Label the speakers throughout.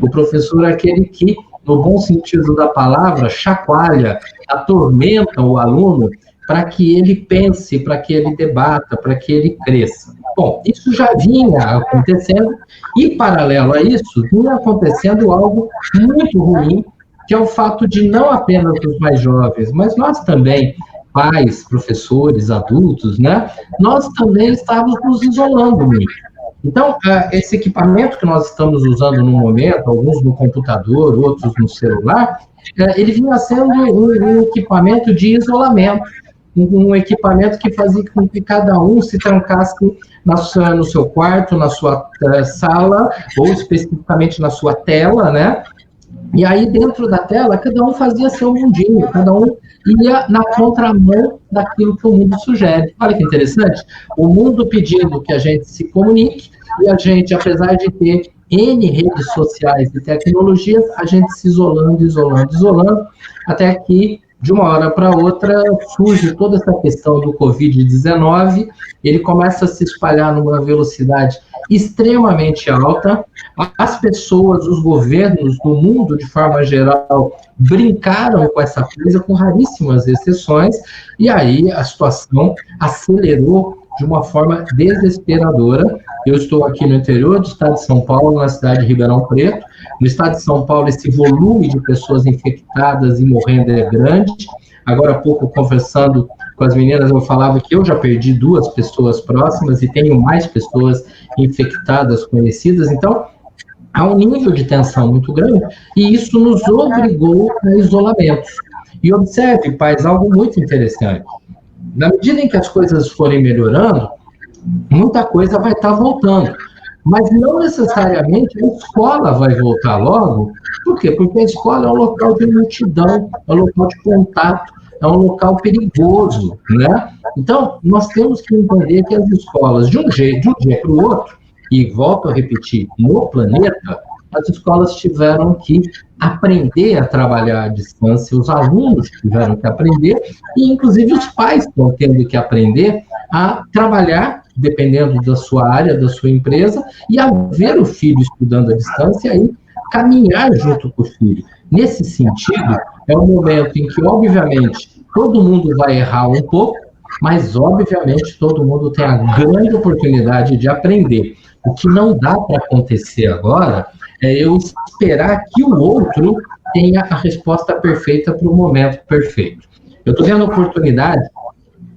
Speaker 1: O professor é aquele que, no bom sentido da palavra, chacoalha, atormenta o aluno para que ele pense, para que ele debata, para que ele cresça. Bom, isso já vinha acontecendo e, paralelo a isso, vinha acontecendo algo muito ruim, que é o fato de não apenas os mais jovens, mas nós também, pais, professores, adultos, né? Nós também estávamos nos isolando muito. Então, esse equipamento que nós estamos usando no momento, alguns no computador, outros no celular, ele vinha sendo um equipamento de isolamento, um equipamento que fazia com que cada um se trancasse no seu quarto, na sua sala, ou especificamente na sua tela, né? E aí, dentro da tela, cada um fazia seu mundinho, cada um ia na contramão daquilo que o mundo sugere. Olha que interessante. O mundo pedindo que a gente se comunique, e a gente, apesar de ter N redes sociais e tecnologias, a gente se isolando, até que, de uma hora para outra, surge toda essa questão do Covid-19, ele começa a se espalhar numa velocidade extremamente alta, as pessoas, os governos do mundo, de forma geral, brincaram com essa coisa, com raríssimas exceções, e aí a situação acelerou de uma forma desesperadora. Eu estou aqui no interior do estado de São Paulo, na cidade de Ribeirão Preto. No estado de São Paulo, esse volume de pessoas infectadas e morrendo é grande. Agora há pouco, conversando com as meninas, eu falava que eu já perdi 2 pessoas próximas e tenho mais pessoas infectadas conhecidas. Então, há um nível de tensão muito grande e isso nos obrigou a isolamentos. E observe, pais, algo muito interessante. Na medida em que as coisas forem melhorando, muita coisa vai estar voltando. Mas não necessariamente a escola vai voltar logo. Por quê? Porque a escola é um local de multidão, é um local de contato, é um local perigoso, né? Então, nós temos que entender que as escolas, de um dia para o outro, e volto a repetir, no planeta, as escolas tiveram que aprender a trabalhar à distância, os alunos tiveram que aprender, e inclusive os pais estão tendo que aprender a trabalhar, dependendo da sua área, da sua empresa, e a ver o filho estudando à distância e caminhar junto com o filho. Nesse sentido, é um momento em que, obviamente, todo mundo vai errar um pouco, mas, obviamente, todo mundo tem a grande oportunidade de aprender. O que não dá para acontecer agora é eu esperar que o outro tenha a resposta perfeita para o momento perfeito. Eu estou tendo a oportunidade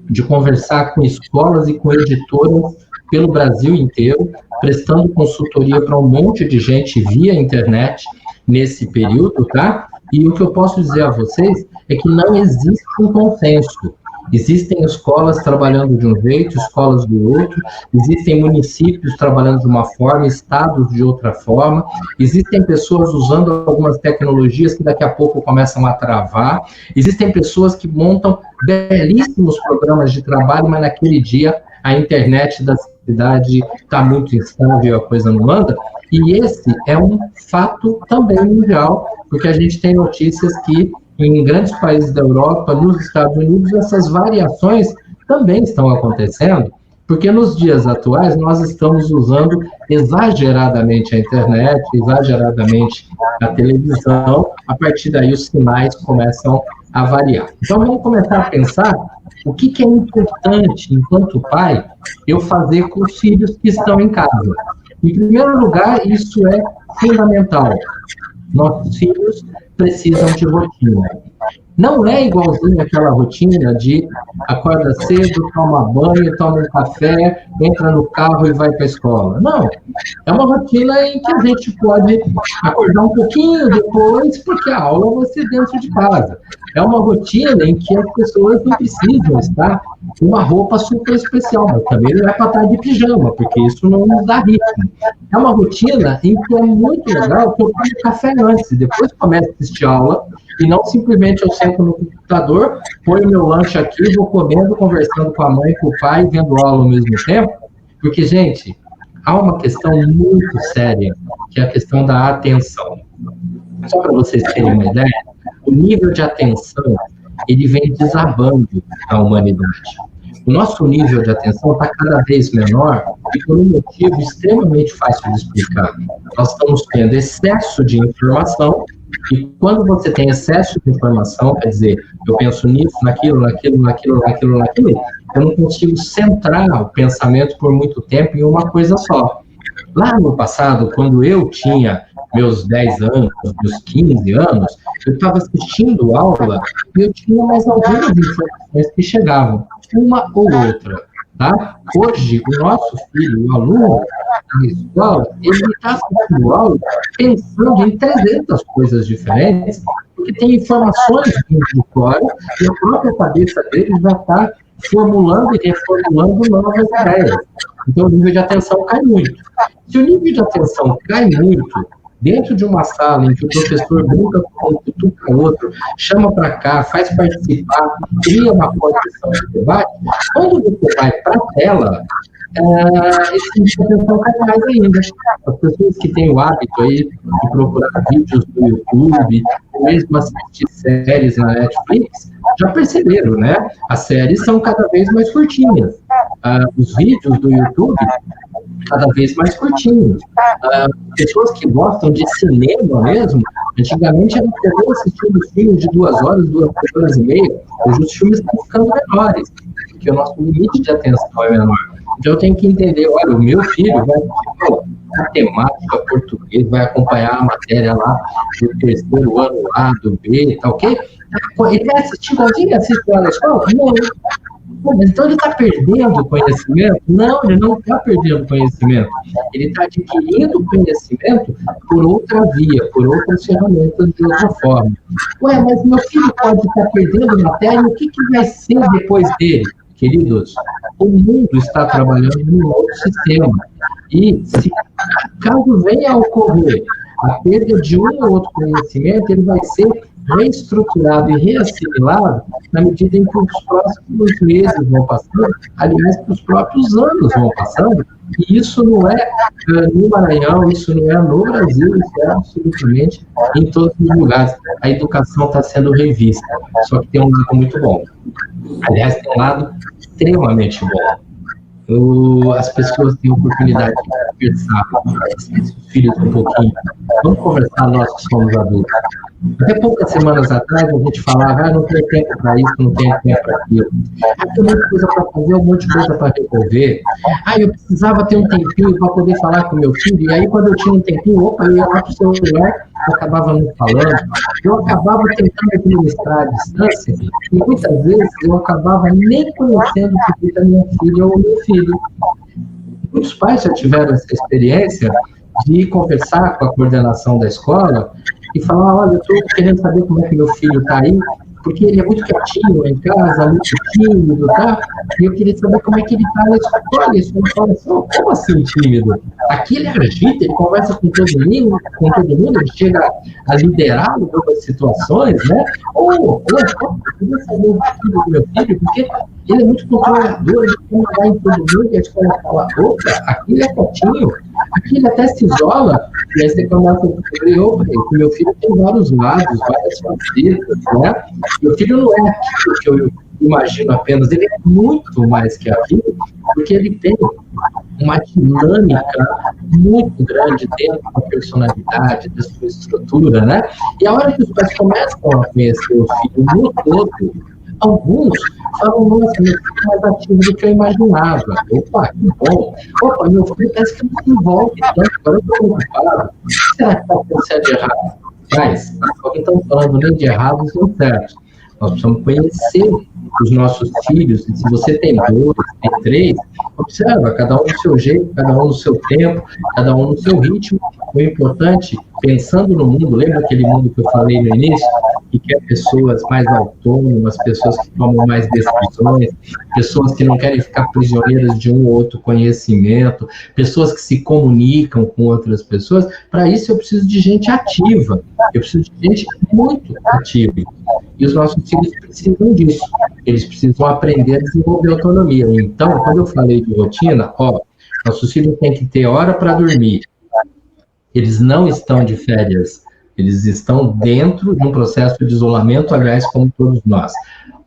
Speaker 1: de conversar com escolas e com editoras pelo Brasil inteiro, prestando consultoria para um monte de gente via internet nesse período, tá? E o que eu posso dizer a vocês é que não existe um consenso. Existem escolas trabalhando de um jeito, escolas do outro, existem municípios trabalhando de uma forma, estados de outra forma, existem pessoas usando algumas tecnologias que daqui a pouco começam a travar, existem pessoas que montam belíssimos programas de trabalho, mas naquele dia a internet da cidade está muito instável, a coisa não anda, e esse é um fato também mundial, porque a gente tem notícias que em grandes países da Europa, nos Estados Unidos, essas variações também estão acontecendo, porque nos dias atuais nós estamos usando exageradamente a internet, exageradamente a televisão, a partir daí os sinais começam a variar. Então vamos começar a pensar o que é importante, enquanto pai, eu fazer com os filhos que estão em casa. Em primeiro lugar, isso é fundamental. Nossos filhos precisam de rotina. Não é igualzinho aquela rotina de acorda cedo, toma banho, toma um café, entra no carro e vai para a escola. Não. É uma rotina em que a gente pode acordar um pouquinho depois, porque a aula vai ser dentro de casa. É uma rotina em que as pessoas não precisam estar com uma roupa super especial, mas também não é para estar de pijama, porque isso não nos dá ritmo. É uma rotina em que é muito legal que eu tomo café antes e depois começo a assistir aula, e não simplesmente eu sento no computador, ponho meu lanche aqui, vou comendo, conversando com a mãe, com o pai, vendo aula ao mesmo tempo, porque, gente, há uma questão muito séria, que é a questão da atenção. Só para vocês terem uma ideia, o nível de atenção, ele vem desabando na humanidade. O nosso nível de atenção está cada vez menor e por um motivo extremamente fácil de explicar. Nós estamos tendo excesso de informação, e quando você tem excesso de informação, quer dizer, eu penso nisso, naquilo, eu não consigo centrar o pensamento por muito tempo em uma coisa só. Lá no passado, quando eu tinha meus 10 anos, meus 15 anos, eu estava assistindo aula e eu tinha mais algumas informações que chegavam, uma ou outra. Tá? Hoje, o nosso filho, o aluno na escola, ele está assistindo aula pensando em 300 coisas diferentes, porque tem informações vindo de fora e a própria cabeça dele já está formulando e reformulando novas ideias. Então, o nível de atenção cai muito. Se o nível de atenção cai muito, dentro de uma sala em que o professor brinca com um, cutuca outro, chama para cá, faz participar, cria uma condição de debate, quando você vai para a tela, esse nível de atenção cai mais ainda. As pessoas que têm o hábito aí de procurar vídeos no YouTube, ou mesmo assistir séries na Netflix, já perceberam, né? As séries são cada vez mais curtinhas. Os vídeos do YouTube, cada vez mais curtinhos. Pessoas que gostam de cinema mesmo, antigamente eram pessoas assistindo filmes de 2 horas, 2 horas e meia. Hoje os filmes estão ficando menores, porque o nosso limite de atenção é menor. Então eu tenho que entender, olha, o meu filho vai assistir matemática, português, vai acompanhar a matéria lá do 3º ano A, do B, tá ok? Ele vai assistir igualzinho assiste lá na escola? Não. Mas então ele está perdendo conhecimento? Não, ele não está perdendo conhecimento. Ele está adquirindo conhecimento por outra via, por outras ferramentas de outra forma. Ué, mas meu filho pode estar perdendo matéria, o que vai ser depois dele? Queridos, o mundo está trabalhando num outro sistema. E se caso venha a ocorrer a perda de um ou outro conhecimento, ele vai ser reestruturado e reassimilado na medida em que os próximos meses vão passando, aliás, que os próprios anos vão passando, e isso não é no Maranhão, isso não é no Brasil, isso é absolutamente em todos os lugares. A educação está sendo revista, só que tem um lado muito bom. Aliás, tem um lado extremamente bom. As pessoas têm oportunidade de conversar com os filhos um pouquinho. Vamos conversar nós que somos adultos. Até poucas semanas atrás a gente falava, não tem tempo para isso, não tem tempo para aquilo. Tem muita coisa para fazer, um monte de coisa para resolver. Eu precisava ter um tempinho para poder falar com meu filho, e aí quando eu tinha um tempinho, eu ia lá para o celular, eu acabava não falando, eu acabava tentando administrar a distância, e muitas vezes eu acabava nem conhecendo o filho da minha filha ou o meu filho. Muitos pais já tiveram essa experiência de conversar com a coordenação da escola e falar, olha, eu estou querendo saber como é que meu filho está aí, porque ele é muito quietinho em casa, muito tímido, tá? E eu queria saber como é que ele está na escola. E a fala assim, como assim tímido? Aqui ele agita, ele conversa com todo mundo, ele chega a liderar algumas situações, né? Eu queria saber um pouquinho do meu filho, porque ele é muito controlador, ele quer mandar em todo mundo, e a escola fala, opa, aqui ele é quietinho, aqui ele até se isola, e aí você começa a descobrir, opa, meu filho tem vários lados, várias facetas, né? Meu filho não é aquilo que eu imagino apenas, ele é muito mais que aquilo, porque ele tem uma dinâmica muito grande dentro da personalidade, da sua estrutura, né? E a hora que os pais começam a conhecer o filho no todo, alguns falam, nossa, meu filho é mais ativo do que eu imaginava. Opa, que bom. Opa, meu filho parece que não se envolve tanto, agora eu estou preocupado. O que será que está acontecendo de errado? Mas, não estamos falando nem de errados nem certos. Nós precisamos conhecer os nossos filhos, e se você tem 2, tem 3, observa, cada um no seu jeito, cada um no seu tempo, cada um no seu ritmo. O importante, pensando no mundo, lembra aquele mundo que eu falei no início, que quer pessoas mais autônomas, pessoas que tomam mais decisões, pessoas que não querem ficar prisioneiras de um ou outro conhecimento, pessoas que se comunicam com outras pessoas. Para isso eu preciso de gente ativa, eu preciso de gente muito ativa. E os nossos filhos precisam disso, eles precisam aprender a desenvolver autonomia. Então, quando eu falei de rotina, nossos filhos têm que ter hora para dormir. Eles não estão de férias, eles estão dentro de um processo de isolamento, aliás, como todos nós.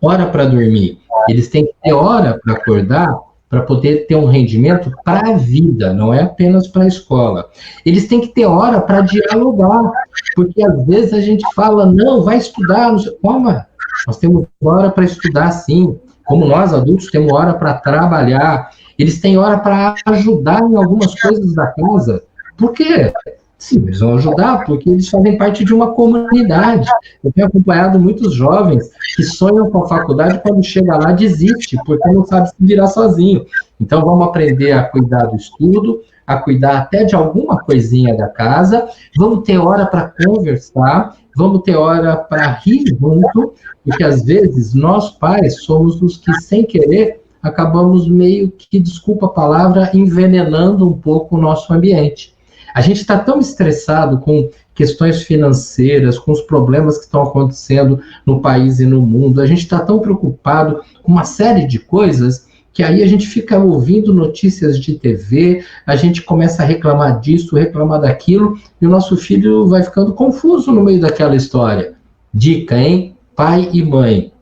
Speaker 1: Hora para dormir, eles têm que ter hora para acordar, para poder ter um rendimento para a vida, não é apenas para a escola. Eles têm que ter hora para dialogar, porque às vezes a gente fala, não, vai estudar, não sei, calma, nós temos hora para estudar sim, como nós adultos temos hora para trabalhar, eles têm hora para ajudar em algumas coisas da casa. Por quê? Sim, eles vão ajudar porque eles fazem parte de uma comunidade. Eu tenho acompanhado muitos jovens que sonham com a faculdade, quando chega lá desiste, porque não sabe se virar sozinho. Então vamos aprender a cuidar do estudo, a cuidar até de alguma coisinha da casa, vamos ter hora para conversar, vamos ter hora para rir junto, porque às vezes nós pais somos os que, sem querer, acabamos meio que, desculpa a palavra, envenenando um pouco o nosso ambiente. A gente está tão estressado com questões financeiras, com os problemas que estão acontecendo no país e no mundo, a gente está tão preocupado com uma série de coisas que aí a gente fica ouvindo notícias de TV, a gente começa a reclamar disso, reclamar daquilo, e o nosso filho vai ficando confuso no meio daquela história. Dica, hein? Pai e mãe,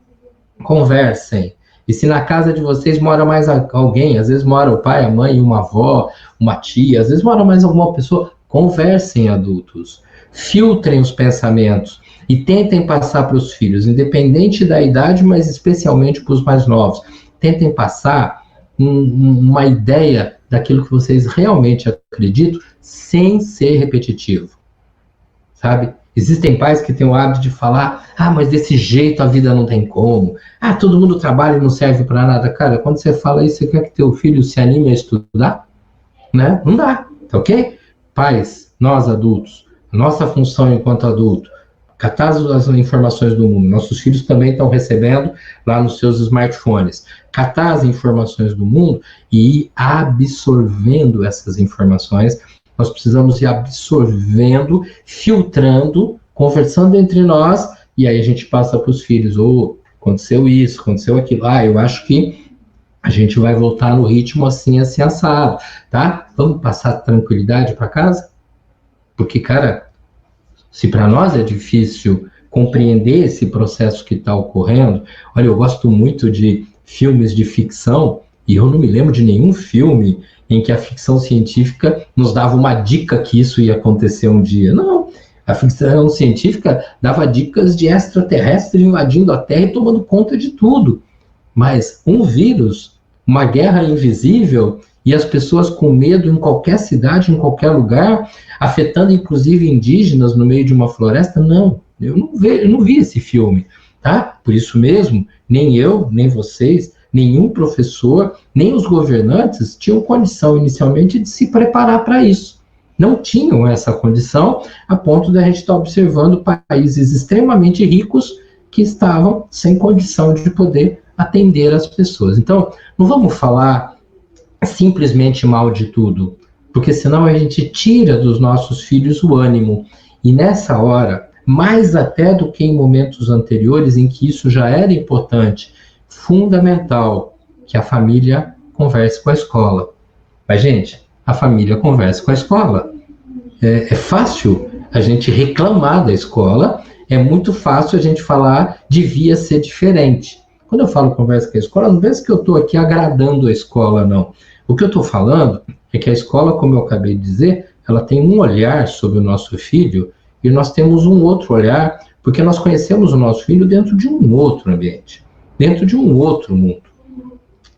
Speaker 1: conversem. E se na casa de vocês mora mais alguém, às vezes mora o pai, a mãe, uma avó, uma tia, às vezes mora mais alguma pessoa, conversem, adultos. Filtrem os pensamentos e tentem passar para os filhos, independente da idade, mas especialmente para os mais novos. Tentem passar uma ideia daquilo que vocês realmente acreditam, sem ser repetitivo, sabe? Existem pais que têm o hábito de falar, mas desse jeito a vida não tem como, todo mundo trabalha e não serve para nada. Cara, quando você fala isso, você quer que teu filho se anime a estudar? Né? Não dá, tá ok? Pais, nós adultos, nossa função enquanto adulto, catar as informações do mundo. Nossos filhos também estão recebendo lá nos seus smartphones. Catar as informações do mundo e ir absorvendo essas informações. Nós precisamos ir absorvendo, filtrando, conversando entre nós, e aí a gente passa para os filhos, aconteceu isso, aconteceu aquilo, eu acho que a gente vai voltar no ritmo assim assado, tá? Vamos passar tranquilidade para casa? Porque, cara, se para nós é difícil compreender esse processo que está ocorrendo, olha, eu gosto muito de filmes de ficção, e eu não me lembro de nenhum filme em que a ficção científica nos dava uma dica que isso ia acontecer um dia. Não, a ficção científica dava dicas de extraterrestres invadindo a Terra e tomando conta de tudo. Mas um vírus, uma guerra invisível, e as pessoas com medo em qualquer cidade, em qualquer lugar, afetando inclusive indígenas no meio de uma floresta, não, eu não vi esse filme, tá? Por isso mesmo, nem eu, nem vocês, nenhum professor, nem os governantes tinham condição inicialmente de se preparar para isso. Não tinham essa condição, a ponto de a gente estar observando países extremamente ricos que estavam sem condição de poder atender as pessoas. Então, não vamos falar simplesmente mal de tudo, porque senão a gente tira dos nossos filhos o ânimo. E nessa hora, mais até do que em momentos anteriores em que isso já era importante, fundamental que a família converse com a escola. Mas, gente, a família conversa com a escola. É fácil a gente reclamar da escola, é muito fácil a gente falar devia ser diferente. Quando eu falo conversa com a escola, não pense que eu estou aqui agradando a escola, não. O que eu estou falando é que a escola, como eu acabei de dizer, ela tem um olhar sobre o nosso filho e nós temos um outro olhar, porque nós conhecemos o nosso filho dentro de um outro ambiente, dentro de um outro mundo.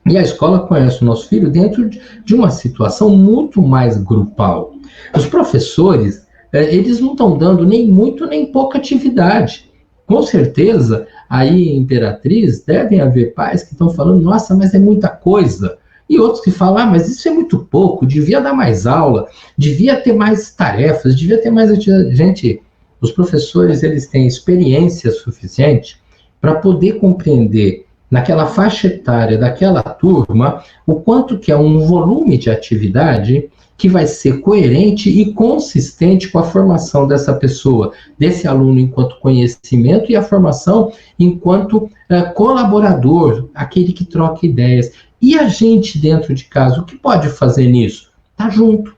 Speaker 1: E a escola conhece o nosso filho dentro de uma situação muito mais grupal. Os professores, eles não estão dando nem muito nem pouca atividade. Com certeza, aí em Imperatriz, devem haver pais que estão falando, nossa, mas é muita coisa. E outros que falam, mas isso é muito pouco, devia dar mais aula, devia ter mais tarefas, devia ter mais atividade. Gente, os professores, eles têm experiência suficiente para poder compreender naquela faixa etária daquela turma o quanto que é um volume de atividade que vai ser coerente e consistente com a formação dessa pessoa, desse aluno enquanto conhecimento e a formação enquanto colaborador, aquele que troca ideias. E a gente dentro de casa, o que pode fazer nisso? Tá junto,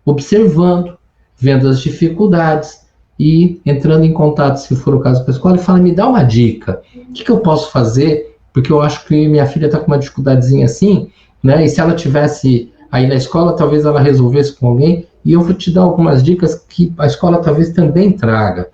Speaker 1: observando, vendo as dificuldades e entrando em contato, se for o caso, com a escola e fala, me dá uma dica, o que eu posso fazer? Porque eu acho que minha filha está com uma dificuldadezinha assim, né? E se ela tivesse aí na escola, talvez ela resolvesse com alguém, e eu vou te dar algumas dicas que a escola talvez também traga.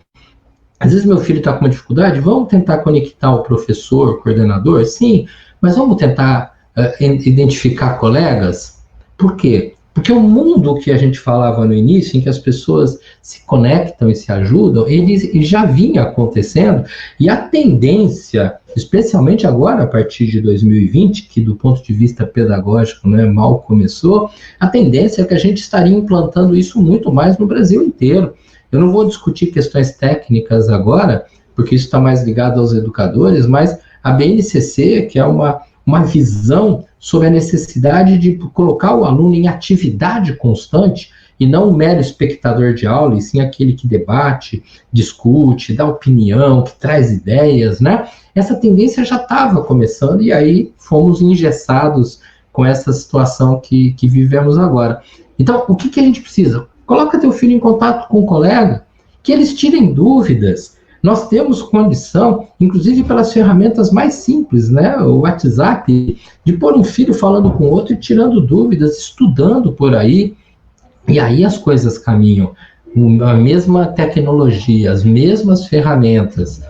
Speaker 1: Às vezes meu filho está com uma dificuldade, vamos tentar conectar o professor, o coordenador? Sim, mas vamos tentar identificar colegas? Por quê? Porque o mundo que a gente falava no início, em que as pessoas se conectam e se ajudam, ele já vinha acontecendo, e a tendência, especialmente agora, a partir de 2020, que do ponto de vista pedagógico, né, mal começou, a tendência é que a gente estaria implantando isso muito mais no Brasil inteiro. Eu não vou discutir questões técnicas agora, porque isso está mais ligado aos educadores, mas a BNCC, que é uma visão sobre a necessidade de colocar o aluno em atividade constante e não um mero espectador de aula, e sim aquele que debate, discute, dá opinião, que traz ideias, né? Essa tendência já estava começando e aí fomos engessados com essa situação que vivemos agora. Então, o que a gente precisa? Coloca teu filho em contato com um colega, que eles tirem dúvidas. Nós temos condição, inclusive pelas ferramentas mais simples, né? O WhatsApp, de pôr um filho falando com outro e tirando dúvidas, estudando por aí. E aí as coisas caminham. A mesma tecnologia, as mesmas ferramentas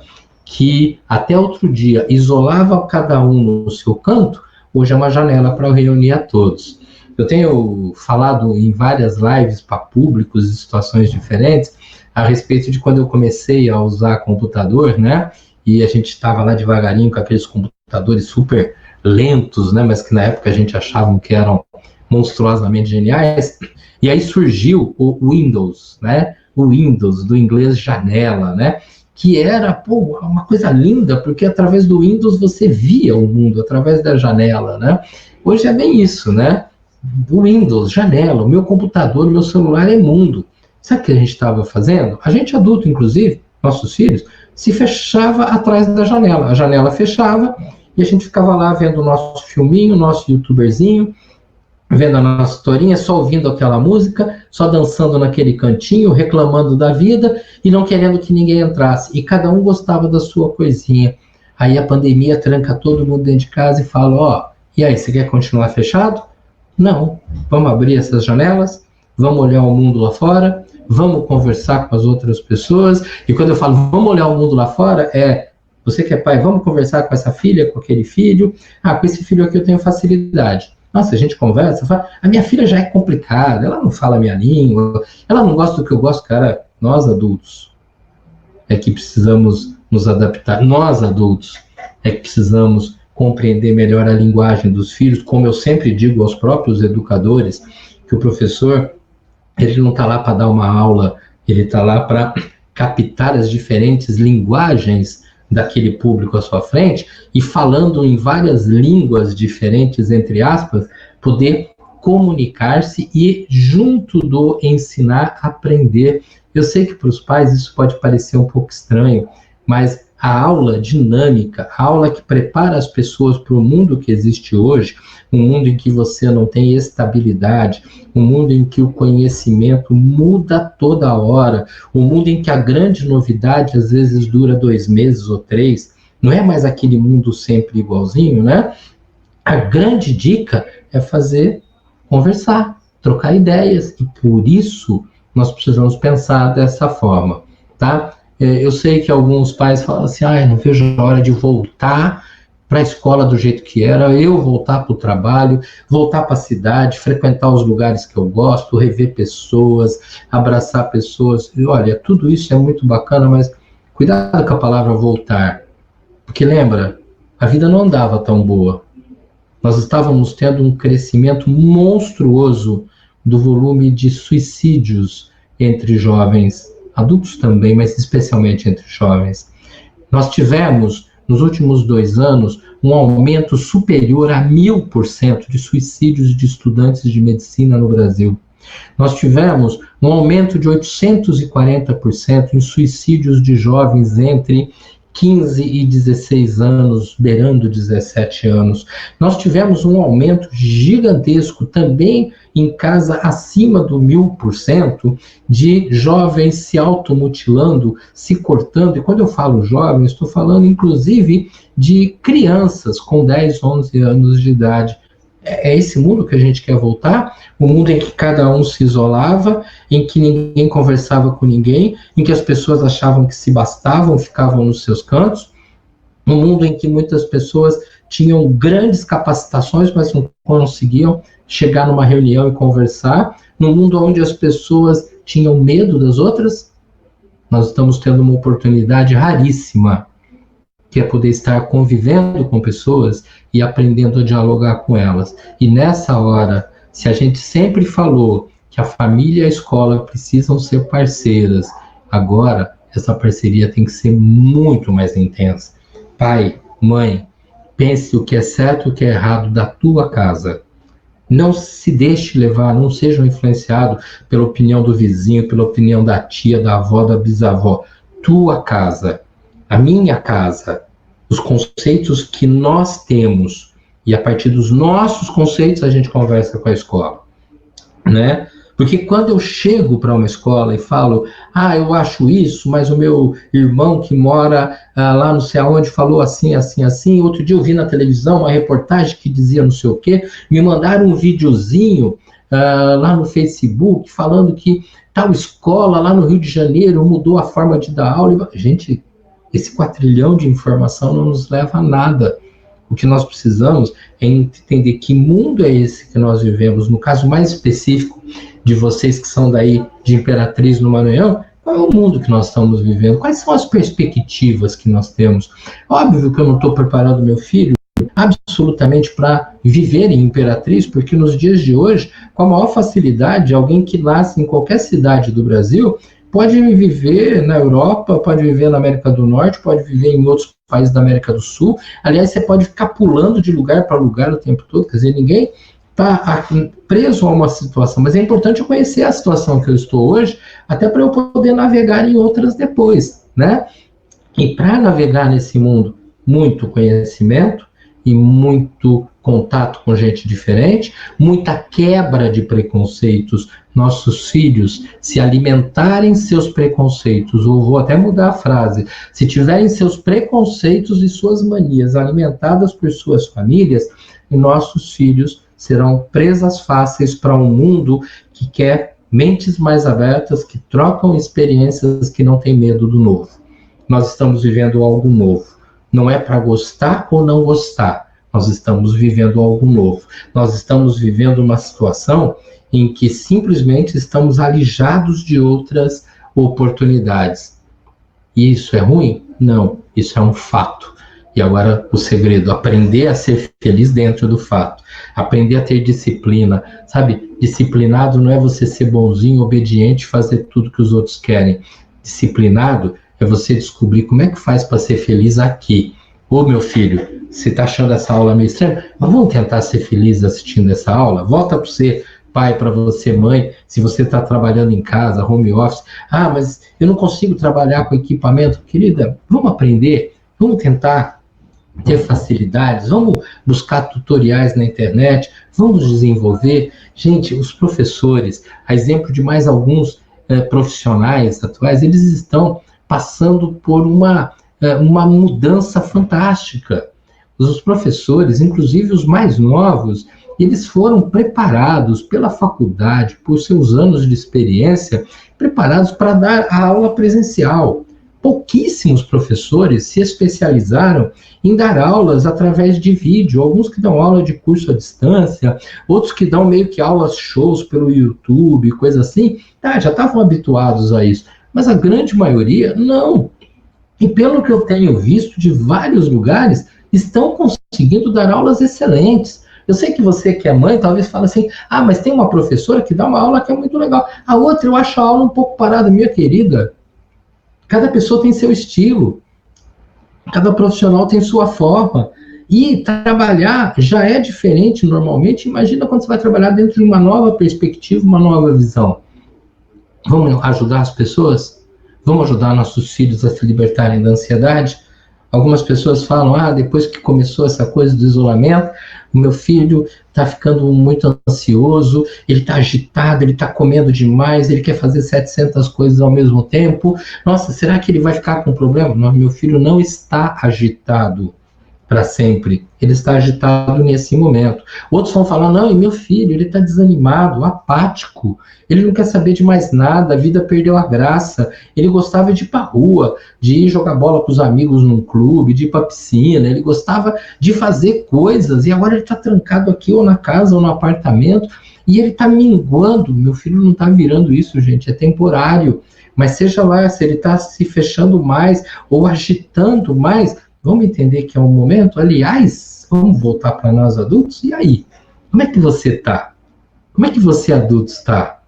Speaker 1: que até outro dia isolava cada um no seu canto, hoje é uma janela para reunir a todos. Eu tenho falado em várias lives para públicos de situações diferentes a respeito de quando eu comecei a usar computador, né? E a gente estava lá devagarinho com aqueles computadores super lentos, né? Mas que na época a gente achava que eram monstruosamente geniais. E aí surgiu o Windows, né? O Windows, do inglês janela, né? Que era, uma coisa linda, porque através do Windows você via o mundo, através da janela, né? Hoje é bem isso, né? Do Windows, janela, o meu computador, o meu celular é mundo. Sabe o que a gente estava fazendo? A gente adulto, inclusive, nossos filhos, se fechava atrás da janela. A janela fechava e a gente ficava lá vendo o nosso filminho, nosso youtuberzinho, vendo a nossa historinha, só ouvindo aquela música, só dançando naquele cantinho, reclamando da vida e não querendo que ninguém entrasse. E cada um gostava da sua coisinha. Aí a pandemia tranca todo mundo dentro de casa e fala, e aí, você quer continuar fechado? Não. Vamos abrir essas janelas, vamos olhar o mundo lá fora, vamos conversar com as outras pessoas. E quando eu falo, vamos olhar o mundo lá fora, você que é pai, vamos conversar com essa filha, com aquele filho. Com esse filho aqui eu tenho facilidade. Nossa, a gente conversa, fala, a minha filha já é complicada, ela não fala a minha língua, ela não gosta do que eu gosto. Cara, nós adultos é que precisamos nos adaptar. Nós adultos é que precisamos compreender melhor a linguagem dos filhos, como eu sempre digo aos próprios educadores, que o professor, ele não está lá para dar uma aula, ele está lá para captar as diferentes linguagens daquele público à sua frente e falando em várias línguas diferentes, entre aspas, poder comunicar-se e junto do ensinar, aprender. Eu sei que para os pais isso pode parecer um pouco estranho, mas a aula dinâmica, a aula que prepara as pessoas para o mundo que existe hoje, um mundo em que você não tem estabilidade, um mundo em que o conhecimento muda toda hora, um mundo em que a grande novidade às vezes dura 2 meses ou 3, não é mais aquele mundo sempre igualzinho, né? A grande dica é conversar, trocar ideias, e por isso nós precisamos pensar dessa forma, tá? Eu sei que alguns pais falam assim, não vejo a hora de voltar para a escola do jeito que era, eu voltar para o trabalho, voltar para a cidade, frequentar os lugares que eu gosto, rever pessoas, abraçar pessoas. E olha, tudo isso é muito bacana, mas cuidado com a palavra voltar, porque lembra, a vida não andava tão boa. Nós estávamos tendo um crescimento monstruoso do volume de suicídios entre jovens, adultos também, mas especialmente entre jovens. Nós tivemos, nos últimos 2 anos, um aumento superior a 1000% de suicídios de estudantes de medicina no Brasil. Nós tivemos um aumento de 840% em suicídios de jovens entre 15 e 16 anos, beirando 17 anos. Nós tivemos um aumento gigantesco também em casa acima do 1000% de jovens se automutilando, se cortando. E quando eu falo jovens, estou falando inclusive de crianças com 10, 11 anos de idade. É esse mundo que a gente quer voltar? O mundo em que cada um se isolava, em que ninguém conversava com ninguém, em que as pessoas achavam que se bastavam, ficavam nos seus cantos? Um mundo em que muitas pessoas tinham grandes capacitações, mas não conseguiam chegar numa reunião e conversar? Num mundo onde as pessoas tinham medo das outras? Nós estamos tendo uma oportunidade raríssima, que é poder estar convivendo com pessoas e aprendendo a dialogar com elas. E nessa hora, se a gente sempre falou que a família e a escola precisam ser parceiras, agora essa parceria tem que ser muito mais intensa. Pai, mãe, pense o que é certo e o que é errado da tua casa. Não se deixe levar, não seja influenciado pela opinião do vizinho, pela opinião da tia, da avó, da bisavó. Tua casa, a minha casa, os conceitos que nós temos, e a partir dos nossos conceitos a gente conversa com a escola, né? Porque quando eu chego para uma escola e falo, eu acho isso, mas o meu irmão que mora lá não sei aonde falou assim, assim, assim, outro dia eu vi na televisão uma reportagem que dizia não sei o quê, me mandaram um videozinho lá no Facebook falando que tal escola lá no Rio de Janeiro mudou a forma de dar aula. Gente, esse quatrilhão de informação não nos leva a nada. O que nós precisamos é entender que mundo é esse que nós vivemos. No caso mais específico de vocês que são daí de Imperatriz no Maranhão, qual é o mundo que nós estamos vivendo? Quais são as perspectivas que nós temos? Óbvio que eu não estou preparando meu filho absolutamente para viver em Imperatriz, porque nos dias de hoje, com a maior facilidade, alguém que nasce em qualquer cidade do Brasil pode viver na Europa, pode viver na América do Norte, pode viver em outros países da América do Sul. Aliás, você pode ficar pulando de lugar para lugar o tempo todo, quer dizer, ninguém está preso a uma situação, mas é importante eu conhecer a situação que eu estou hoje, até para eu poder navegar em outras depois, né? E para navegar nesse mundo, muito conhecimento e muito contato com gente diferente, muita quebra de preconceitos. Nossos filhos, se alimentarem seus preconceitos, ou vou até mudar a frase, se tiverem seus preconceitos e suas manias alimentadas por suas famílias, nossos filhos serão presas fáceis para um mundo que quer mentes mais abertas, que trocam experiências, que não tem medo do novo. Nós estamos vivendo algo novo. Não é para gostar ou não gostar. Nós estamos vivendo algo novo. Nós estamos vivendo uma situação em que simplesmente estamos alijados de outras oportunidades. E isso é ruim? Não, isso é um fato. E agora o segredo, aprender a ser feliz dentro do fato. Aprender a ter disciplina. Sabe, disciplinado não é você ser bonzinho, obediente, fazer tudo que os outros querem. Disciplinado é você descobrir como é que faz para ser feliz aqui. Ô, meu filho, você está achando essa aula meio estranha? Mas vamos tentar ser feliz assistindo essa aula? Volta para você, pai, para você, mãe, se você está trabalhando em casa, home office. Mas eu não consigo trabalhar com equipamento. Querida, vamos aprender, vamos tentar ter facilidades, vamos buscar tutoriais na internet, vamos desenvolver. Gente, os professores, a exemplo de mais alguns profissionais atuais, eles estão passando por uma mudança fantástica. Os professores, inclusive os mais novos, eles foram preparados pela faculdade, por seus anos de experiência, preparados para dar a aula presencial. Pouquíssimos professores se especializaram em dar aulas através de vídeo, alguns que dão aula de curso à distância, outros que dão meio que aulas shows pelo YouTube, coisa assim, já estavam habituados a isso, mas a grande maioria não. E pelo que eu tenho visto de vários lugares, estão conseguindo dar aulas excelentes. Eu sei que você que é mãe, talvez fale assim, mas tem uma professora que dá uma aula que é muito legal. A outra, eu acho a aula um pouco parada. Minha querida, cada pessoa tem seu estilo. Cada profissional tem sua forma. E trabalhar já é diferente normalmente. Imagina quando você vai trabalhar dentro de uma nova perspectiva, uma nova visão. Vamos ajudar as pessoas? Vamos ajudar nossos filhos a se libertarem da ansiedade? Algumas pessoas falam, depois que começou essa coisa do isolamento, o meu filho está ficando muito ansioso, ele está agitado, ele está comendo demais, ele quer fazer 700 coisas ao mesmo tempo. Nossa, será que ele vai ficar com problema? Não, meu filho não está agitado. para sempre. Ele está agitado nesse momento. Outros vão falar, não, e meu filho, ele está desanimado, apático, ele não quer saber de mais nada, a vida perdeu a graça, ele gostava de ir para a rua, de ir jogar bola com os amigos num clube, de ir para a piscina, ele gostava de fazer coisas, e agora ele está trancado aqui, ou na casa, ou no apartamento, e ele está minguando. Meu filho não está virando isso, gente, é temporário. Mas seja lá, se ele está se fechando mais, ou agitando mais, vamos entender que é um momento. Aliás, vamos voltar para nós adultos. E aí? Como é que você está? Como é que você adulto está?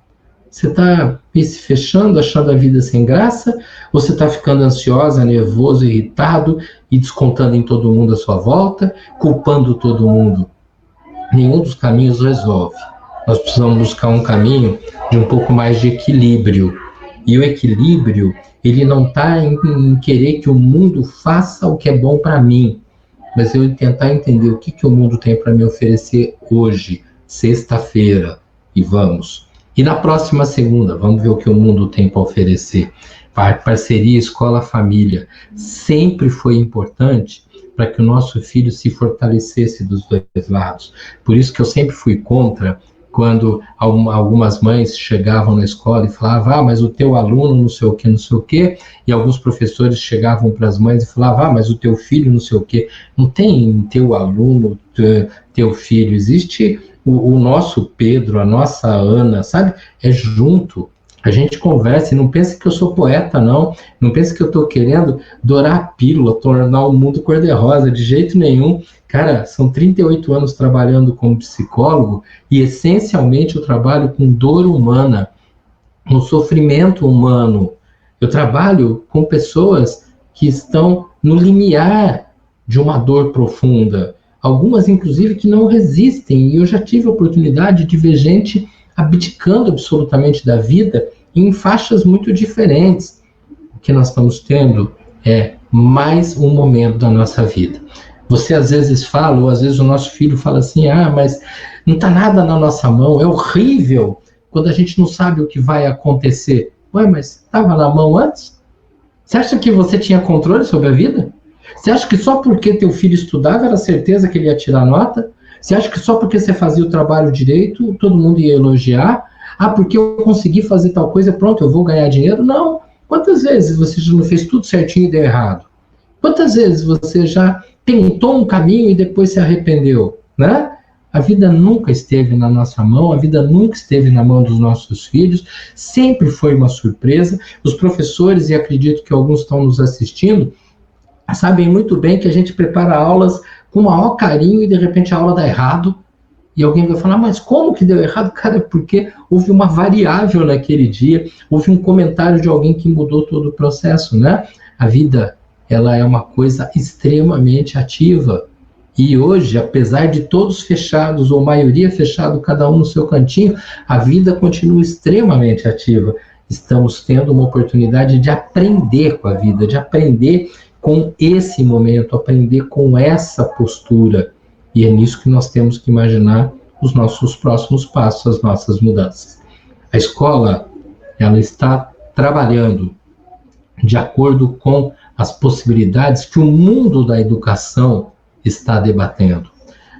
Speaker 1: Você está se fechando, achando a vida sem graça? Ou você está ficando ansiosa, nervoso, irritado e descontando em todo mundo à sua volta, culpando todo mundo? Nenhum dos caminhos resolve. Nós precisamos buscar um caminho de um pouco mais de equilíbrio. E o equilíbrio, ele não está em querer que o mundo faça o que é bom para mim, mas eu tentar entender o que o mundo tem para me oferecer hoje, sexta-feira, e vamos. E na próxima segunda, vamos ver o que o mundo tem para oferecer. Parceria escola-família sempre foi importante para que o nosso filho se fortalecesse dos dois lados. Por isso que eu sempre fui contra quando algumas mães chegavam na escola e falavam, mas o teu aluno não sei o quê, e alguns professores chegavam para as mães e falavam, mas o teu filho não sei o quê. Não tem teu aluno, teu filho, existe o nosso Pedro, a nossa Ana, sabe? É junto. A gente conversa e não pensa que eu sou poeta, não. Não pensa que eu estou querendo dourar a pílula, tornar o mundo cor-de-rosa, de jeito nenhum. Cara, são 38 anos trabalhando como psicólogo e, essencialmente, eu trabalho com dor humana, com sofrimento humano. Eu trabalho com pessoas que estão no limiar de uma dor profunda. Algumas, inclusive, que não resistem. E eu já tive a oportunidade de ver gente abdicando absolutamente da vida em faixas muito diferentes. O que nós estamos tendo é mais um momento da nossa vida. Você às vezes fala, ou às vezes o nosso filho fala assim, mas não está nada na nossa mão, é horrível quando a gente não sabe o que vai acontecer. Ué, mas estava na mão antes? Você acha que você tinha controle sobre a vida? Você acha que só porque teu filho estudava era certeza que ele ia tirar nota? Você acha que só porque você fazia o trabalho direito, todo mundo ia elogiar? Porque eu consegui fazer tal coisa, pronto, eu vou ganhar dinheiro? Não. Quantas vezes você já não fez tudo certinho e deu errado? Quantas vezes você já tentou um caminho e depois se arrependeu, né? A vida nunca esteve na nossa mão, a vida nunca esteve na mão dos nossos filhos, sempre foi uma surpresa. Os professores, e acredito que alguns estão nos assistindo, sabem muito bem que a gente prepara aulas com o maior carinho e de repente a aula dá errado, e alguém vai falar, mas como que deu errado? Cara, porque houve uma variável naquele dia, houve um comentário de alguém que mudou todo o processo, né? A vida, ela é uma coisa extremamente ativa. E hoje, apesar de todos fechados, ou maioria fechado, cada um no seu cantinho, a vida continua extremamente ativa. Estamos tendo uma oportunidade de aprender com a vida, de aprender com esse momento, aprender com essa postura. E é nisso que nós temos que imaginar os nossos próximos passos, as nossas mudanças. A escola, ela está trabalhando de acordo com as possibilidades que o mundo da educação está debatendo.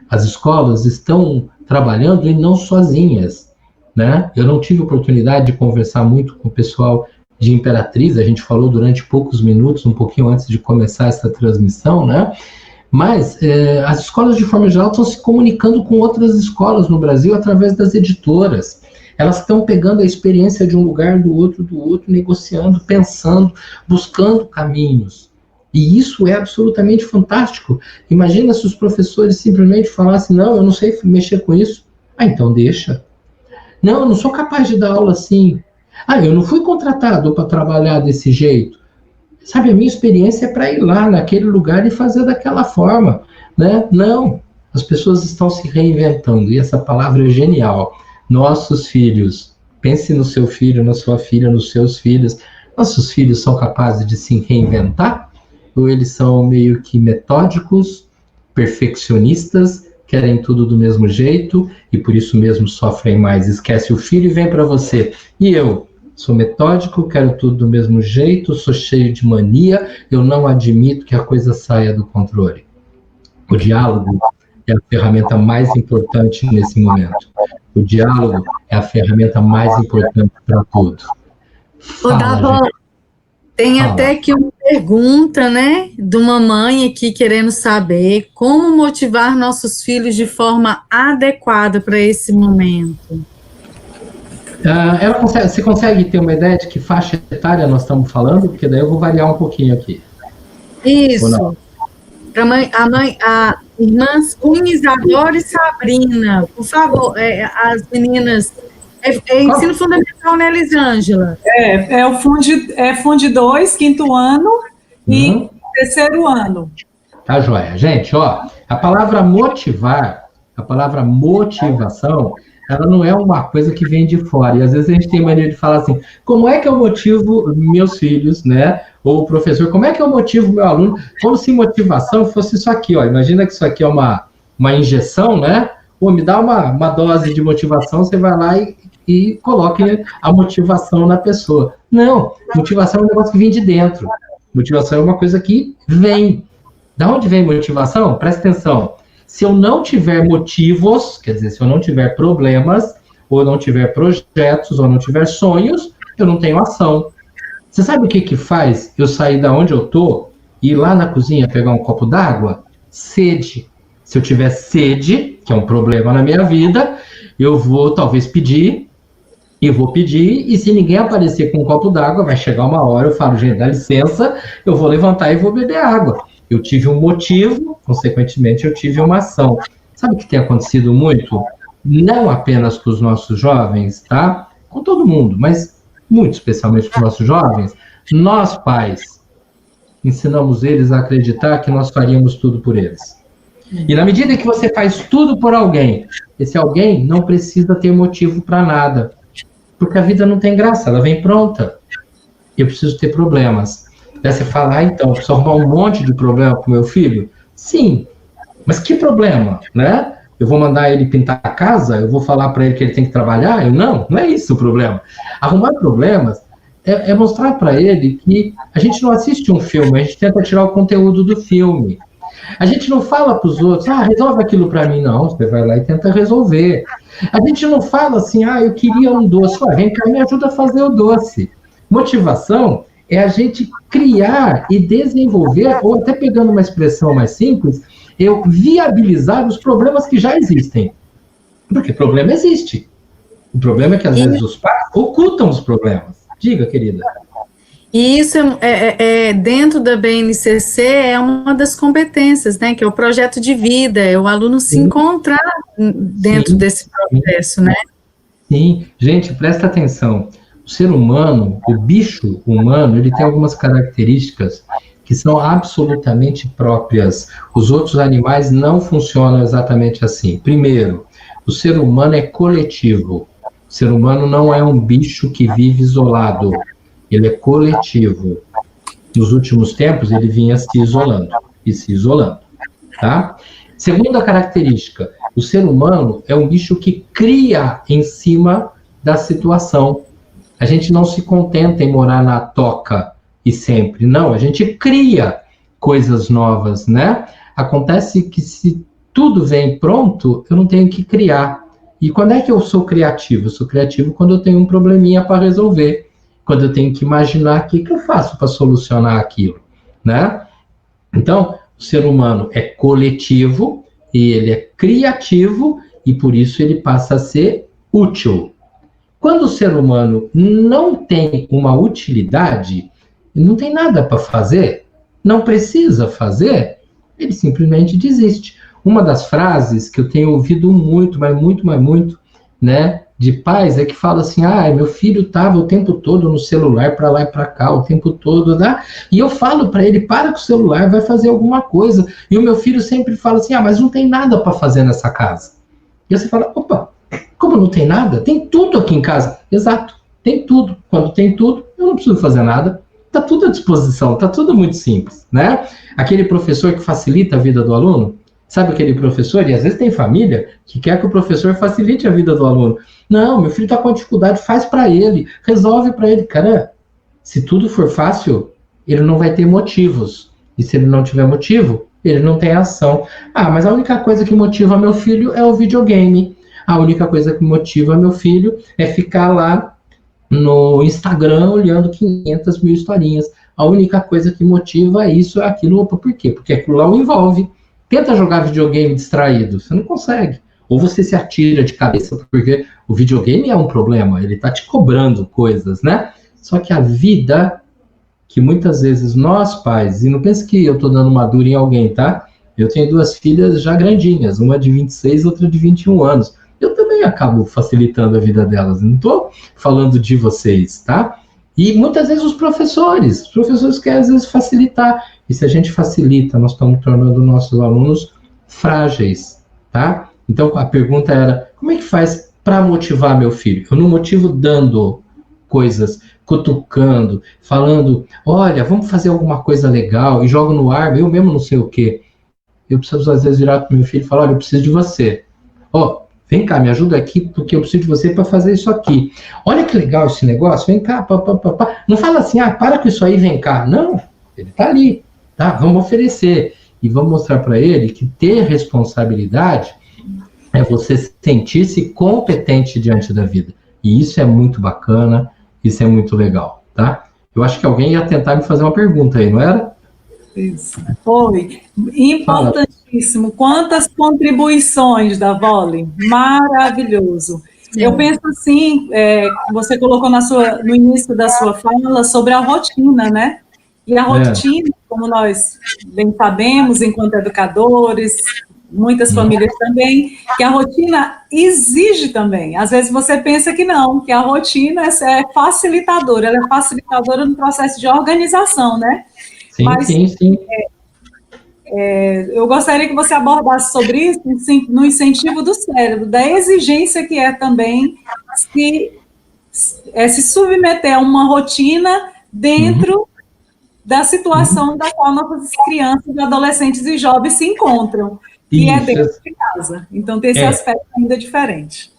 Speaker 1: As escolas estão trabalhando e não sozinhas, né? Eu não tive oportunidade de conversar muito com o pessoal de Imperatriz, a gente falou durante poucos minutos, um pouquinho antes de começar essa transmissão, né? Mas as escolas, de forma geral, estão se comunicando com outras escolas no Brasil através das editoras. Elas estão pegando a experiência de um lugar do outro, negociando, pensando, buscando caminhos. E isso é absolutamente fantástico. Imagina se os professores simplesmente falassem, não, eu não sei mexer com isso. Então deixa. Não, eu não sou capaz de dar aula assim. Eu não fui contratado para trabalhar desse jeito. Sabe, a minha experiência é para ir lá naquele lugar e fazer daquela forma, né? Não, as pessoas estão se reinventando, e essa palavra é genial. Nossos filhos, pense no seu filho, na sua filha, nos seus filhos. Nossos filhos são capazes de se reinventar? Ou eles são meio que metódicos, perfeccionistas, querem tudo do mesmo jeito e por isso mesmo sofrem mais? Esquece o filho e vem para você. E eu? Sou metódico, quero tudo do mesmo jeito, sou cheio de mania, eu não admito que a coisa saia do controle. O diálogo é a ferramenta mais importante nesse momento. O diálogo é a ferramenta mais importante para tudo.
Speaker 2: Fala, gente. Tem até aqui uma pergunta, né, de uma mãe aqui querendo saber como motivar nossos filhos de forma adequada para esse momento.
Speaker 1: Você consegue ter uma ideia de que faixa etária nós estamos falando? Porque daí eu vou variar um pouquinho aqui.
Speaker 2: Isso. A irmãs Isadora e Sabrina, por favor, as meninas. É ensino fundamental, né, Elisângela?
Speaker 3: É Funde 2, quinto ano, e terceiro ano.
Speaker 1: Tá joia. Gente, ó, a palavra motivar, a palavra motivação, ela não é uma coisa que vem de fora. E às vezes a gente tem mania de falar assim, como é que eu motivo meus filhos, né? Ou o professor, como é que eu motivo meu aluno? Como se motivação fosse isso aqui, ó. Imagina que isso aqui é uma injeção, né? Pô, me dá uma dose de motivação, você vai lá e coloque a motivação na pessoa. Não, motivação é um negócio que vem de dentro. Motivação é uma coisa que vem. Da onde vem motivação? Presta atenção. Se eu não tiver motivos, quer dizer, se eu não tiver problemas, ou não tiver projetos, ou não tiver sonhos, eu não tenho ação. Você sabe o que faz eu sair da onde eu tô e ir lá na cozinha pegar um copo d'água? Sede. Se eu tiver sede, que é um problema na minha vida, eu vou talvez pedir, e se ninguém aparecer com um copo d'água, vai chegar uma hora, eu falo, gente, dá licença, eu vou levantar e vou beber água. Eu tive um motivo, consequentemente, eu tive uma ação. Sabe o que tem acontecido muito? Não apenas com os nossos jovens, tá? Com todo mundo, mas muito especialmente com os nossos jovens. Nós, pais, ensinamos eles a acreditar que nós faríamos tudo por eles. E na medida que você faz tudo por alguém, esse alguém não precisa ter motivo para nada. Porque a vida não tem graça, ela vem pronta. Eu preciso ter problemas. Daí você fala, então, eu preciso arrumar um monte de problema com meu filho? Sim, mas que problema, né? Eu vou mandar ele pintar a casa? Eu vou falar para ele que ele tem que trabalhar? Não é isso o problema. Arrumar problemas é mostrar para ele que a gente não assiste um filme, a gente tenta tirar o conteúdo do filme. A gente não fala para os outros, resolve aquilo para mim, não. Você vai lá e tenta resolver. A gente não fala assim, eu queria um doce. Vem cá e me ajuda a fazer o doce. Motivação é a gente criar e desenvolver, ou até pegando uma expressão mais simples, eu viabilizar os problemas que já existem. Porque problema existe. O problema é que, às vezes, os pais ocultam os problemas. Diga, querida.
Speaker 2: E isso dentro da BNCC é uma das competências, né? Que é o projeto de vida, é o aluno se encontrar dentro desse processo, né?
Speaker 1: Sim, gente, presta atenção. O ser humano, o bicho humano, ele tem algumas características que são absolutamente próprias. Os outros animais não funcionam exatamente assim. Primeiro, o ser humano é coletivo. O ser humano não é um bicho que vive isolado. Ele é coletivo. Nos últimos tempos, ele vinha se isolando, tá? Segunda característica, o ser humano é um bicho que cria em cima da situação. A gente não se contenta em morar na toca e sempre, não, a gente cria coisas novas, né? Acontece que se tudo vem pronto, eu não tenho que criar. E quando é que eu sou criativo? Eu sou criativo quando eu tenho um probleminha para resolver, quando eu tenho que imaginar o que eu faço para solucionar aquilo, né? Então, o ser humano é coletivo e ele é criativo e por isso ele passa a ser útil. Quando o ser humano não tem uma utilidade, não tem nada para fazer, não precisa fazer, ele simplesmente desiste. Uma das frases que eu tenho ouvido muito, mas muito, né, de pais é que fala assim, meu filho estava o tempo todo no celular, para lá e para cá, o tempo todo, né? E eu falo para ele, para com o celular, vai fazer alguma coisa. E o meu filho sempre fala assim, mas não tem nada para fazer nessa casa. E você fala, opa, como não tem nada? Tem tudo aqui em casa. Exato, tem tudo. Quando tem tudo, eu não preciso fazer nada. Está tudo à disposição, está tudo muito simples, né? Aquele professor que facilita a vida do aluno, sabe aquele professor, e às vezes tem família que quer que o professor facilite a vida do aluno. Não, meu filho está com dificuldade, faz para ele, resolve para ele. Cara, se tudo for fácil, ele não vai ter motivos. E se ele não tiver motivo, ele não tem ação. Ah, mas a única coisa que motiva meu filho é o videogame. A única coisa que motiva meu filho é ficar lá no Instagram olhando 500 mil historinhas. A única coisa que motiva isso é aquilo. Opa, por quê? Porque aquilo lá o envolve. Tenta jogar videogame distraído, você não consegue. Ou você se atira de cabeça, porque o videogame é um problema, ele está te cobrando coisas, né? Só que a vida, que muitas vezes nós pais, e não pense que eu estou dando uma dura em alguém, tá? Eu tenho 2 filhas já grandinhas, uma de 26, outra de 21 anos. Eu também acabo facilitando a vida delas, não estou falando de vocês, tá? E muitas vezes os professores querem às vezes facilitar. E se a gente facilita, nós estamos tornando nossos alunos frágeis, tá? Então a pergunta era, como é que faz para motivar meu filho? Eu não motivo dando coisas, cutucando, falando, olha, vamos fazer alguma coisa legal, e jogo no ar, eu mesmo não sei o quê. Eu preciso às vezes virar para o meu filho e falar, olha, eu preciso de você. Vem cá, me ajuda aqui, porque eu preciso de você para fazer isso aqui. Olha que legal esse negócio, vem cá, pá. Não fala assim, para com isso aí, vem cá. Não, ele está ali, tá? Vamos oferecer. E vamos mostrar para ele que ter responsabilidade é você sentir-se competente diante da vida. E isso é muito bacana, isso é muito legal, tá? Eu acho que alguém ia tentar me fazer uma pergunta aí, não era?
Speaker 3: Isso, foi. Importantíssimo. Quantas contribuições da Vole? Maravilhoso. Sim. Eu penso assim, você colocou no início da sua fala sobre a rotina, né? E a rotina, como nós bem sabemos, enquanto educadores, muitas famílias também, que a rotina exige também. Às vezes você pensa que não, que a rotina é facilitadora, ela é facilitadora no processo de organização, né?
Speaker 1: Sim, mas, sim.
Speaker 3: Eu gostaria que você abordasse sobre isso no incentivo do cérebro, da exigência que é também se submeter a uma rotina dentro da situação da qual nossas crianças, adolescentes e jovens se encontram, que é dentro de casa. Então, tem esse aspecto ainda diferente.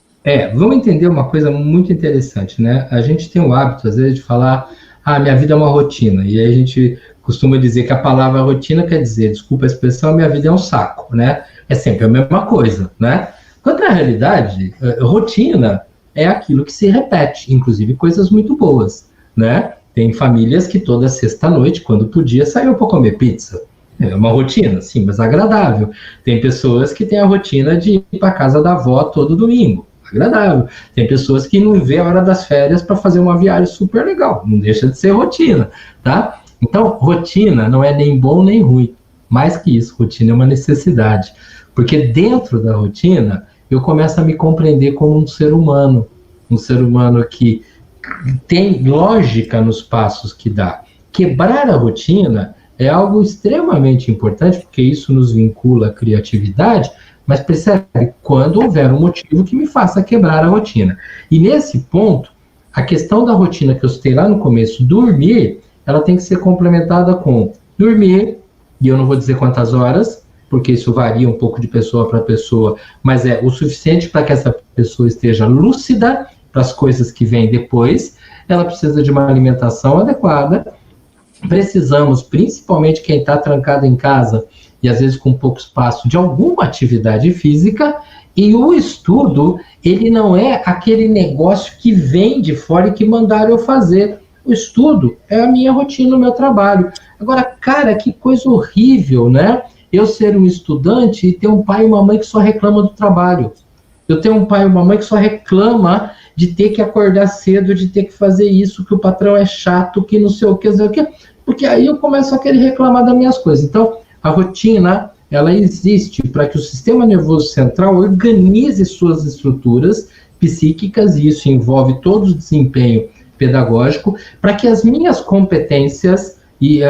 Speaker 1: Vamos entender uma coisa muito interessante, né? A gente tem o hábito, às vezes, de falar, minha vida é uma rotina, e aí a gente costuma dizer que a palavra rotina quer dizer, desculpa a expressão, minha vida é um saco, né? É sempre a mesma coisa, né? Quando na realidade, rotina é aquilo que se repete, inclusive coisas muito boas, né? Tem famílias que toda sexta-noite, quando podia, saíam para comer pizza. É uma rotina, sim, mas agradável. Tem pessoas que têm a rotina de ir para casa da avó todo domingo. Agradável. Tem pessoas que não vê a hora das férias para fazer uma viagem super legal. Não deixa de ser rotina, tá? Então, rotina não é nem bom nem ruim. Mais que isso, rotina é uma necessidade. Porque dentro da rotina, eu começo a me compreender como um ser humano que tem lógica nos passos que dá. Quebrar a rotina é algo extremamente importante, porque isso nos vincula à criatividade, mas percebe quando houver um motivo que me faça quebrar a rotina. E nesse ponto, a questão da rotina que eu citei lá no começo, dormir, ela tem que ser complementada com dormir, e eu não vou dizer quantas horas, porque isso varia um pouco de pessoa para pessoa, mas é o suficiente para que essa pessoa esteja lúcida para as coisas que vêm depois. Ela precisa de uma alimentação adequada. Precisamos, principalmente quem está trancado em casa, e às vezes com pouco espaço, de alguma atividade física. E o estudo, ele não é aquele negócio que vem de fora e que mandaram eu fazer. O estudo é a minha rotina, o meu trabalho. Agora, cara, que coisa horrível, né? Eu ser um estudante e ter um pai e uma mãe que só reclamam do trabalho. Eu tenho um pai e uma mãe que só reclama de ter que acordar cedo, de ter que fazer isso, que o patrão é chato, que não sei o que, porque aí eu começo a querer reclamar das minhas coisas. Então, a rotina, ela existe para que o sistema nervoso central organize suas estruturas psíquicas, e isso envolve todo o desempenho pedagógico, para que as minhas competências, e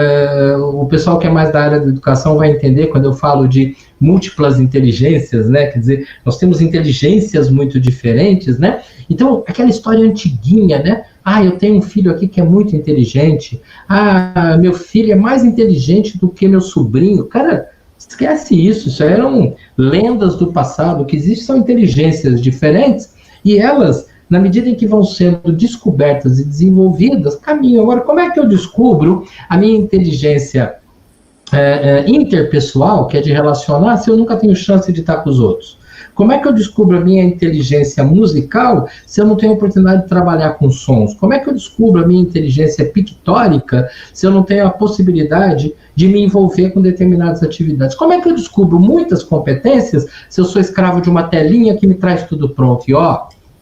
Speaker 1: o pessoal que é mais da área da educação vai entender quando eu falo de múltiplas inteligências, né? Quer dizer, nós temos inteligências muito diferentes, né? Então, aquela história antiguinha, né? Eu tenho um filho aqui que é muito inteligente. Meu filho é mais inteligente do que meu sobrinho. Cara, esquece isso. Isso eram lendas do passado. O que existe são inteligências diferentes e elas, na medida em que vão sendo descobertas e desenvolvidas, caminham. Agora, como é que eu descubro a minha inteligência interpessoal, que é de relacionar, se eu nunca tenho chance de estar com os outros? Como é que eu descubro a minha inteligência musical se eu não tenho oportunidade de trabalhar com sons? Como é que eu descubro a minha inteligência pictórica se eu não tenho a possibilidade de me envolver com determinadas atividades? Como é que eu descubro muitas competências se eu sou escravo de uma telinha que me traz tudo pronto? E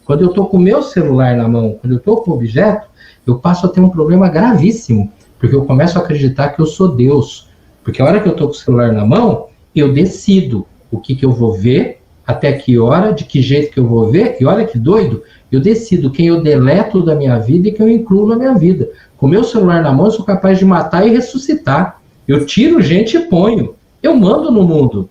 Speaker 1: quando eu estou com o meu celular na mão, quando eu estou com o objeto, eu passo a ter um problema gravíssimo, porque eu começo a acreditar que eu sou Deus. Porque a hora que eu estou com o celular na mão, eu decido o que eu vou ver, até que hora, de que jeito que eu vou ver, e olha que doido, eu decido quem eu deleto da minha vida e quem eu incluo na minha vida. Com o meu celular na mão, eu sou capaz de matar e ressuscitar. Eu tiro gente e ponho. Eu mando no mundo.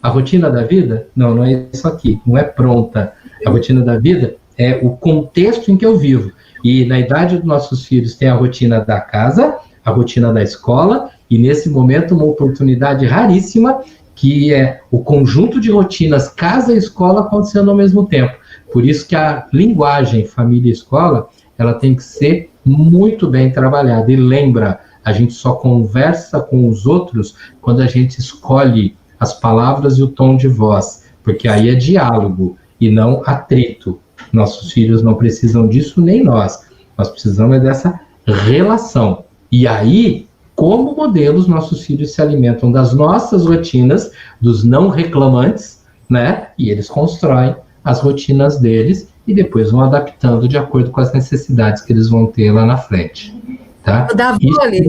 Speaker 1: A rotina da vida? Não, não é isso aqui, não é pronta. A rotina da vida é o contexto em que eu vivo. E na idade dos nossos filhos tem a rotina da casa, a rotina da escola, e nesse momento uma oportunidade raríssima, que é o conjunto de rotinas casa e escola acontecendo ao mesmo tempo. Por isso que a linguagem família e escola, ela tem que ser muito bem trabalhada. E lembra, a gente só conversa com os outros quando a gente escolhe as palavras e o tom de voz, porque aí é diálogo e não atrito. Nossos filhos não precisam disso, nem nós. Nós precisamos dessa relação. E aí, como modelos, nossos filhos se alimentam das nossas rotinas, dos não reclamantes, né? E eles constroem as rotinas deles e depois vão adaptando de acordo com as necessidades que eles vão ter lá na frente, tá? Isso é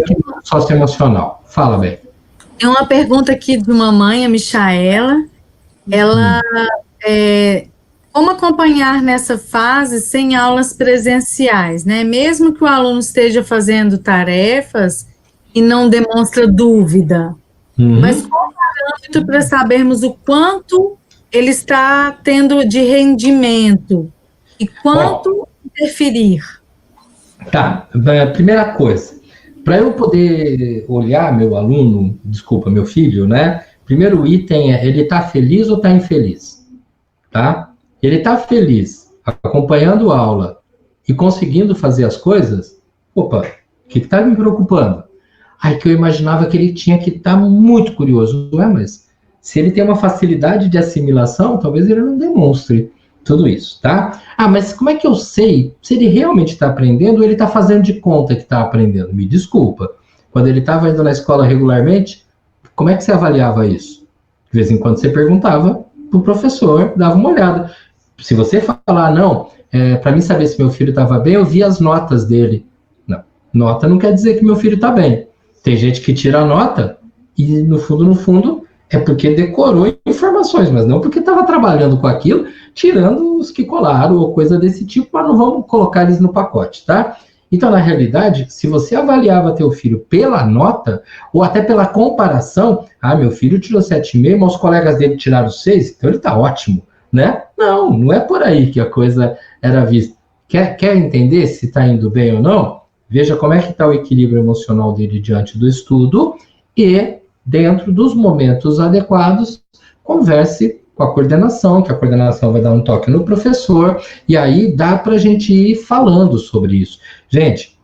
Speaker 1: socioemocional. Fala, bem.
Speaker 2: Tem uma pergunta aqui de uma mãe, a Michaela. Ela como acompanhar nessa fase sem aulas presenciais, né? Mesmo que o aluno esteja fazendo tarefas e não demonstra dúvida. Mas qual o parâmetro para sabermos o quanto ele está tendo de rendimento e quanto interferir?
Speaker 1: Tá, primeira coisa, para eu poder olhar meu aluno, meu filho, né? Primeiro item é, ele está feliz ou está infeliz? Tá? Ele está feliz, acompanhando a aula e conseguindo fazer as coisas? Opa, o que está me preocupando? Que eu imaginava que ele tinha que estar muito curioso. Mas se ele tem uma facilidade de assimilação, talvez ele não demonstre tudo isso, tá? Mas como é que eu sei se ele realmente está aprendendo ou ele está fazendo de conta que está aprendendo? Me desculpa. Quando ele estava indo na escola regularmente, como é que você avaliava isso? De vez em quando você perguntava para o professor, dava uma olhada. Se você falar, não, para mim saber se meu filho estava bem, eu vi as notas dele. Não, nota não quer dizer que meu filho está bem. Tem gente que tira a nota e, no fundo, é porque decorou informações, mas não porque estava trabalhando com aquilo, tirando os que colaram ou coisa desse tipo, mas não vamos colocar eles no pacote, tá? Então, na realidade, se você avaliava teu filho pela nota, ou até pela comparação, meu filho tirou 7,5, mas os colegas dele tiraram 6, então ele está ótimo, né? Não é por aí que a coisa era vista. Quer entender se está indo bem ou não? Veja como é que está o equilíbrio emocional dele diante do estudo e, dentro dos momentos adequados, converse com a coordenação, que a coordenação vai dar um toque no professor, e aí dá para a gente ir falando sobre isso. Gente,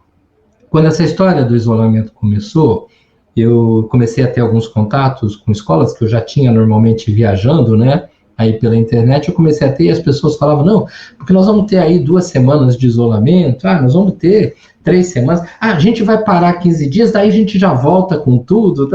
Speaker 1: quando essa história do isolamento começou, eu comecei a ter alguns contatos com escolas que eu já tinha normalmente viajando, né? Aí pela internet eu comecei a ter e as pessoas falavam, não, porque nós vamos ter aí 2 semanas de isolamento, nós vamos ter 3 semanas, a gente vai parar 15 dias, daí a gente já volta com tudo,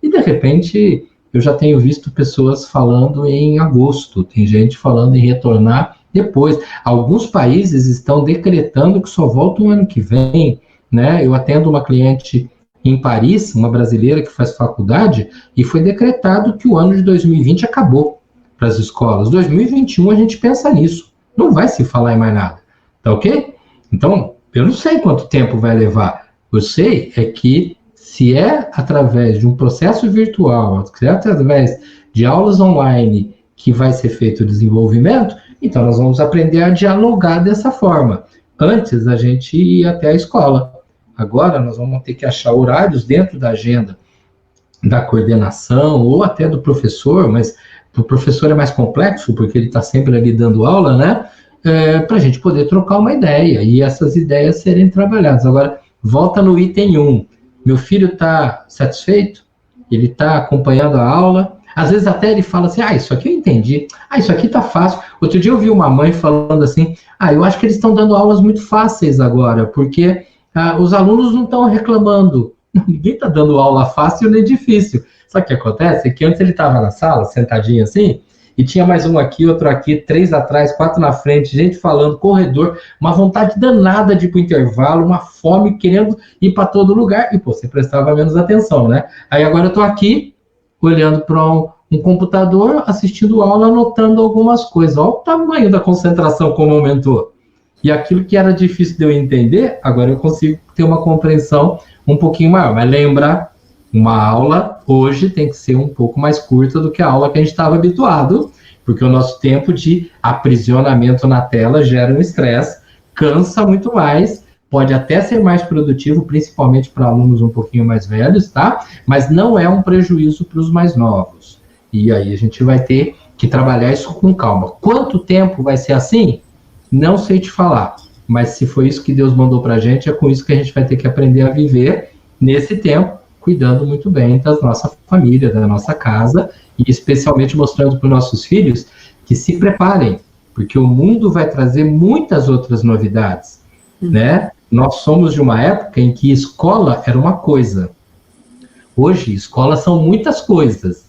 Speaker 1: e de repente eu já tenho visto pessoas falando em agosto, tem gente falando em retornar depois. Alguns países estão decretando que só voltam ano que vem, né? Eu atendo uma cliente em Paris, uma brasileira que faz faculdade, e foi decretado que o ano de 2020 acabou para as escolas. 2021 a gente pensa nisso, não vai se falar em mais nada, tá ok? Então, eu não sei quanto tempo vai levar, eu sei é que se é através de um processo virtual, se é através de aulas online que vai ser feito o desenvolvimento, então nós vamos aprender a dialogar dessa forma. Antes a gente ia até a escola, agora nós vamos ter que achar horários dentro da agenda da coordenação ou até do professor, mas o professor é mais complexo, porque ele está sempre ali dando aula, né? Para a gente poder trocar uma ideia e essas ideias serem trabalhadas. Agora, volta no item 1. Meu filho está satisfeito? ele está acompanhando a aula, às vezes até ele fala assim, isso aqui eu entendi, isso aqui tá fácil. Outro dia eu vi uma mãe falando assim, eu acho que eles estão dando aulas muito fáceis agora, porque os alunos não estão reclamando. Ninguém está dando aula fácil nem difícil. Sabe o que acontece? É que antes ele estava na sala, sentadinho assim, e tinha mais um aqui, outro aqui, 3 atrás, 4 na frente, gente falando, corredor, uma vontade danada de ir para o intervalo, uma fome, querendo ir para todo lugar, e você prestava menos atenção, né? Aí agora eu estou aqui, olhando para um computador, assistindo aula, anotando algumas coisas. Olha o tamanho da concentração como aumentou. E aquilo que era difícil de eu entender, agora eu consigo ter uma compreensão um pouquinho maior. Mas lembra, uma aula hoje tem que ser um pouco mais curta do que a aula que a gente estava habituado, porque o nosso tempo de aprisionamento na tela gera um estresse, cansa muito mais, pode até ser mais produtivo, principalmente para alunos um pouquinho mais velhos, tá? Mas não é um prejuízo para os mais novos. E aí a gente vai ter que trabalhar isso com calma. Quanto tempo vai ser assim? Não sei te falar. Mas se foi isso que Deus mandou para a gente, é com isso que a gente vai ter que aprender a viver nesse tempo, cuidando muito bem da nossa família, da nossa casa, e especialmente mostrando para os nossos filhos que se preparem, porque o mundo vai trazer muitas outras novidades, né? Nós somos de uma época em que escola era uma coisa. Hoje, escolas são muitas coisas.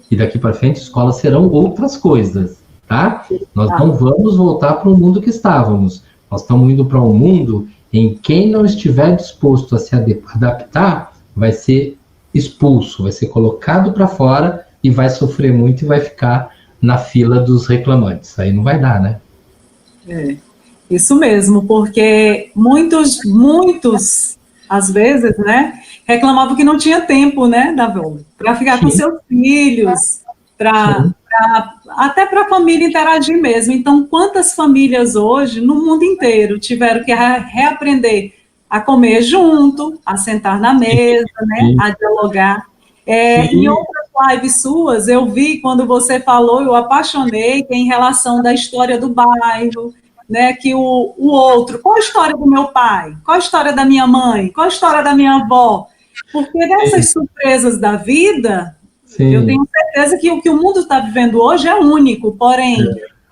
Speaker 1: E daqui para frente, escolas serão outras coisas, tá? Nós não vamos voltar para o mundo que estávamos. Nós estamos indo para um mundo em quem não estiver disposto a se adaptar, vai ser expulso, vai ser colocado para fora e vai sofrer muito e vai ficar na fila dos reclamantes. Aí não vai dar, né?
Speaker 3: Isso mesmo, porque muitos, às vezes, né, reclamavam que não tinha tempo, né, Davi, para ficar com seus filhos, até para a família interagir mesmo. Então, quantas famílias hoje, no mundo inteiro, tiveram que reaprender a comer junto, a sentar na mesa, né, a dialogar. Em outras lives suas, eu vi, quando você falou, eu apaixonei, em relação da história do bairro, né, que o outro, qual a história do meu pai? Qual a história da minha mãe? Qual a história da minha avó? Porque dessas surpresas da vida, eu tenho certeza que o que o mundo está vivendo hoje é único, porém,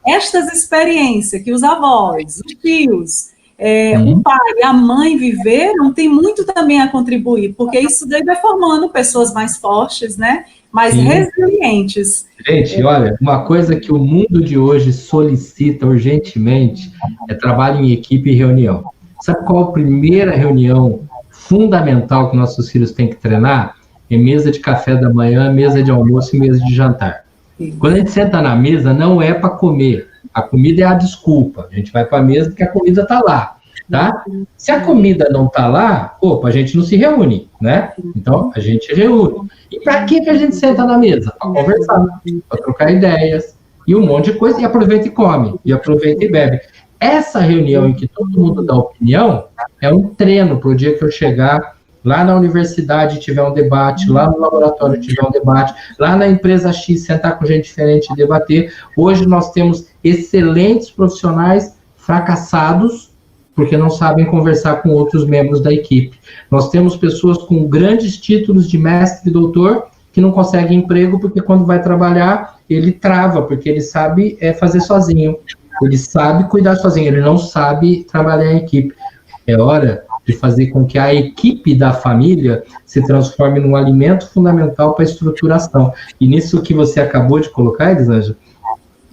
Speaker 3: estas experiências que os avós, os tios, o pai e a mãe viveram, tem muito também a contribuir, porque isso daí vai formando pessoas mais fortes, né? Mais resilientes.
Speaker 1: Gente, olha, uma coisa que o mundo de hoje solicita urgentemente é trabalho em equipe e reunião. Sabe qual a primeira reunião fundamental que nossos filhos têm que treinar? É mesa de café da manhã, mesa de almoço e mesa de jantar. Quando a gente senta na mesa, não é para comer. A comida é a desculpa. A gente vai para a mesa porque a comida está lá, tá? Se a comida não está lá, a gente não se reúne, né? Então, a gente reúne. E para que a gente senta na mesa? Para conversar, para trocar ideias, e um monte de coisa, e aproveita e come, e aproveita e bebe. Essa reunião em que todo mundo dá opinião é um treino para o dia que eu chegar lá na universidade tiver um debate, lá no laboratório tiver um debate, lá na empresa X sentar com gente diferente e debater. Hoje nós temos excelentes profissionais fracassados porque não sabem conversar com outros membros da equipe. Nós temos pessoas com grandes títulos de mestre e doutor que não conseguem emprego porque quando vai trabalhar ele trava, porque ele sabe fazer sozinho, ele sabe cuidar sozinho, ele não sabe trabalhar em equipe. É hora de fazer com que a equipe da família se transforme num alimento fundamental para a estruturação. E nisso que você acabou de colocar, Elisângela,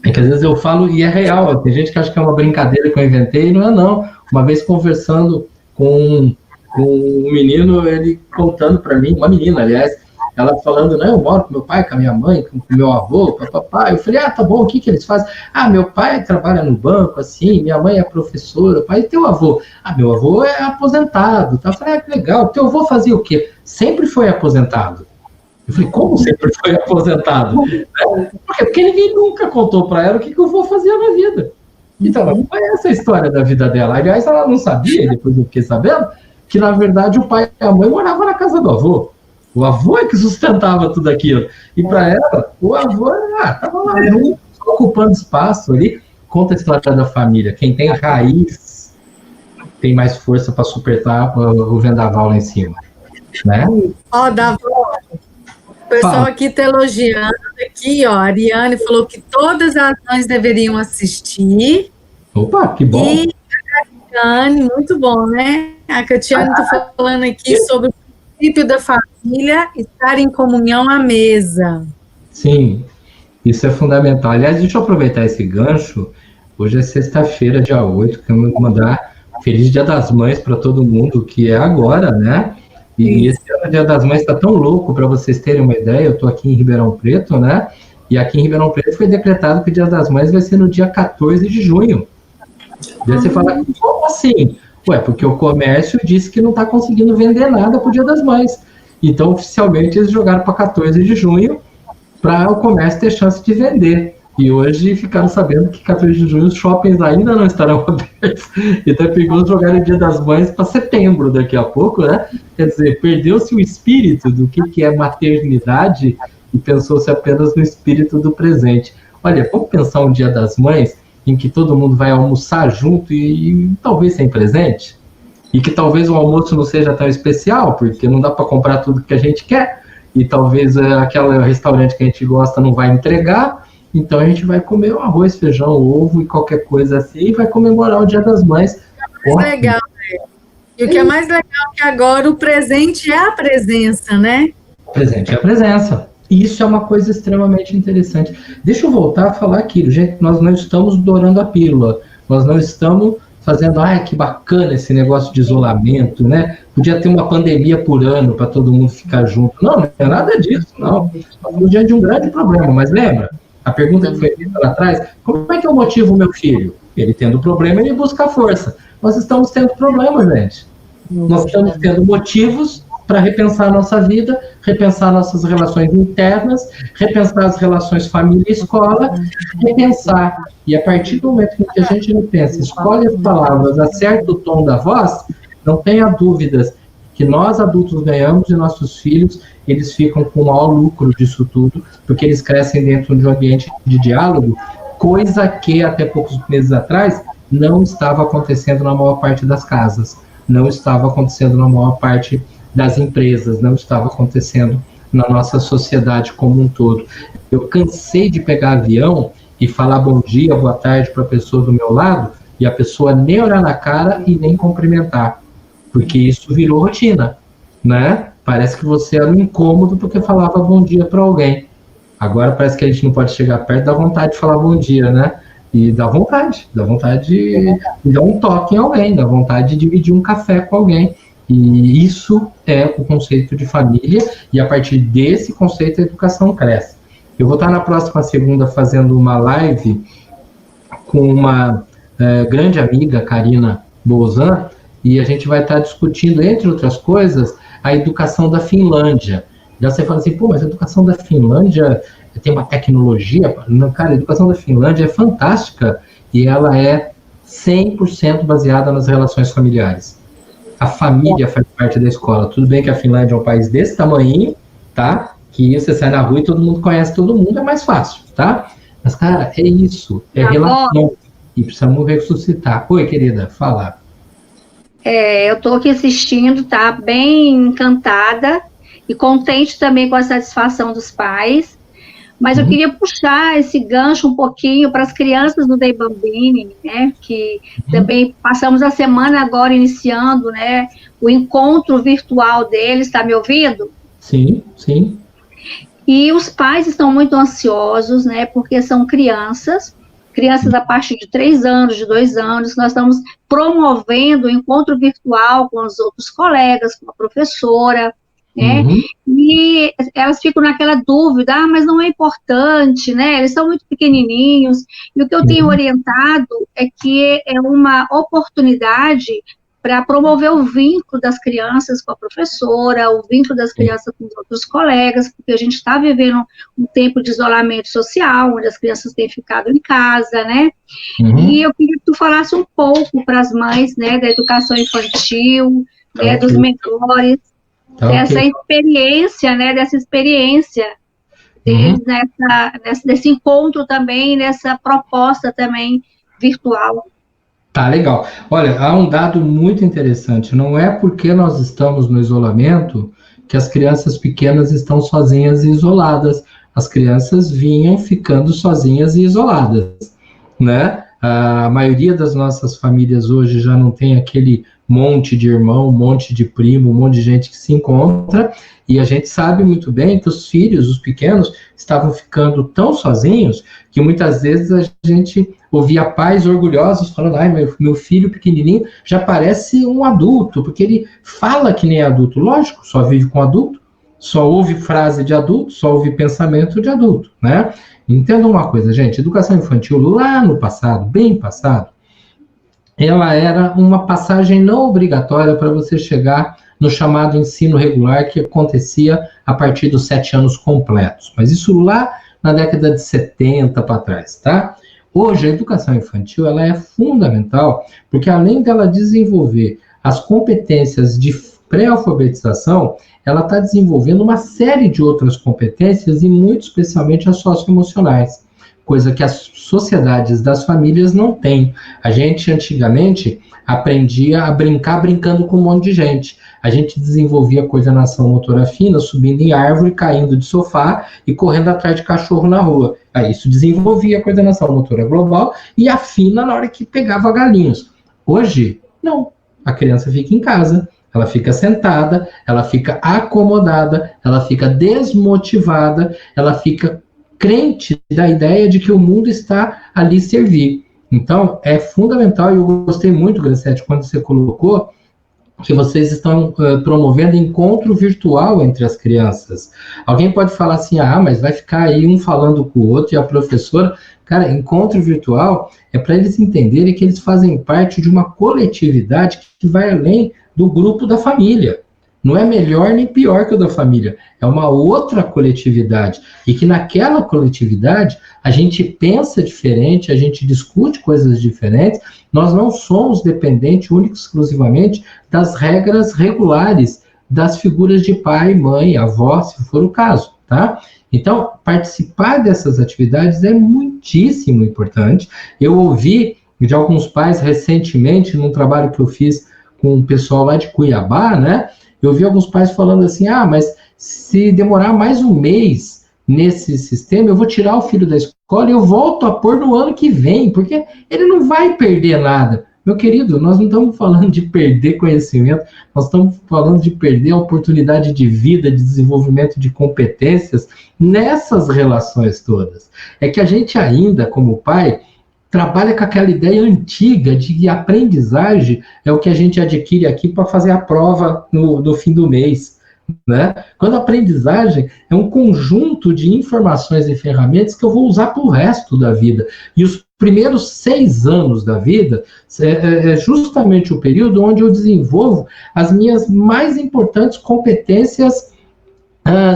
Speaker 1: é que às vezes eu falo, e é real, tem gente que acha que é uma brincadeira que eu inventei, e não é não. Uma vez conversando com um menino, ele contando para mim, uma menina, aliás, ela falando, eu moro com meu pai, com a minha mãe, com meu avô, papapá. Eu falei, tá bom, o que eles fazem? Meu pai trabalha no banco, assim, minha mãe é professora, pai, e teu avô? Meu avô é aposentado, tá? Eu falei, que legal, teu avô fazia o quê? Sempre foi aposentado. Eu falei, como sempre foi aposentado? Porque ninguém nunca contou para ela o que o avô fazia na vida. Então, ela não conhece a história da vida dela. Aliás, ela não sabia, depois eu fiquei sabendo, que na verdade o pai e a mãe moravam na casa do avô. O avô é que sustentava tudo aquilo. E para ela, o avô estava lá junto, ocupando espaço ali. Conta a história da família. Quem tem raiz tem mais força para suportar o vendaval lá em cima. Né?
Speaker 2: Davi, pessoal aqui está elogiando aqui, ó, a Ariane falou que todas as mães deveriam assistir.
Speaker 1: Opa, que bom.
Speaker 2: E a Catiane, muito bom, né? A Catiane está falando aqui sobre o princípio da família estar em comunhão à mesa.
Speaker 1: Sim, isso é fundamental. Aliás, deixa eu aproveitar esse gancho. Hoje é sexta-feira, dia 8, quero mandar Feliz Dia das Mães para todo mundo, que é agora, né? E esse ano, o Dia das Mães está tão louco, para vocês terem uma ideia, eu estou aqui em Ribeirão Preto, né? E aqui em Ribeirão Preto foi decretado que o Dia das Mães vai ser no dia 14 de junho. Daí você fala, como assim? Ué, porque o comércio disse que não está conseguindo vender nada para o Dia das Mães. Então, oficialmente, eles jogaram para 14 de junho para o comércio ter chance de vender. E hoje ficaram sabendo que 14 de junho os shoppings ainda não estarão abertos. Então é perigoso jogar o Dia das Mães para setembro daqui a pouco, né? Quer dizer, perdeu-se o espírito do que é maternidade e pensou-se apenas no espírito do presente. Olha, vamos pensar um Dia das Mães em que todo mundo vai almoçar junto e talvez sem presente? E que talvez o almoço não seja tão especial, porque não dá para comprar tudo que a gente quer, e talvez aquele restaurante que a gente gosta não vai entregar, então a gente vai comer um arroz, feijão, ovo e qualquer coisa assim, e vai comemorar o Dia das Mães.
Speaker 2: Legal, né? E o que é mais legal é que agora o presente é a presença, né?
Speaker 1: O presente é a presença. E isso é uma coisa extremamente interessante. Deixa eu voltar a falar aquilo, gente, nós não estamos dourando a pílula, nós não estamos fazendo, ai, que bacana esse negócio de isolamento, né? Podia ter uma pandemia por ano para todo mundo ficar junto. Não, não é nada disso, não. Estamos diante de um grande problema, mas lembra? A pergunta que foi feita lá atrás, como é que eu motivo o meu filho? Ele tendo problema, ele busca força. Nós estamos tendo problemas, gente. Nós estamos tendo motivos para repensar a nossa vida, repensar nossas relações internas, repensar as relações família e escola, repensar. E a partir do momento em que a gente repensa, escolhe as palavras, acerta o tom da voz, não tenha dúvidas que nós adultos ganhamos e nossos filhos, eles ficam com o maior lucro disso tudo, porque eles crescem dentro de um ambiente de diálogo, coisa que até poucos meses atrás não estava acontecendo na maior parte das casas, não estava acontecendo na maior parte das empresas, não estava acontecendo na nossa sociedade como um todo. Eu cansei de pegar avião e falar bom dia, boa tarde para a pessoa do meu lado, e a pessoa nem olhar na cara e nem cumprimentar, porque isso virou rotina, né? Parece que você era um incômodo porque falava bom dia para alguém. Agora parece que a gente não pode chegar perto, dá vontade de falar bom dia, né? E dá vontade de dar um toque em alguém, dá vontade de dividir um café com alguém. E isso é o conceito de família, e a partir desse conceito a educação cresce. Eu vou estar na próxima segunda fazendo uma live com uma grande amiga, Karina Bolzan, e a gente vai estar discutindo, entre outras coisas, a educação da Finlândia. Já você fala assim, pô, mas a educação da Finlândia tem uma tecnologia? Não, cara, a educação da Finlândia é fantástica, e ela é 100% baseada nas relações familiares. A família faz parte da escola. Tudo bem que a Finlândia é um país desse tamanho, tá? Que você sai na rua e todo mundo conhece todo mundo, é mais fácil, tá? Mas, cara, é isso, é relação. E precisamos ressuscitar. Oi, querida, fala.
Speaker 4: Eu estou aqui assistindo, tá? Bem encantada e contente também com a satisfação dos pais. Mas eu queria puxar esse gancho um pouquinho para as crianças do Dei Bambini, né? Que também passamos a semana agora iniciando, né? O encontro virtual deles, está me ouvindo?
Speaker 1: Sim, sim.
Speaker 4: E os pais estão muito ansiosos, né? Porque são crianças a partir de 3 anos, de 2 anos, nós estamos promovendo o encontro virtual com os outros colegas, com a professora, né? E elas ficam naquela dúvida, mas não é importante, né? Eles são muito pequenininhos. E o que eu tenho orientado é que é uma oportunidade para promover o vínculo das crianças com a professora, o vínculo das crianças com os outros colegas, porque a gente está vivendo um tempo de isolamento social, onde as crianças têm ficado em casa, né? E eu queria que tu falasse um pouco para as mães, né, da educação infantil, né, dos mentores, dessa experiência, né, deles desse encontro também, nessa proposta também virtual.
Speaker 1: Tá, legal. Olha, há um dado muito interessante. Não é porque nós estamos no isolamento que as crianças pequenas estão sozinhas e isoladas. As crianças vinham ficando sozinhas e isoladas, né? A maioria das nossas famílias hoje já não tem aquele monte de irmão, um monte de primo, um monte de gente que se encontra, e a gente sabe muito bem que os filhos, os pequenos, estavam ficando tão sozinhos que muitas vezes a gente ouvia pais orgulhosos falando: ai, meu filho pequenininho já parece um adulto, porque ele fala que nem adulto. Lógico, só vive com adulto, só ouve frase de adulto, só ouve pensamento de adulto, né? Entenda uma coisa, gente, educação infantil lá no passado, bem passado, ela era uma passagem não obrigatória para você chegar no chamado ensino regular, que acontecia a partir dos 7 anos completos. Mas isso lá na década de 70 para trás, tá? Hoje, a educação infantil ela é fundamental, porque além dela desenvolver as competências de pré-alfabetização, ela está desenvolvendo uma série de outras competências, e muito especialmente as socioemocionais, coisa que as sociedades das famílias não têm. A gente, antigamente, aprendia a brincar brincando com um monte de gente. A gente desenvolvia coordenação motora fina, subindo em árvore, caindo de sofá e correndo atrás de cachorro na rua. Aí isso desenvolvia a coordenação motora global e a fina na hora que pegava galinhos. Hoje, não. A criança fica em casa, ela fica sentada, ela fica acomodada, ela fica desmotivada, ela fica crente da ideia de que o mundo está ali servir. Então, é fundamental, e eu gostei muito, Graciete, quando você colocou que vocês estão promovendo encontro virtual entre as crianças. Alguém pode falar assim: ah, mas vai ficar aí um falando com o outro e a professora... Cara, encontro virtual é para eles entenderem que eles fazem parte de uma coletividade que vai além do grupo da família. Não é melhor nem pior que o da família, é uma outra coletividade, e que naquela coletividade a gente pensa diferente, a gente discute coisas diferentes, nós não somos dependentes única e exclusivamente das regras regulares das figuras de pai, mãe, avó, se for o caso, tá? Então, participar dessas atividades é muitíssimo importante. Eu ouvi de alguns pais recentemente, num trabalho que eu fiz com o pessoal lá de Cuiabá, né? Eu vi alguns pais falando assim: ah, mas se demorar mais um mês nesse sistema, eu vou tirar o filho da escola e eu volto a pôr no ano que vem, porque ele não vai perder nada. Meu querido, nós não estamos falando de perder conhecimento, nós estamos falando de perder a oportunidade de vida, de desenvolvimento de competências nessas relações todas. É que a gente ainda, como pai, trabalha com aquela ideia antiga de que a aprendizagem é o que a gente adquire aqui para fazer a prova no fim do mês, né? Quando a aprendizagem é um conjunto de informações e ferramentas que eu vou usar para o resto da vida. E os primeiros 6 anos da vida é justamente o período onde eu desenvolvo as minhas mais importantes competências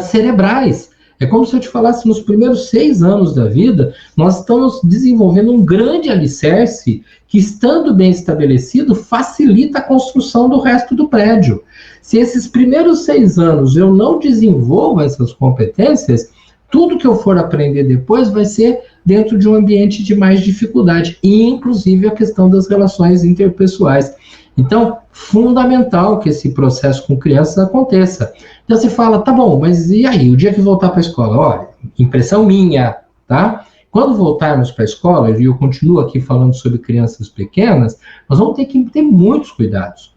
Speaker 1: cerebrais. É como se eu te falasse: nos primeiros 6 anos da vida, nós estamos desenvolvendo um grande alicerce que, estando bem estabelecido, facilita a construção do resto do prédio. Se esses primeiros 6 anos eu não desenvolvo essas competências, tudo que eu for aprender depois vai ser dentro de um ambiente de mais dificuldade, e inclusive a questão das relações interpessoais. Então, fundamental que esse processo com crianças aconteça. Então você fala: tá bom, mas e aí, o dia que voltar para a escola? Olha, impressão minha, tá? Quando voltarmos para a escola, e eu continuo aqui falando sobre crianças pequenas, nós vamos ter que ter muitos cuidados.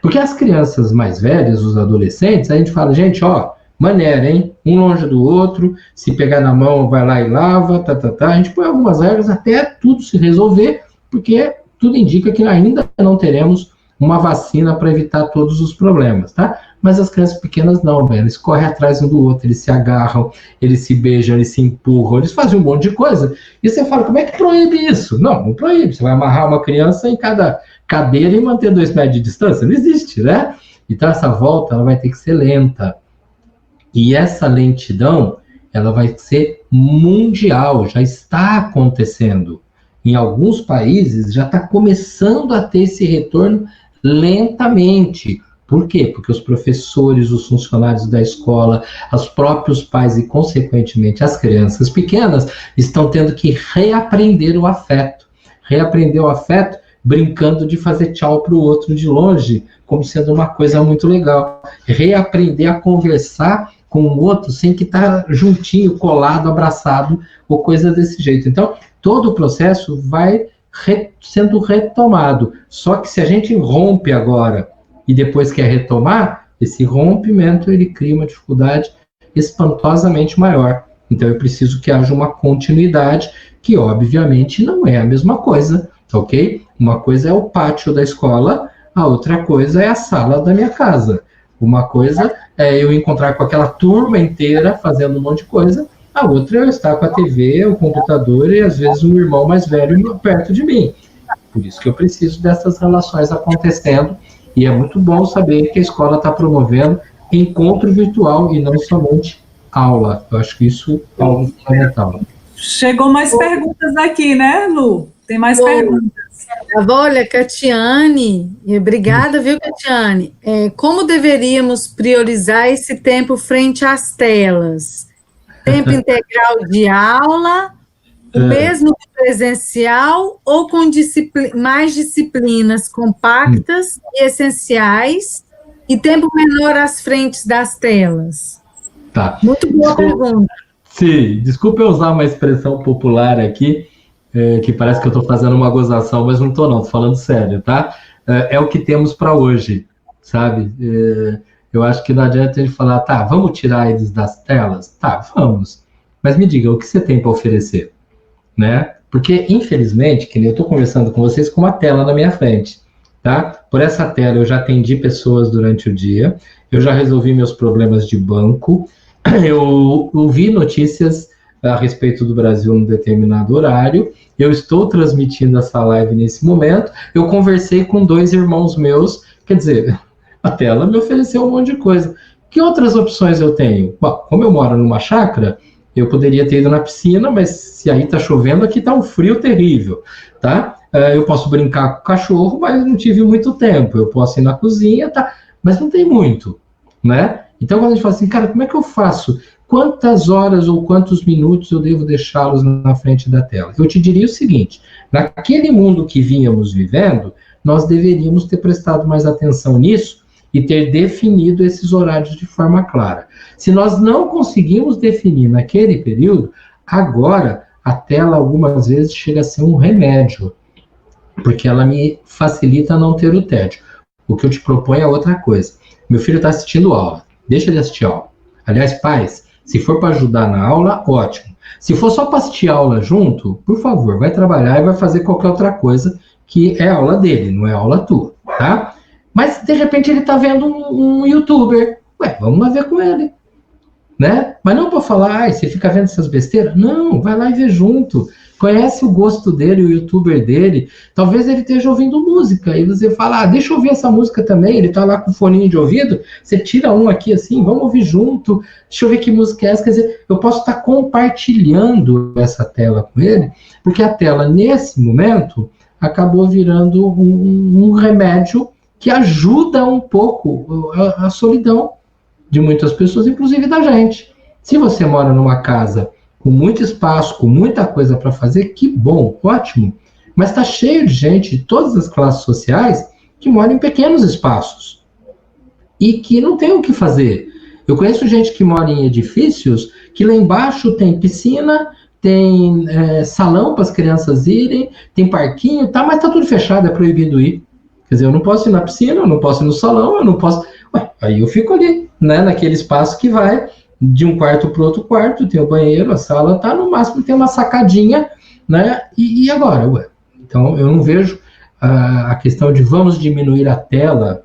Speaker 1: Porque as crianças mais velhas, os adolescentes, a gente fala: gente, ó, maneira, hein? Um longe do outro, se pegar na mão, vai lá e lava, A gente põe algumas regras até tudo se resolver, porque tudo indica que ainda não teremos uma vacina para evitar todos os problemas, tá? Mas as crianças pequenas não, velho. Eles correm atrás um do outro, eles se agarram, eles se beijam, eles se empurram, eles fazem um monte de coisa. E você fala: como é que proíbe isso? Não, não proíbe. Você vai amarrar uma criança em cada cadeira e manter 2 metros de distância? Não existe, né? Então essa volta ela vai ter que ser lenta. E essa lentidão, ela vai ser mundial, já está acontecendo. Em alguns países já está começando a ter esse retorno lentamente. Por quê? Porque os professores, os funcionários da escola, os próprios pais e, consequentemente, as crianças pequenas estão tendo que reaprender o afeto. Reaprender o afeto brincando de fazer tchau para o outro de longe, como sendo uma coisa muito legal. Reaprender a conversar com o outro sem que estar juntinho, colado, abraçado, ou coisa desse jeito. Então, todo o processo vai sendo retomado. Só que se a gente rompe agora e depois quer retomar, esse rompimento ele cria uma dificuldade espantosamente maior. Então, eu preciso que haja uma continuidade, que obviamente não é a mesma coisa, ok? Uma coisa é o pátio da escola, a outra coisa é a sala da minha casa. Uma coisa é eu encontrar com aquela turma inteira fazendo um monte de coisa, a outra é eu estar com a TV, o computador e às vezes um irmão mais velho perto de mim. Por isso que eu preciso dessas relações acontecendo, e é muito bom saber que a escola está promovendo encontro virtual e não somente aula. Eu acho que isso é algo fundamental.
Speaker 3: Chegou mais perguntas aqui, né, Lu? Tem mais perguntas.
Speaker 2: Olha, Catiane, obrigada, viu, Catiane? Como deveríamos priorizar esse tempo frente às telas? Tempo integral de aula, o mesmo que presencial, ou com mais disciplinas compactas e essenciais, e tempo menor às frentes das telas?
Speaker 1: Tá.
Speaker 2: Muito boa pergunta.
Speaker 1: Sim, desculpa eu usar uma expressão popular aqui, que parece que eu estou fazendo uma gozação, mas não estou não, estou falando sério, tá? É o que temos para hoje, sabe? Eu acho que não adianta a gente falar, tá, vamos tirar eles das telas? Tá, vamos. Mas me diga, o que você tem para oferecer? Né? Porque, infelizmente, que nem eu estou conversando com vocês com uma tela na minha frente, tá? Por essa tela eu já atendi pessoas durante o dia, eu já resolvi meus problemas de banco, eu ouvi notícias a respeito do Brasil num determinado horário, eu estou transmitindo essa live nesse momento, eu conversei com 2 irmãos meus, quer dizer, a tela me ofereceu um monte de coisa. Que outras opções eu tenho? Bom, como eu moro numa chácara, eu poderia ter ido na piscina, mas se aí tá chovendo, aqui tá um frio terrível, tá? Eu posso brincar com o cachorro, mas não tive muito tempo. Eu posso ir na cozinha, tá? Mas não tem muito, né? Então, quando a gente fala assim, cara, como é que eu faço? Quantas horas ou quantos minutos eu devo deixá-los na frente da tela? Eu te diria o seguinte, naquele mundo que vínhamos vivendo, nós deveríamos ter prestado mais atenção nisso e ter definido esses horários de forma clara. Se nós não conseguimos definir naquele período, agora a tela algumas vezes chega a ser um remédio, porque ela me facilita não ter o tédio. O que eu te proponho é outra coisa. Meu filho está assistindo aula, deixa ele assistir aula. Aliás, pais, se for para ajudar na aula, ótimo. Se for só para assistir aula junto, por favor, vai trabalhar e vai fazer qualquer outra coisa que é aula dele, não é aula tua, tá? Mas, de repente, ele está vendo um youtuber. Ué, vamos lá ver com ele, né? Mas não para falar, você fica vendo essas besteiras? Não, vai lá e vê junto. Conhece o gosto dele, o youtuber dele. Talvez ele esteja ouvindo música. E você fala, deixa eu ouvir essa música também. Ele está lá com o foninho de ouvido. Você tira um aqui assim, vamos ouvir junto. Deixa eu ver que música é essa. Quer dizer, eu posso estar compartilhando essa tela com ele, porque a tela, nesse momento, acabou virando um remédio que ajuda um pouco a solidão de muitas pessoas, inclusive da gente. Se você mora numa casa com muito espaço, com muita coisa para fazer, que bom, ótimo. Mas está cheio de gente de todas as classes sociais que mora em pequenos espaços e que não tem o que fazer. Eu conheço gente que mora em edifícios que lá embaixo tem piscina, tem salão para as crianças irem, tem parquinho, tá, mas está tudo fechado, é proibido ir. Quer dizer, eu não posso ir na piscina, eu não posso ir no salão, eu não posso... Ué, aí eu fico ali, né, naquele espaço que vai de um quarto para o outro quarto, tem o banheiro, a sala tá, no máximo tem uma sacadinha, né, e agora? Ué, então eu não vejo a questão de vamos diminuir a tela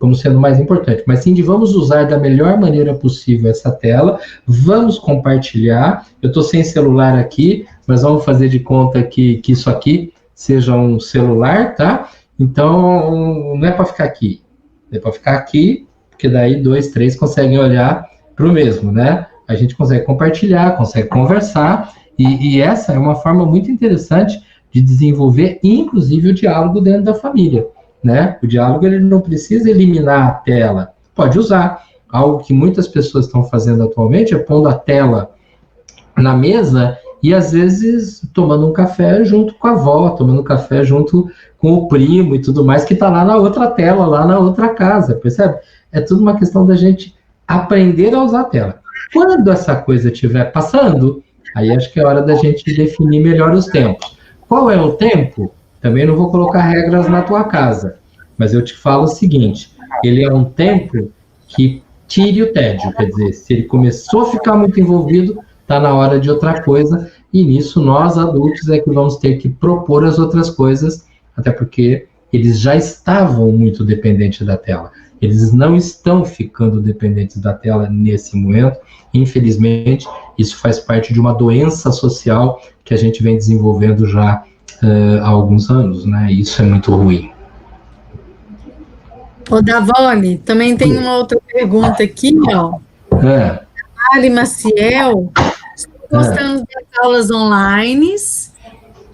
Speaker 1: como sendo mais importante, mas sim de vamos usar da melhor maneira possível essa tela, vamos compartilhar. Eu estou sem celular aqui, mas vamos fazer de conta que isso aqui seja um celular, tá? Então, não é para ficar aqui, é para ficar aqui, porque daí 2, 3 conseguem olhar para o mesmo, né? A gente consegue compartilhar, consegue conversar, e essa é uma forma muito interessante de desenvolver, inclusive, o diálogo dentro da família, né? O diálogo, ele não precisa eliminar a tela, pode usar. Algo que muitas pessoas estão fazendo atualmente é pondo a tela na mesa e às vezes tomando um café junto com a avó, tomando um café junto com o primo e tudo mais, que está lá na outra tela, lá na outra casa, percebe? É tudo uma questão da gente aprender a usar a tela. Quando essa coisa estiver passando, aí acho que é hora da gente definir melhor os tempos. Qual é o tempo? Também não vou colocar regras na tua casa, mas eu te falo o seguinte, ele é um tempo que tire o tédio, quer dizer, se ele começou a ficar muito envolvido, está na hora de outra coisa, e nisso nós, adultos, é que vamos ter que propor as outras coisas, até porque eles já estavam muito dependentes da tela. Eles não estão ficando dependentes da tela nesse momento, infelizmente, isso faz parte de uma doença social que a gente vem desenvolvendo já há alguns anos, né? Isso é muito ruim.
Speaker 2: Ô, Davoli, também tem uma outra pergunta aqui, ó. Mari Maciel, estou gostando das aulas online,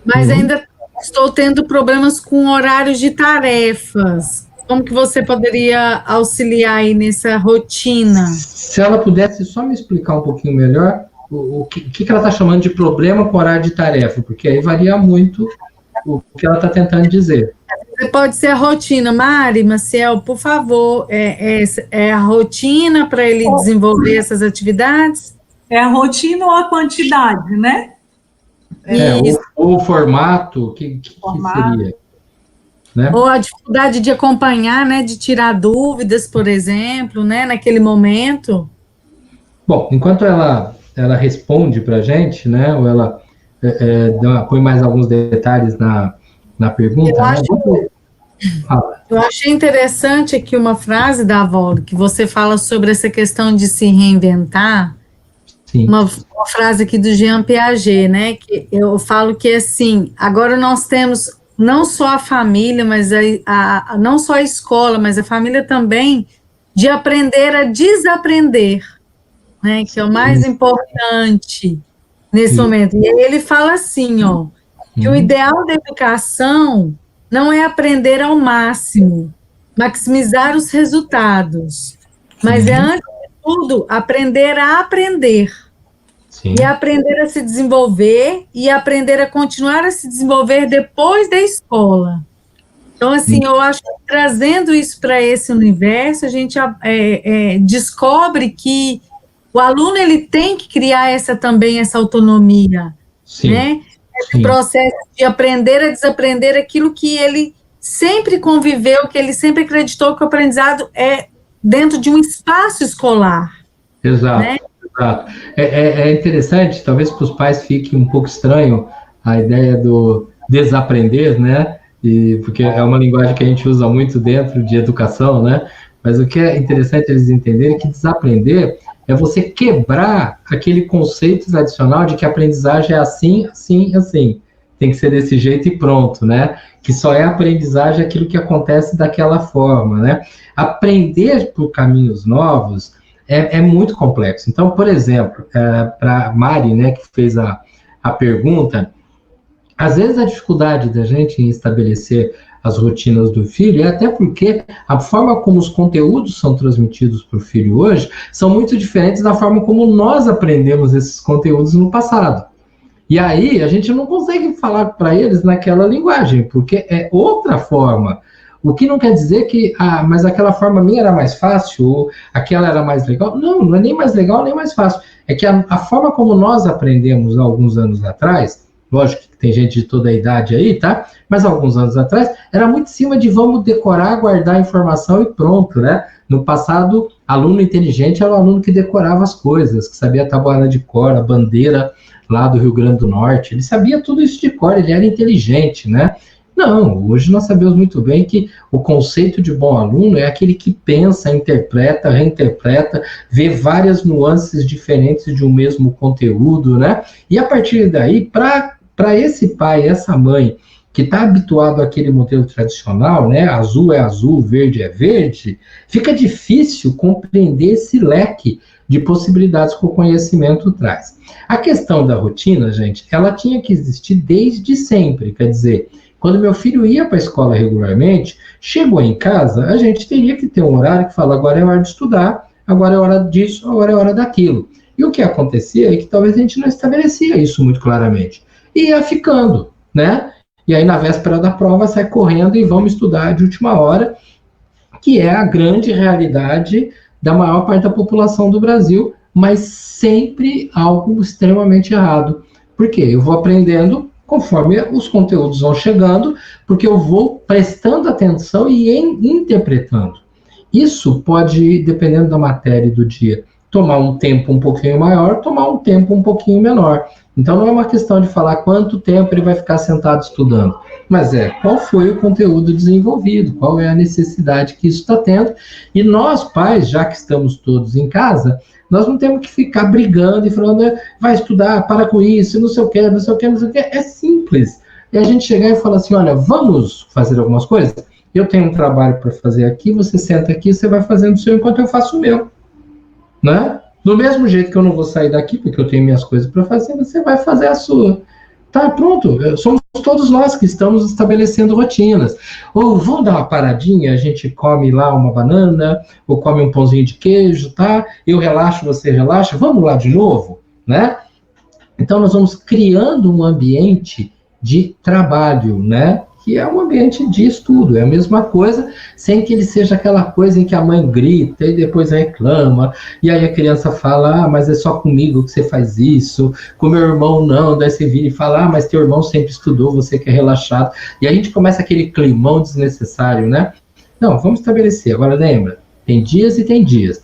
Speaker 2: mas ainda estou tendo problemas com horários de tarefas. Como que você poderia auxiliar aí nessa rotina?
Speaker 1: Se ela pudesse só me explicar um pouquinho melhor o que ela está chamando de problema com horário de tarefa, porque aí varia muito o que ela está tentando dizer.
Speaker 2: Pode ser a rotina. Mari, Maciel, por favor, é a rotina para ele desenvolver essas atividades?
Speaker 3: É a rotina ou a quantidade, né?
Speaker 1: Ou o formato, o que seria? Né?
Speaker 2: Ou a dificuldade de acompanhar, né, de tirar dúvidas, por exemplo, né, naquele momento.
Speaker 1: Bom, enquanto ela responde para a gente, né, ou ela põe mais alguns detalhes na pergunta.
Speaker 2: Eu achei interessante aqui uma frase da avó, que você fala sobre essa questão de se reinventar. Sim. Uma frase aqui do Jean Piaget, né, que eu falo que assim, agora nós temos não só a família, mas não só a escola, mas a família também, de aprender a desaprender, né, que é o mais importante nesse momento. E aí ele fala assim, ó, que o ideal da educação não é aprender ao máximo, maximizar os resultados, mas é, antes de tudo, aprender a aprender. Sim. E aprender a se desenvolver e aprender a continuar a se desenvolver depois da escola. Então, assim, eu acho que trazendo isso para esse universo, a gente descobre que o aluno ele tem que criar essa autonomia, sim, né? Esse processo de aprender a desaprender aquilo que ele sempre conviveu, que ele sempre acreditou que o aprendizado é dentro de um espaço escolar.
Speaker 1: Exato. Né? Exato. É interessante, talvez para os pais fique um pouco estranho a ideia do desaprender, né? Porque é uma linguagem que a gente usa muito dentro de educação, né? Mas o que é interessante eles entenderem é que desaprender é você quebrar aquele conceito tradicional de que a aprendizagem é assim, assim, assim. Tem que ser desse jeito e pronto, né? Que só é aprendizagem aquilo que acontece daquela forma, né? Aprender por caminhos novos é muito complexo. Então, por exemplo, para a Mari, né, que fez a pergunta, às vezes a dificuldade da gente em estabelecer as rotinas do filho é até porque a forma como os conteúdos são transmitidos para o filho hoje são muito diferentes da forma como nós aprendemos esses conteúdos no passado. E aí a gente não consegue falar para eles naquela linguagem, porque é outra forma. O que não quer dizer que, mas aquela forma minha era mais fácil, ou aquela era mais legal. Não, não é nem mais legal, nem mais fácil. É que a forma como nós aprendemos há alguns anos atrás, lógico que tem gente de toda a idade aí, tá? Mas há alguns anos atrás, era muito em cima de vamos decorar, guardar a informação e pronto, né? No passado, aluno inteligente era o aluno que decorava as coisas, que sabia a tabuada de cor, a bandeira lá do Rio Grande do Norte, ele sabia tudo isso de cor, ele era inteligente, né? Não, hoje nós sabemos muito bem que o conceito de bom aluno é aquele que pensa, interpreta, reinterpreta, vê várias nuances diferentes de um mesmo conteúdo, né? E a partir daí, para esse pai, essa mãe, que está habituado àquele modelo tradicional, né? Azul é azul, verde é verde, fica difícil compreender esse leque de possibilidades que o conhecimento traz. A questão da rotina, gente, ela tinha que existir desde sempre, quer dizer, quando meu filho ia para a escola regularmente, chegou em casa, a gente teria que ter um horário que fala, agora é hora de estudar, agora é hora disso, agora é hora daquilo. E o que acontecia é que talvez a gente não estabelecia isso muito claramente. E ia ficando, né? E aí, na véspera da prova, sai correndo e vamos estudar de última hora, que é a grande realidade da maior parte da população do Brasil, mas sempre algo extremamente errado. Por quê? Eu vou aprendendo conforme os conteúdos vão chegando, porque eu vou prestando atenção e interpretando. Isso pode, dependendo da matéria e do dia, tomar um tempo um pouquinho maior, tomar um tempo um pouquinho menor. Então, não é uma questão de falar quanto tempo ele vai ficar sentado estudando, mas qual foi o conteúdo desenvolvido, qual é a necessidade que isso está tendo. E nós, pais, já que estamos todos em casa, nós não temos que ficar brigando e falando, vai estudar, para com isso, não sei o que, não sei o que, não sei o que. É simples. E a gente chegar e falar assim, olha, vamos fazer algumas coisas? Eu tenho um trabalho para fazer aqui, você senta aqui, você vai fazendo o seu enquanto eu faço o meu. Né? Do mesmo jeito que eu não vou sair daqui, porque eu tenho minhas coisas para fazer, você vai fazer a sua. Tá, pronto. Somos todos nós que estamos estabelecendo rotinas. Ou vamos dar uma paradinha, a gente come lá uma banana, ou come um pãozinho de queijo, tá? Eu relaxo, você relaxa, vamos lá de novo, né? Então, nós vamos criando um ambiente de trabalho, né? Que é um ambiente de estudo, é a mesma coisa, sem que ele seja aquela coisa em que a mãe grita e depois reclama, e aí a criança fala, mas é só comigo que você faz isso, com meu irmão não, daí você vira e fala, mas teu irmão sempre estudou, você que é relaxado, e aí a gente começa aquele climão desnecessário, né? Não, vamos estabelecer, agora lembra, tem dias e tem dias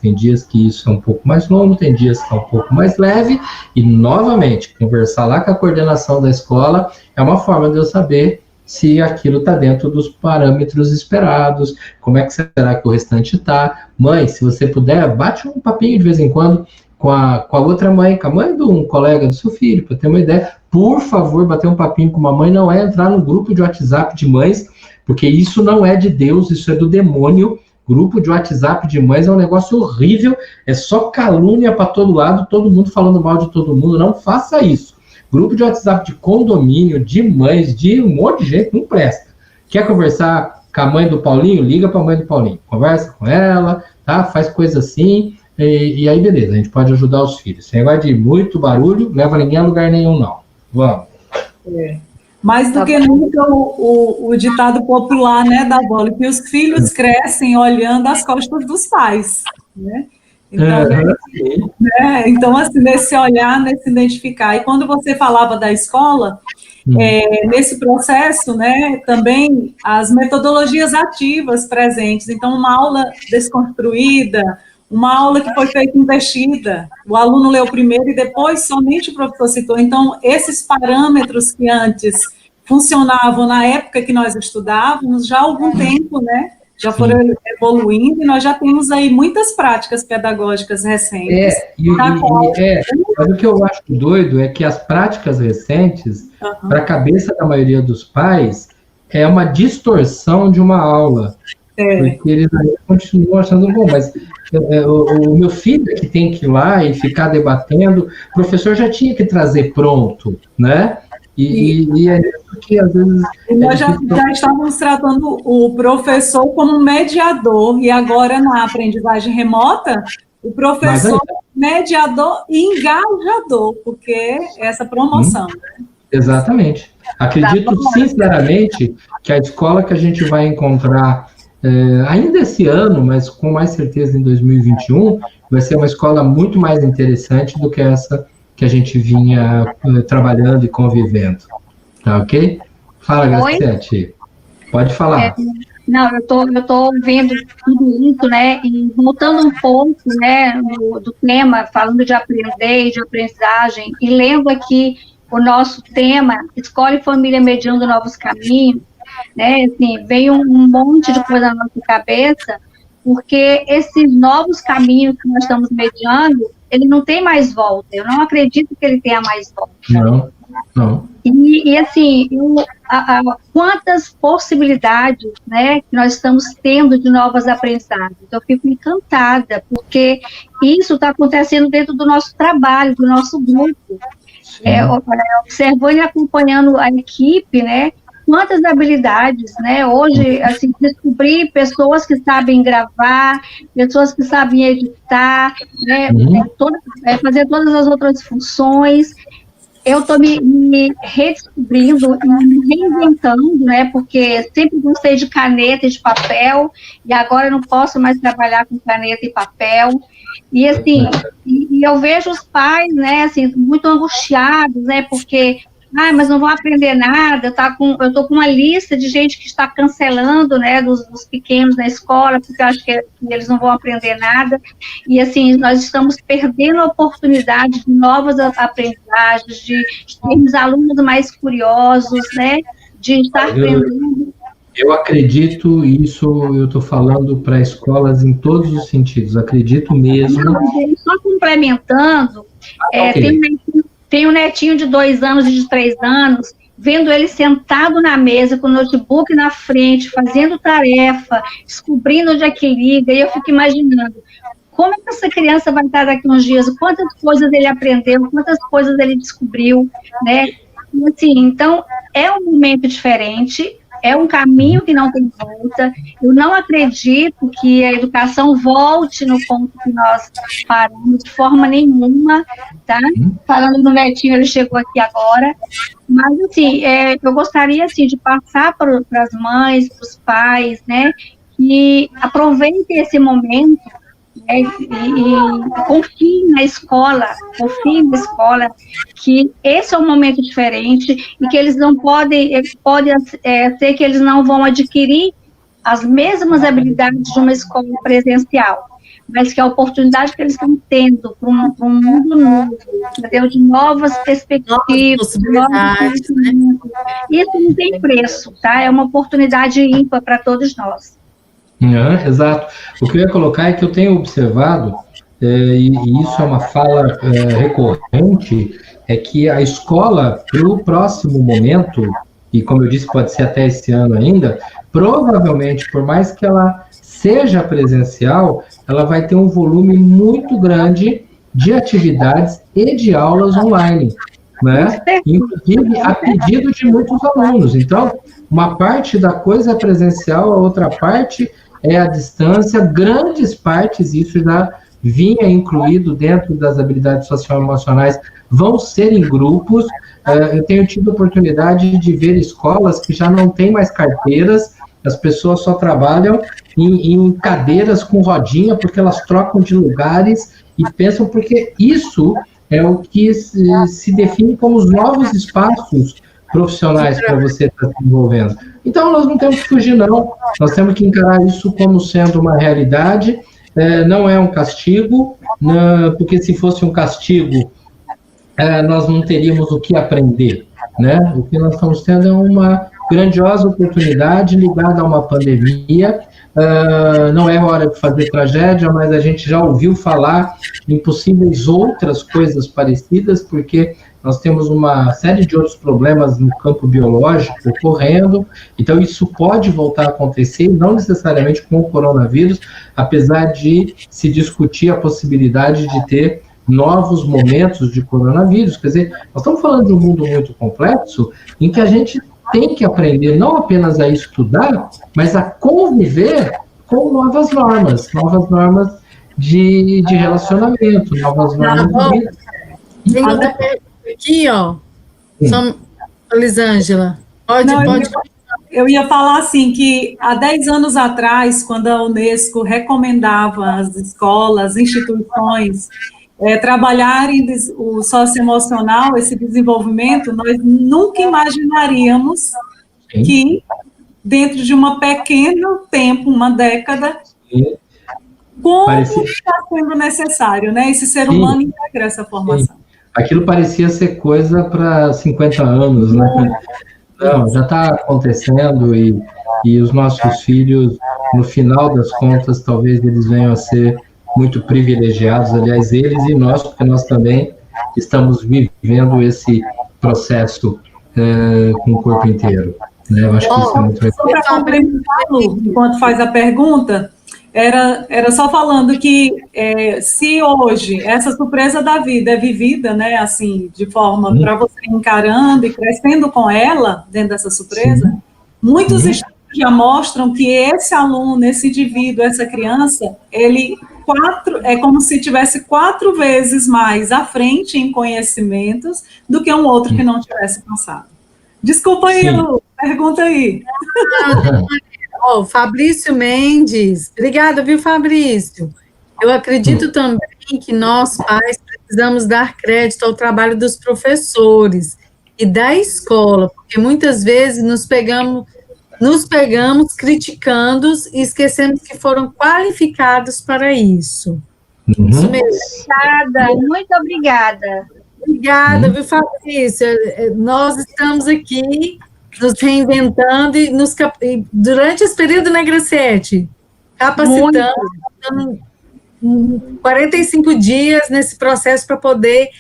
Speaker 1: que isso é um pouco mais longo, tem dias que é um pouco mais leve, e novamente, conversar lá com a coordenação da escola é uma forma de eu saber se aquilo está dentro dos parâmetros esperados, como é que será que o restante está. Mãe, se você puder, bate um papinho de vez em quando com a outra mãe, com a mãe de um colega do seu filho, para ter uma ideia. Por favor, bater um papinho com uma mãe não é entrar no grupo de WhatsApp de mães, porque isso não é de Deus, isso é do demônio. Grupo de WhatsApp de mães é um negócio horrível, é só calúnia para todo lado, todo mundo falando mal de todo mundo, não faça isso. Grupo de WhatsApp de condomínio, de mães, de um monte de gente, não presta. Quer conversar com a mãe do Paulinho? Liga para a mãe do Paulinho. Conversa com ela, tá? Faz coisa assim, e aí beleza, a gente pode ajudar os filhos. Sem negócio de muito barulho, leva ninguém a lugar nenhum, não. Vamos.
Speaker 3: Mais do que nunca o ditado popular, né, da bola, que os filhos crescem olhando as costas dos pais, né? Então, assim, nesse olhar, nesse identificar. E quando você falava da escola, nesse processo, né, também as metodologias ativas presentes. Então, uma aula desconstruída, uma aula que foi feita investida, o aluno leu primeiro e depois somente o professor citou. Então, esses parâmetros que antes funcionavam na época que nós estudávamos, já há algum tempo, né, já foram evoluindo, e nós já temos aí muitas práticas pedagógicas recentes.
Speaker 1: Mas o que eu acho doido é que as práticas recentes, para a cabeça da maioria dos pais, é uma distorção de uma aula. Porque eles continuam achando bom, mas o meu filho é que tem que ir lá e ficar debatendo, o professor já tinha que trazer pronto, né? E é isso que às vezes...
Speaker 3: Nós já estávamos tratando o professor como mediador, e agora na aprendizagem remota, o professor mediador e engajador, porque é essa promoção. Né?
Speaker 1: Exatamente. Acredito sinceramente que a escola que a gente vai encontrar ainda esse ano, mas com mais certeza em 2021, vai ser uma escola muito mais interessante do que essa que a gente vinha trabalhando e convivendo. Tá ok? Fala, Graciete. Pode falar.
Speaker 4: Não, eu tô vendo tudo isso, né, e voltando um pouco, né, do tema, falando de aprender, de aprendizagem, e lendo aqui o nosso tema, Escola e Família Mediando Novos Caminhos, né, assim, veio um monte de coisa na nossa cabeça, porque esses novos caminhos que nós estamos mediando, ele não tem mais volta, eu não acredito que ele tenha mais volta.
Speaker 1: Não.
Speaker 4: E assim, quantas possibilidades, né, que nós estamos tendo de novas aprendizagens. Eu fico encantada, porque isso está acontecendo dentro do nosso trabalho, do nosso grupo. Observando e acompanhando a equipe, né, quantas habilidades, né? Hoje, assim, descobrir pessoas que sabem gravar, pessoas que sabem editar, né? Fazer todas as outras funções. Eu estou me redescobrindo e me reinventando, né? Porque sempre gostei de caneta e de papel, e agora eu não posso mais trabalhar com caneta e papel. E, assim, eu vejo os pais, né, assim, muito angustiados, né? Porque mas não vão aprender nada, eu estou com uma lista de gente que está cancelando, né, dos pequenos na escola, porque eu acho que eles não vão aprender nada, e assim, nós estamos perdendo a oportunidade de novas aprendizagens, de termos alunos mais curiosos, né, de estar aprendendo.
Speaker 1: Eu acredito, isso eu estou falando para escolas em todos os sentidos, acredito mesmo.
Speaker 4: Só complementando, tem um netinho de 2 anos e de 3 anos, vendo ele sentado na mesa, com o notebook na frente, fazendo tarefa, descobrindo onde é que liga, e eu fico imaginando, como é que essa criança vai estar daqui uns dias, quantas coisas ele aprendeu, quantas coisas ele descobriu, né? Assim, então, é um momento diferente, é um caminho que não tem volta. Eu não acredito que a educação volte no ponto que nós paramos, de forma nenhuma, tá? Falando do Netinho, ele chegou aqui agora. Mas, assim, eu gostaria, assim, de passar para as mães, para os pais, né? Que aproveitem esse momento, né, e confiem na escola, que esse é um momento diferente e que eles não pode ser que eles não vão adquirir as mesmas habilidades de uma escola presencial, mas que a oportunidade que eles estão tendo para um mundo novo, entendeu? De novas perspectivas, isso não tem preço, tá? É uma oportunidade ímpar para todos nós.
Speaker 1: Exato. O que eu ia colocar é que eu tenho observado, e isso é uma fala recorrente, é que a escola, para o próximo momento, e como eu disse, pode ser até esse ano ainda, provavelmente, por mais que ela seja presencial, ela vai ter um volume muito grande de atividades e de aulas online, né? Inclusive a pedido de muitos alunos. Então, uma parte da coisa é presencial, a outra parte é à distância, grandes partes, isso já vinha incluído dentro das habilidades socioemocionais, vão ser em grupos. Eu tenho tido a oportunidade de ver escolas que já não têm mais carteiras, as pessoas só trabalham em cadeiras com rodinha, porque elas trocam de lugares e pensam, porque isso é o que se define como os novos espaços profissionais para você estar se desenvolvendo. Então, nós não temos que fugir, não. Nós temos que encarar isso como sendo uma realidade. Não é um castigo, porque se fosse um castigo, nós não teríamos o que aprender, né? O que nós estamos tendo é uma grandiosa oportunidade ligada a uma pandemia. Não é hora de fazer tragédia, mas a gente já ouviu falar em possíveis outras coisas parecidas, porque nós temos uma série de outros problemas no campo biológico ocorrendo, então isso pode voltar a acontecer, não necessariamente com o coronavírus, apesar de se discutir a possibilidade de ter novos momentos de coronavírus. Quer dizer, nós estamos falando de um mundo muito complexo, em que a gente tem que aprender não apenas a estudar, mas a conviver com novas normas de relacionamento, novas normas de vida.
Speaker 2: Tem outra pergunta aqui, ó. Elisângela, pode.
Speaker 3: Eu ia falar assim, que há 10 anos atrás, quando a Unesco recomendava às escolas, instituições, trabalharem o socioemocional, esse desenvolvimento, nós nunca imaginaríamos que dentro de um pequeno tempo, uma década, como está sendo necessário, né? Esse ser humano integra essa formação.
Speaker 1: Aquilo parecia ser coisa para 50 anos, né? Não, já está acontecendo e os nossos filhos, no final das contas, talvez eles venham a ser muito privilegiados, aliás, eles e nós, porque nós também estamos vivendo esse processo com o corpo inteiro. Né? Eu acho que isso é muito legal.
Speaker 3: Só para complementar, Lu, enquanto faz a pergunta, Era só falando que se hoje essa surpresa da vida é vivida, né, assim, de forma para você encarando e crescendo com ela, dentro dessa surpresa, muitos estudos já mostram que esse aluno, esse indivíduo, essa criança, ele é como se tivesse 4 vezes mais à frente em conhecimentos do que um outro que não tivesse passado. Desculpa aí, Lu, pergunta aí.
Speaker 2: Fabrício Mendes, obrigada, viu, Fabrício? Eu acredito também que nós, pais, precisamos dar crédito ao trabalho dos professores e da escola, porque muitas vezes nos pegamos criticando e esquecemos que foram qualificados para isso. Isso mesmo.
Speaker 4: Obrigada, muito obrigada.
Speaker 2: Obrigada, viu, Fabrício? Nós estamos aqui nos reinventando e durante esse período, né, Graciete? Capacitando, 45 dias nesse processo para poder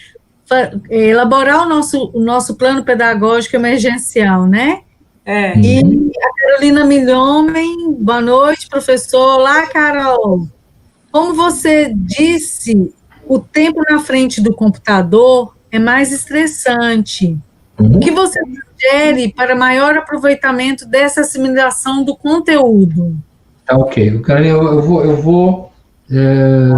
Speaker 2: elaborar o nosso plano pedagógico emergencial, né? E a Carolina Milhomem, boa noite, professor. Olá, Carol. Como você disse, o tempo na frente do computador é mais estressante. O que você sugere para maior aproveitamento dessa assimilação do conteúdo?
Speaker 1: Tá, ok. Eu vou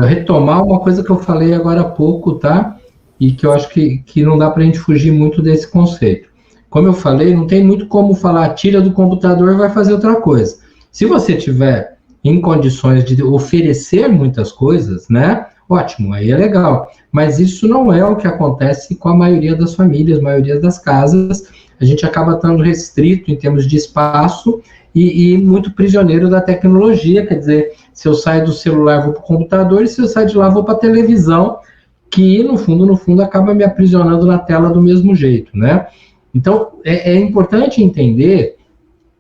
Speaker 1: retomar uma coisa que eu falei agora há pouco, tá? E que eu acho que não dá para a gente fugir muito desse conceito. Como eu falei, não tem muito como falar, tira do computador e vai fazer outra coisa. Se você tiver em condições de oferecer muitas coisas, né? Ótimo, aí é legal. Mas isso não é o que acontece com a maioria das famílias, a maioria das casas. A gente acaba estando restrito em termos de espaço e muito prisioneiro da tecnologia. Quer dizer, se eu saio do celular, vou para o computador, e se eu saio de lá, vou para a televisão, que no fundo, acaba me aprisionando na tela do mesmo jeito, né? Então, é importante entender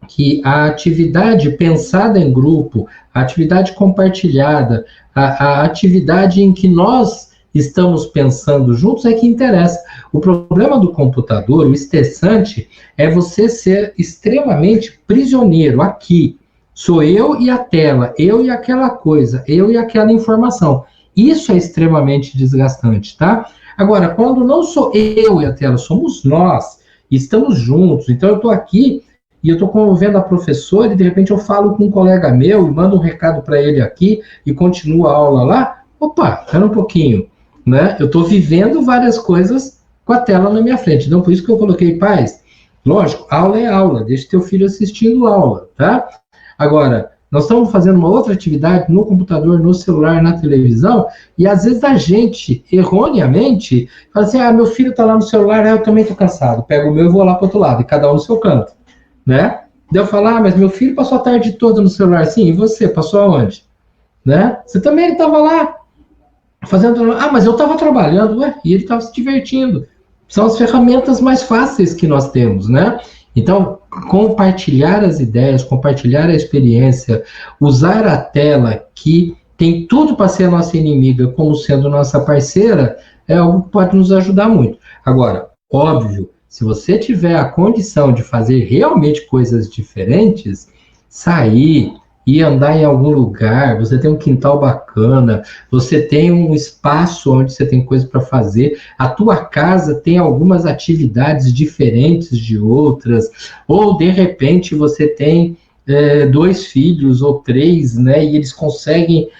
Speaker 1: que a atividade pensada em grupo, a atividade compartilhada, a atividade em que nós estamos pensando juntos é que interessa. O problema do computador, o estressante, é você ser extremamente prisioneiro. Aqui, sou eu e a tela, eu e aquela coisa, eu e aquela informação. Isso é extremamente desgastante, tá? Agora, quando não sou eu e a tela, somos nós, estamos juntos, então eu estou aqui e eu estou vendo a professora e de repente eu falo com um colega meu e mando um recado para ele aqui e continuo a aula lá. Opa, espera um pouquinho, né? Eu estou vivendo várias coisas com a tela na minha frente. Então, por isso que eu coloquei, pais, lógico, aula é aula, deixe teu filho assistindo aula, tá? Agora, nós estamos fazendo uma outra atividade no computador, no celular, na televisão, e às vezes a gente, erroneamente, fala assim, meu filho está lá no celular, eu também estou cansado, pego o meu e vou lá para o outro lado, e cada um no seu canto, né? Daí eu falo, mas meu filho passou a tarde toda no celular, sim, e você, passou aonde? Né? Você também estava lá, fazendo, mas eu estava trabalhando, e ele estava se divertindo. São as ferramentas mais fáceis que nós temos, né? Então, compartilhar as ideias, compartilhar a experiência, usar a tela que tem tudo para ser nossa inimiga como sendo nossa parceira, é algo que pode nos ajudar muito. Agora, óbvio, se você tiver a condição de fazer realmente coisas diferentes, sair e andar em algum lugar, você tem um quintal bacana, você tem um espaço onde você tem coisa para fazer, a tua casa tem algumas atividades diferentes de outras, ou de repente você tem 2 filhos ou 3, né, e eles conseguem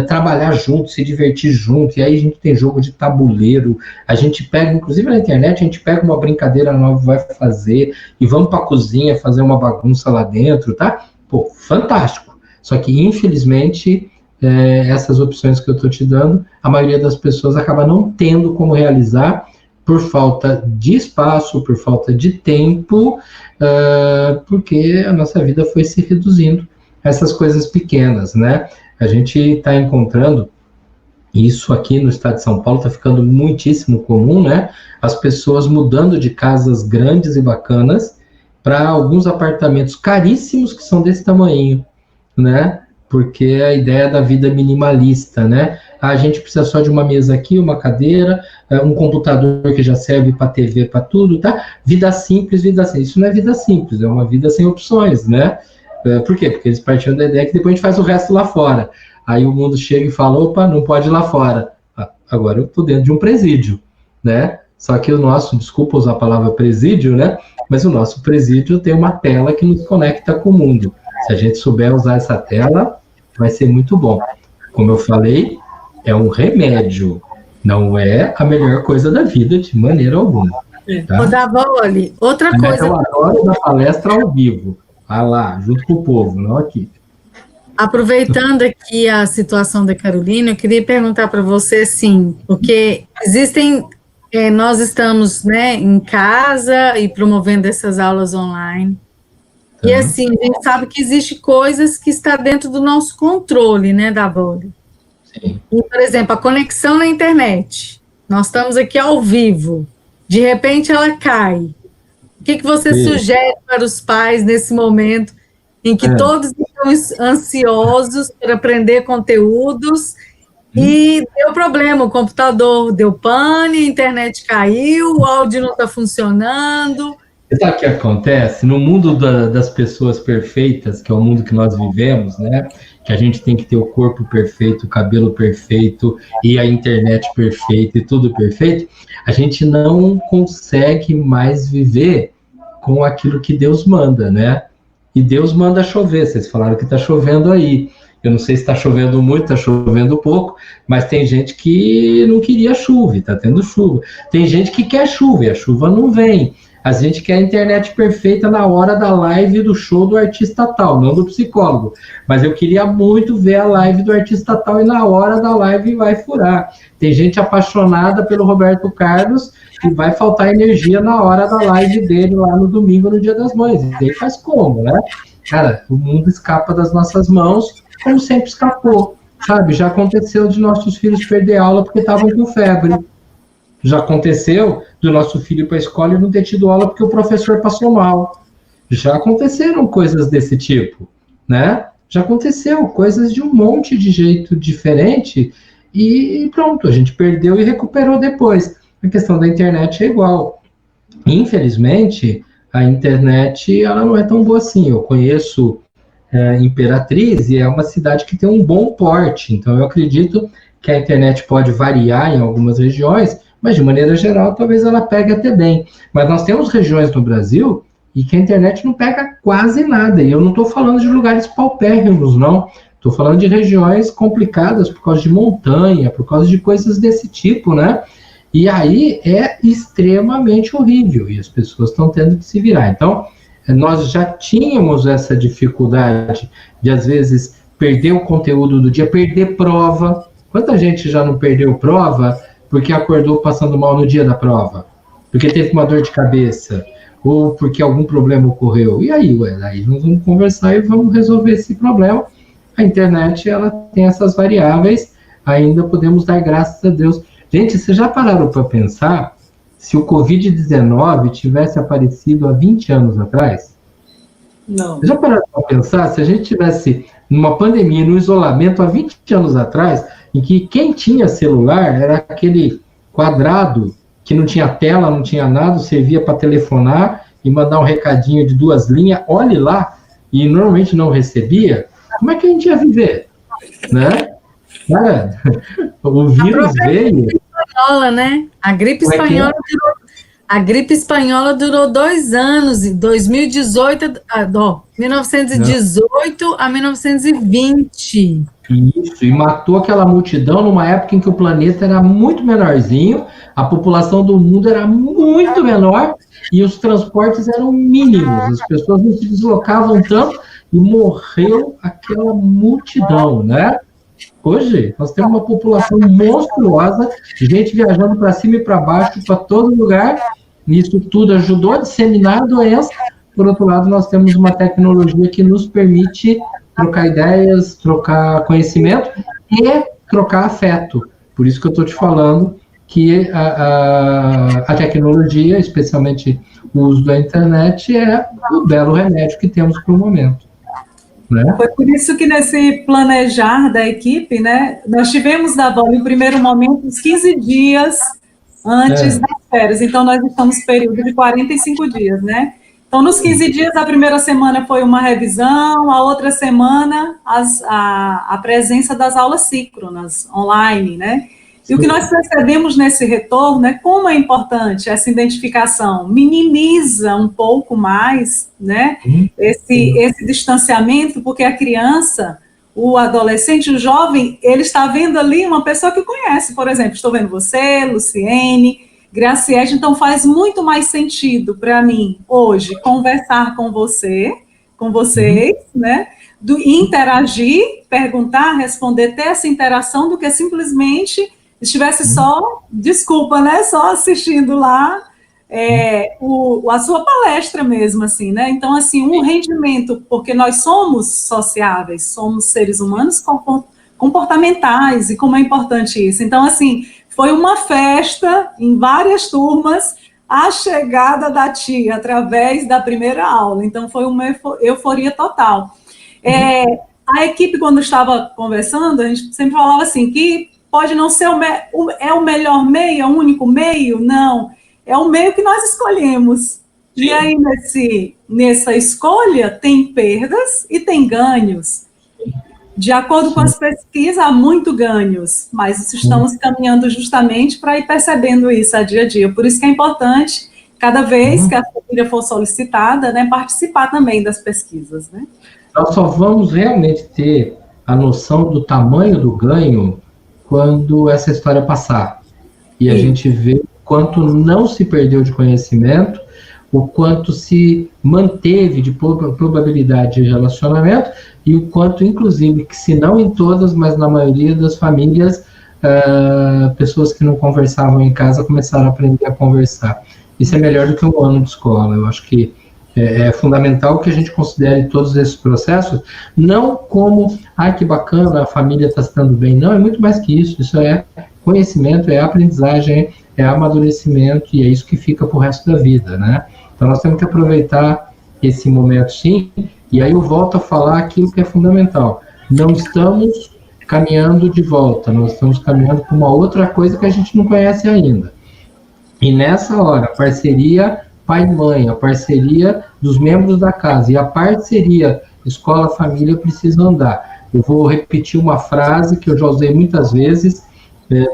Speaker 1: trabalhar juntos, se divertir junto, e aí a gente tem jogo de tabuleiro, a gente pega, inclusive na internet, a gente pega uma brincadeira nova, vai fazer, e vamos para a cozinha fazer uma bagunça lá dentro, tá? Pô, fantástico. Só que, infelizmente, essas opções que eu estou te dando, a maioria das pessoas acaba não tendo como realizar por falta de espaço, por falta de tempo, porque a nossa vida foi se reduzindo a essas coisas pequenas, né? A gente está encontrando, isso aqui no estado de São Paulo está ficando muitíssimo comum, né? As pessoas mudando de casas grandes e bacanas para alguns apartamentos caríssimos que são desse tamanho, né? Porque a ideia da vida minimalista, né? A gente precisa só de uma mesa aqui, uma cadeira, um computador que já serve para TV, para tudo, tá? Vida simples, vida simples. Isso não é vida simples, é uma vida sem opções, né? Por quê? Porque eles partiram da ideia que depois a gente faz o resto lá fora. Aí o mundo chega e fala, opa, não pode ir lá fora. Agora eu estou dentro de um presídio, né? Só que o nosso, desculpa usar a palavra presídio, né? Mas o nosso presídio tem uma tela que nos conecta com o mundo. Se a gente souber usar essa tela, vai ser muito bom. Como eu falei, é um remédio, não é a melhor coisa da vida, de maneira alguma. Tá?
Speaker 2: Ô, Davoli, outra coisa...
Speaker 1: Eu adoro dar palestra ao vivo, lá, junto com o povo, não aqui.
Speaker 2: Aproveitando aqui a situação da Carolina, eu queria perguntar para você, assim, porque existem... nós estamos, né, em casa e promovendo essas aulas online. E assim, a gente sabe que existe coisas que está dentro do nosso controle, né, Davoli?
Speaker 1: Sim.
Speaker 2: E, por exemplo, a conexão na internet. Nós estamos aqui ao vivo. De repente ela cai. O que você sugere para os pais nesse momento em que todos estão ansiosos para aprender conteúdos e deu problema, o computador deu pane, a internet caiu, o áudio não está funcionando...
Speaker 1: Sabe o que acontece? No mundo das pessoas perfeitas, que é o mundo que nós vivemos, né? Que a gente tem que ter o corpo perfeito, o cabelo perfeito, e a internet perfeita, e tudo perfeito, a gente não consegue mais viver com aquilo que Deus manda, né? E Deus manda chover, vocês falaram que está chovendo aí. Eu não sei se está chovendo muito, está chovendo pouco, mas tem gente que não queria chuva, está tendo chuva. Tem gente que quer chuva, e a chuva não vem. A gente quer a internet perfeita na hora da live do show do artista tal, não do psicólogo. Mas eu queria muito ver a live do artista tal e na hora da live vai furar. Tem gente apaixonada pelo Roberto Carlos e vai faltar energia na hora da live dele lá no domingo, no Dia das Mães. E aí faz como, né? Cara, o mundo escapa das nossas mãos, como sempre escapou, sabe? Já aconteceu de nossos filhos perder aula porque estavam com febre. Já aconteceu do nosso filho ir para a escola e não ter tido aula porque o professor passou mal. Já aconteceram coisas desse tipo, né? Já aconteceu coisas de um monte de jeito diferente e pronto, a gente perdeu e recuperou depois. A questão da internet é igual. Infelizmente, a internet ela não é tão boa assim. Eu conheço Imperatriz e é uma cidade que tem um bom porte, então eu acredito que a internet pode variar em algumas regiões, mas de maneira geral, talvez ela pegue até bem. Mas nós temos regiões no Brasil e que a internet não pega quase nada. E eu não estou falando de lugares paupérrimos, não. Estou falando de regiões complicadas por causa de montanha, por causa de coisas desse tipo, né? E aí é extremamente horrível. E as pessoas estão tendo que se virar. Então, nós já tínhamos essa dificuldade de, às vezes, perder o conteúdo do dia, perder prova. Quanta gente já não perdeu prova porque acordou passando mal no dia da prova, porque teve uma dor de cabeça, ou porque algum problema ocorreu. E aí, aí nós vamos conversar e vamos resolver esse problema. A internet, ela tem essas variáveis, ainda podemos dar graças a Deus. Gente, vocês já pararam para pensar se o Covid-19 tivesse aparecido há 20 anos atrás?
Speaker 3: Não.
Speaker 1: Vocês já pararam para pensar se a gente tivesse numa pandemia, no isolamento há 20 anos atrás, em que quem tinha celular era aquele quadrado que não tinha tela, não tinha nada, servia para telefonar e mandar um recadinho de 2 linhas, olhe lá, e normalmente não recebia, como é que a gente ia viver? Né? Cara, o vírus veio...
Speaker 2: Espanhola, né? A gripe espanhola durou 2 anos, 1918 a 1920.
Speaker 1: Isso, e matou aquela multidão numa época em que o planeta era muito menorzinho, a população do mundo era muito menor e os transportes eram mínimos, as pessoas não se deslocavam tanto e morreu aquela multidão, né? Hoje, nós temos uma população monstruosa, gente viajando para cima e para baixo, para todo lugar, e isso tudo ajudou a disseminar a doença. Por outro lado, nós temos uma tecnologia que nos permite trocar ideias, trocar conhecimento e trocar afeto. Por isso que eu estou te falando que a tecnologia, especialmente o uso da internet, é o belo remédio que temos para o momento. Né?
Speaker 3: Foi por isso que nesse planejar da equipe, né, nós tivemos da Davoli, no primeiro momento, uns 15 dias antes das férias. Então, nós estamos no período de 45 dias, né? Então, nos 15 dias, a primeira semana foi uma revisão, a outra semana, a presença das aulas síncronas, online, né? E o que nós percebemos nesse retorno é como é importante essa identificação, minimiza um pouco mais, né, esse distanciamento, porque a criança, o adolescente, o jovem, ele está vendo ali uma pessoa que conhece, por exemplo, estou vendo você, Luciene, Graciete, então faz muito mais sentido para mim, hoje, conversar com você, com vocês, né, interagir, perguntar, responder, ter essa interação, do que simplesmente estivesse só, desculpa, né, só assistindo lá a sua palestra mesmo, assim, né, então, assim, um rendimento, porque nós somos sociáveis, somos seres humanos comportamentais, e como é importante isso, então, assim, foi uma festa em várias turmas, a chegada da tia, através da primeira aula, então foi uma euforia total. A equipe, quando estava conversando, a gente sempre falava assim, que pode não ser o melhor meio, é o único meio? Não, é o meio que nós escolhemos. E aí, nessa escolha, tem perdas e tem ganhos. De acordo com as pesquisas, há muito ganhos, mas estamos caminhando justamente para ir percebendo isso a dia a dia. Por isso que é importante, cada vez que a família for solicitada, né, participar também das pesquisas. Né?
Speaker 1: Nós só vamos realmente ter a noção do tamanho do ganho quando essa história passar. E a gente vê o quanto não se perdeu de conhecimento, o quanto se manteve de probabilidade de relacionamento, e o quanto, inclusive, que se não em todas, mas na maioria das famílias, pessoas que não conversavam em casa começaram a aprender a conversar. Isso é melhor do que um ano de escola. Eu acho que é fundamental que a gente considere todos esses processos, não como, que bacana, a família está se dando bem. Não, é muito mais que isso. Isso é conhecimento, é aprendizagem, é amadurecimento, e é isso que fica para o resto da vida, né? Então, nós temos que aproveitar esse momento, sim, e aí eu volto a falar aquilo que é fundamental. Não estamos caminhando de volta, nós estamos caminhando para uma outra coisa que a gente não conhece ainda. E nessa hora, a parceria pai e mãe, a parceria dos membros da casa e a parceria escola-família precisam andar. Eu vou repetir uma frase que eu já usei muitas vezes,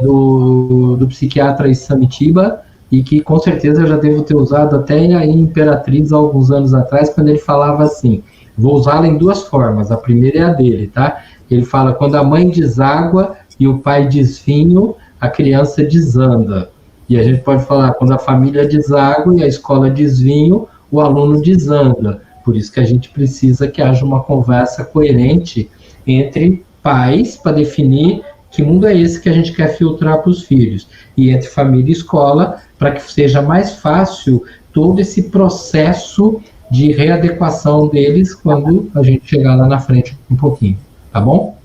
Speaker 1: do psiquiatra Isamitiba, e que com certeza eu já devo ter usado até em Imperatriz há alguns anos atrás, quando ele falava assim, vou usá-la em duas formas, a primeira é a dele, tá? Ele fala, quando a mãe deságua e o pai desvinho, a criança desanda. E a gente pode falar, quando a família deságua e a escola desvinho, o aluno desanda. Por isso que a gente precisa que haja uma conversa coerente entre pais, para definir que mundo é esse que a gente quer filtrar para os filhos, e entre família e escola, para que seja mais fácil todo esse processo de readequação deles quando a gente chegar lá na frente um pouquinho, tá bom?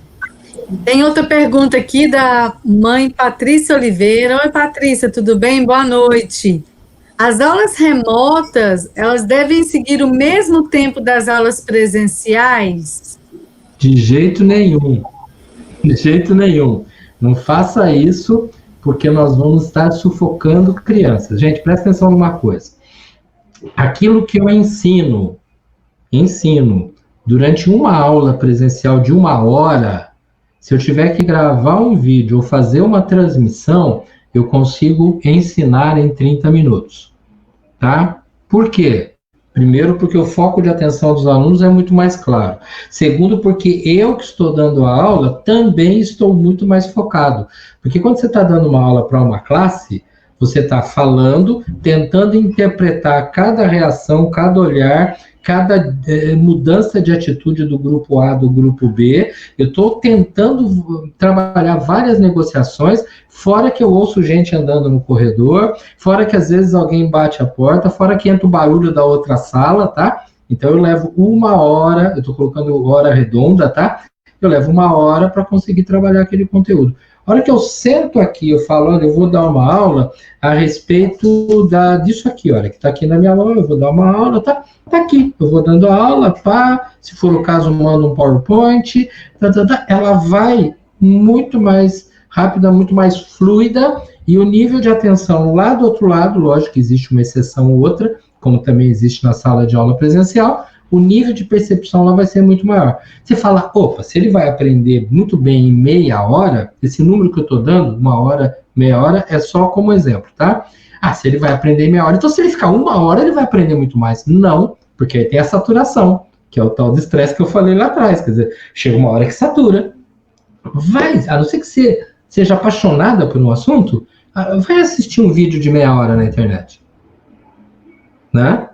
Speaker 2: Tem outra pergunta aqui da mãe Patrícia Oliveira. Oi, Patrícia, tudo bem? Boa noite. As aulas remotas, elas devem seguir o mesmo tempo das aulas presenciais?
Speaker 1: De jeito nenhum. De jeito nenhum. Não faça isso, porque nós vamos estar sufocando crianças. Gente, presta atenção numa coisa. Aquilo que eu ensino durante uma aula presencial de 1 hora, se eu tiver que gravar um vídeo ou fazer uma transmissão, eu consigo ensinar em 30 minutos. Tá? Por quê? Primeiro, porque o foco de atenção dos alunos é muito mais claro. Segundo, porque eu que estou dando a aula, também estou muito mais focado. Porque quando você está dando uma aula para uma classe, você está falando, tentando interpretar cada reação, cada olhar, cada mudança de atitude do grupo A, do grupo B. Eu estou tentando trabalhar várias negociações, fora que eu ouço gente andando no corredor, fora que às vezes alguém bate a porta, fora que entra o barulho da outra sala, tá? Então eu levo 1 hora, eu estou colocando hora redonda, tá? Eu levo 1 hora para conseguir trabalhar aquele conteúdo. A hora que eu sento aqui, eu falo, olha, eu vou dar uma aula a respeito disso aqui, olha, que está aqui na minha mão, eu vou dar uma aula, tá aqui, eu vou dando a aula, se for o caso, mando um PowerPoint, ela vai muito mais rápida, muito mais fluida, e o nível de atenção lá do outro lado, lógico que existe uma exceção ou outra, como também existe na sala de aula presencial, o nível de percepção lá vai ser muito maior. Você fala, opa, se ele vai aprender muito bem em meia hora, esse número que eu estou dando, 1 hora, meia hora, é só como exemplo, tá? Ah, se ele vai aprender em meia hora, então se ele ficar 1 hora, ele vai aprender muito mais. Não, porque aí tem a saturação, que é o tal do estresse que eu falei lá atrás, quer dizer, chega uma hora que satura. Vai, a não ser que você seja apaixonada por um assunto, vai assistir um vídeo de meia hora na internet, né?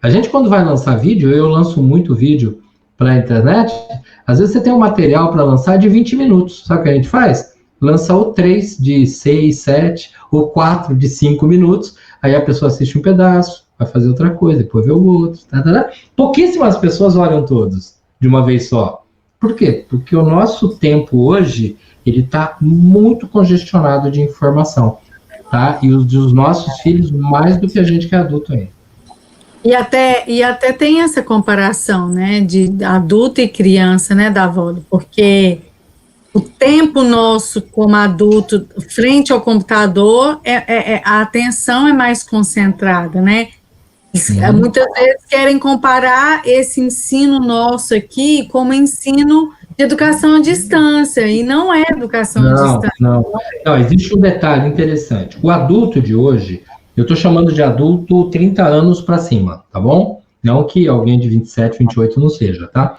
Speaker 1: A gente, quando vai lançar vídeo, eu lanço muito vídeo para a internet, às vezes você tem um material para lançar de 20 minutos, sabe o que a gente faz? Lança o 3 de 6, 7, ou 4 de 5 minutos, aí a pessoa assiste um pedaço, vai fazer outra coisa, depois vê o outro, Pouquíssimas pessoas olham todos, de uma vez só. Por quê? Porque o nosso tempo hoje, ele está muito congestionado de informação, tá? E os dos nossos filhos, mais do que a gente que é adulto ainda.
Speaker 2: E até tem essa comparação, né, de adulto e criança, né, Davoli, porque o tempo nosso como adulto frente ao computador, a atenção é mais concentrada, né? Muitas vezes querem comparar esse ensino nosso aqui como ensino de educação à distância, e não é educação à distância.
Speaker 1: Não, existe um detalhe interessante. O adulto de hoje, eu estou chamando de adulto 30 anos para cima, tá bom? Não que alguém de 27, 28 não seja, tá?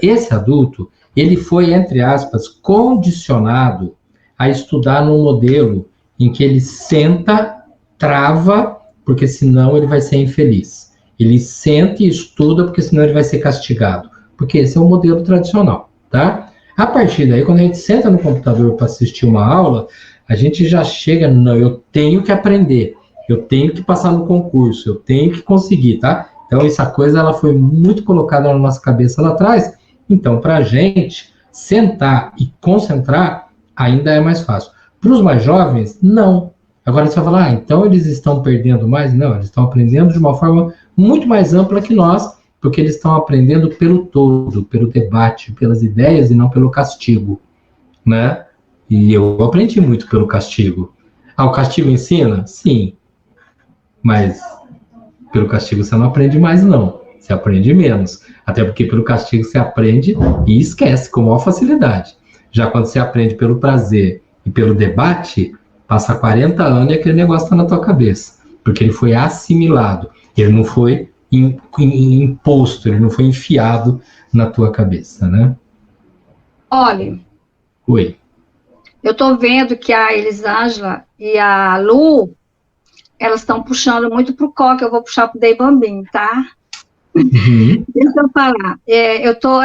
Speaker 1: Esse adulto, ele foi, entre aspas, condicionado a estudar num modelo em que ele senta, trava, porque senão ele vai ser infeliz. Ele senta e estuda, porque senão ele vai ser castigado. Porque esse é o modelo tradicional, tá? A partir daí, quando a gente senta no computador para assistir uma aula, a gente já chega, não, eu tenho que aprender. Eu tenho que passar no concurso, eu tenho que conseguir, tá? Então, essa coisa, ela foi muito colocada na nossa cabeça lá atrás. Então, para a gente sentar e concentrar, ainda é mais fácil. Para os mais jovens, não. Agora, você vai falar, então eles estão perdendo mais? Não, eles estão aprendendo de uma forma muito mais ampla que nós, porque eles estão aprendendo pelo todo, pelo debate, pelas ideias e não pelo castigo, né? E eu aprendi muito pelo castigo. Ah, o castigo ensina? Sim. Mas pelo castigo você não aprende mais, não. Você aprende menos. Até porque pelo castigo você aprende e esquece com maior facilidade. Já quando você aprende pelo prazer e pelo debate, passa 40 anos e aquele negócio está na tua cabeça. Porque ele foi assimilado. Ele não foi imposto, ele não foi enfiado na tua cabeça, né?
Speaker 4: Olha.
Speaker 1: Oi.
Speaker 4: Eu estou vendo que a Elisângela e a Lu, elas estão puxando muito pro coque, eu vou puxar pro Dei Bambim, tá? Uhum. Deixa eu falar, eu tô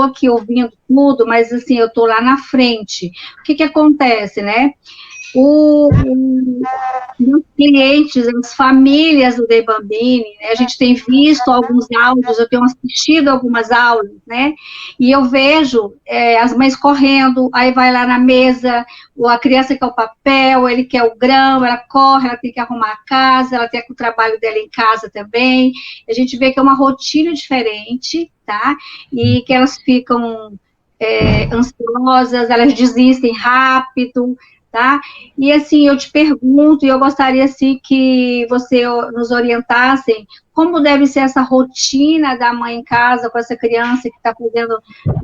Speaker 4: aqui ouvindo tudo, mas assim, eu tô lá na frente. O que acontece, né? Os clientes, as famílias do Dei Bambini, né, a gente tem visto alguns áudios, eu tenho assistido algumas aulas, né, e eu vejo as mães correndo, aí vai lá na mesa, a criança quer o papel, ele quer o grão, ela corre, ela tem que arrumar a casa, ela tem o trabalho dela em casa também, a gente vê que é uma rotina diferente, tá, e que elas ficam ansiosas, elas desistem rápido, tá? E assim, eu te pergunto, e eu gostaria assim que você nos orientassem como deve ser essa rotina da mãe em casa com essa criança que está fazendo,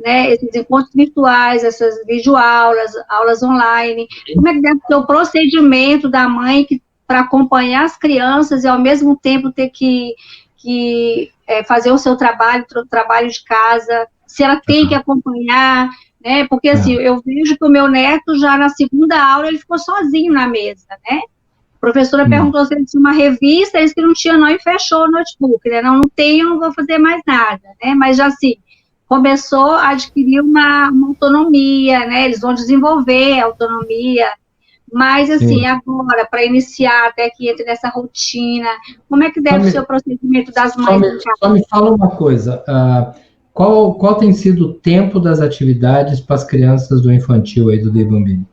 Speaker 4: né, esses encontros virtuais, essas videoaulas, aulas online, como é que deve ser o procedimento da mãe para acompanhar as crianças e ao mesmo tempo ter que fazer o seu trabalho de casa, se ela tem que acompanhar, né? Porque assim, eu vejo que o meu neto já na segunda aula ele ficou sozinho na mesa, né? A professora perguntou se ele tinha uma revista, ele disse que não tinha não e fechou o notebook, né? Não tenho, não vou fazer mais nada, né? Mas já assim, começou a adquirir uma autonomia, né? Eles vão desenvolver a autonomia, mas assim, agora, para iniciar, até que entre nessa rotina, como é que deve ser o procedimento das mães?
Speaker 1: Só me fala uma coisa, qual tem sido o tempo das atividades para as crianças do infantil aí do Dei Bambini?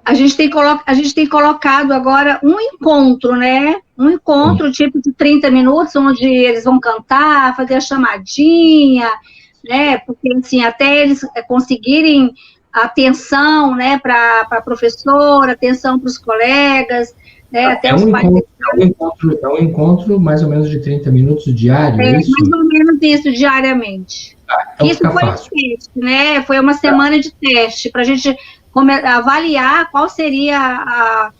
Speaker 4: A gente tem colocado agora um encontro, né? Um encontro tipo de 30 minutos, onde eles vão cantar, fazer a chamadinha, né? Porque, assim, até eles conseguirem atenção, né, para a professora, atenção para os colegas, né? Até
Speaker 1: É
Speaker 4: os
Speaker 1: um
Speaker 4: pais.
Speaker 1: encontro mais ou menos de 30 minutos diário, é isso?
Speaker 4: Mais ou menos isso, diariamente.
Speaker 1: Então
Speaker 4: Isso
Speaker 1: fica
Speaker 4: foi
Speaker 1: fácil.
Speaker 4: um teste, né? Foi uma semana de teste, para a gente avaliar qual seria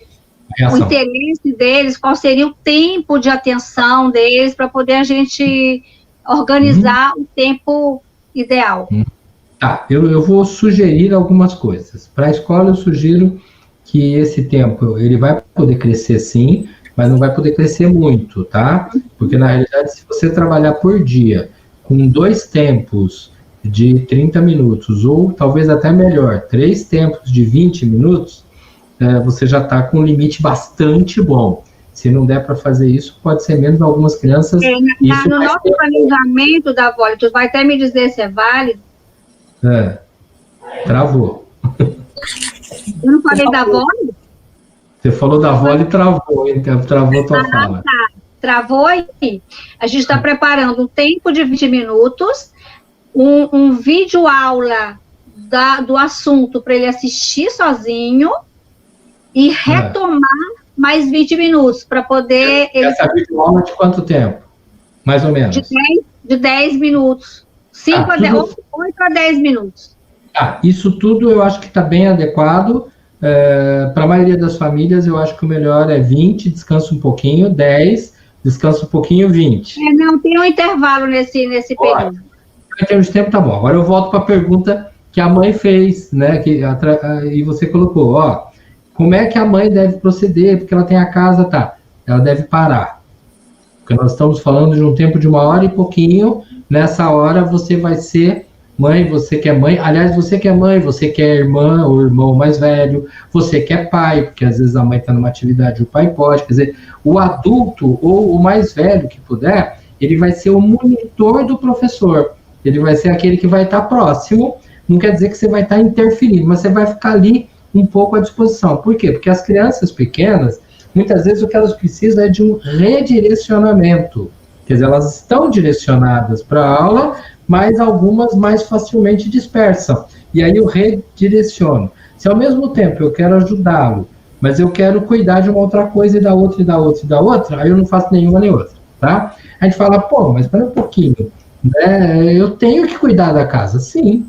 Speaker 4: o
Speaker 1: Reação.
Speaker 4: interesse deles, qual seria o tempo de atenção deles, para poder a gente organizar o tempo ideal.
Speaker 1: Tá, eu vou sugerir algumas coisas. Para a escola, eu sugiro que esse tempo, ele vai poder crescer sim, mas não vai poder crescer muito, tá? Porque, na realidade, se você trabalhar por dia com 2 tempos de 30 minutos, ou talvez até melhor, 3 tempos de 20 minutos, você já está com um limite bastante bom. Se não der para fazer isso, pode ser menos algumas crianças.
Speaker 4: No nosso planejamento da Vole, tu vai até me dizer se é válido.
Speaker 1: Travou.
Speaker 4: Eu não falei da Vole?
Speaker 1: Você falou da Vole e travou, então travou a tua fala.
Speaker 4: Tá. Travou aí. A gente está preparando um tempo de 20 minutos, um vídeo aula do assunto para ele assistir sozinho e retomar mais 20 minutos para poder...
Speaker 1: Essa videoaula de quanto tempo? Mais ou menos?
Speaker 4: De 10 minutos. 8 a 10 minutos.
Speaker 1: Isso tudo eu acho que está bem adequado. Para a maioria das famílias, eu acho que o melhor é 20, descansa um pouquinho, 10, descansa um pouquinho, 20.
Speaker 4: Não, tem um intervalo nesse período.
Speaker 1: Em termos de tempo, tá bom. Agora eu volto para a pergunta que a mãe fez, né? E você colocou, como é que a mãe deve proceder? Porque ela tem a casa, ela deve parar. Porque nós estamos falando de um tempo de 1 hora e pouquinho. Nessa hora você vai ser mãe, você que é mãe. Aliás, você que é mãe, você que é irmã ou irmão mais velho, você que é pai, porque às vezes a mãe está numa atividade, o pai pode. Quer dizer, o adulto ou o mais velho que puder, ele vai ser o monitor do professor. Ele vai ser aquele que vai estar próximo. Não quer dizer que você vai estar interferindo, mas você vai ficar ali um pouco à disposição. Por quê? Porque as crianças pequenas, muitas vezes o que elas precisam é de um redirecionamento. Quer dizer, elas estão direcionadas para a aula, mas algumas mais facilmente dispersam. E aí eu redireciono. Se ao mesmo tempo eu quero ajudá-lo, mas eu quero cuidar de uma outra coisa e da outra, e da outra, e da outra, aí eu não faço nenhuma nem outra, tá? A gente fala, mas espera um pouquinho, né? Eu tenho que cuidar da casa, sim,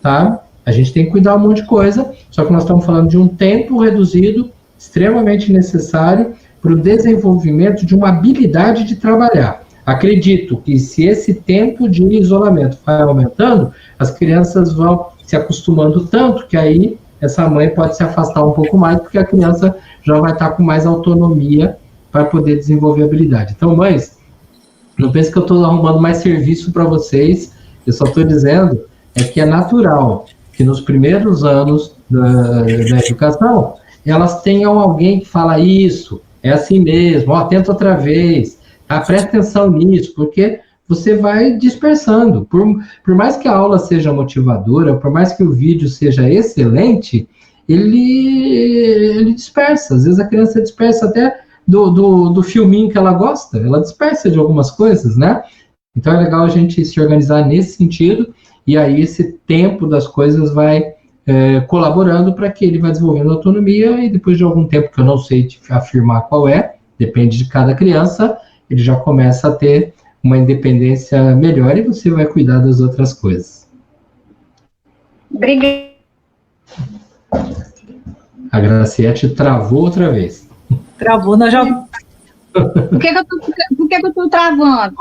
Speaker 1: tá? A gente tem que cuidar um monte de coisa, só que nós estamos falando de um tempo reduzido, extremamente necessário para o desenvolvimento de uma habilidade de trabalhar. Acredito que se esse tempo de isolamento vai aumentando, as crianças vão se acostumando tanto que aí essa mãe pode se afastar um pouco mais, porque a criança já vai estar com mais autonomia para poder desenvolver habilidade. Então, mães, não pense que eu estou arrumando mais serviço para vocês, eu só estou dizendo que é natural que nos primeiros anos da educação, elas tenham alguém que fala isso, é assim mesmo, tenta outra vez, presta atenção nisso, porque você vai dispersando. Por mais que a aula seja motivadora, por mais que o vídeo seja excelente, ele dispersa. Às vezes a criança dispersa até do filminho que ela gosta, ela dispersa de algumas coisas, né? Então é legal a gente se organizar nesse sentido, e aí esse tempo das coisas vai colaborando para que ele vá desenvolvendo autonomia, e depois de algum tempo, que eu não sei te afirmar qual depende de cada criança, ele já começa a ter uma independência melhor e você vai cuidar das outras coisas.
Speaker 4: Obrigada.
Speaker 1: A Graciete travou outra vez.
Speaker 3: Travou, nós já...
Speaker 4: Por que eu estou travando?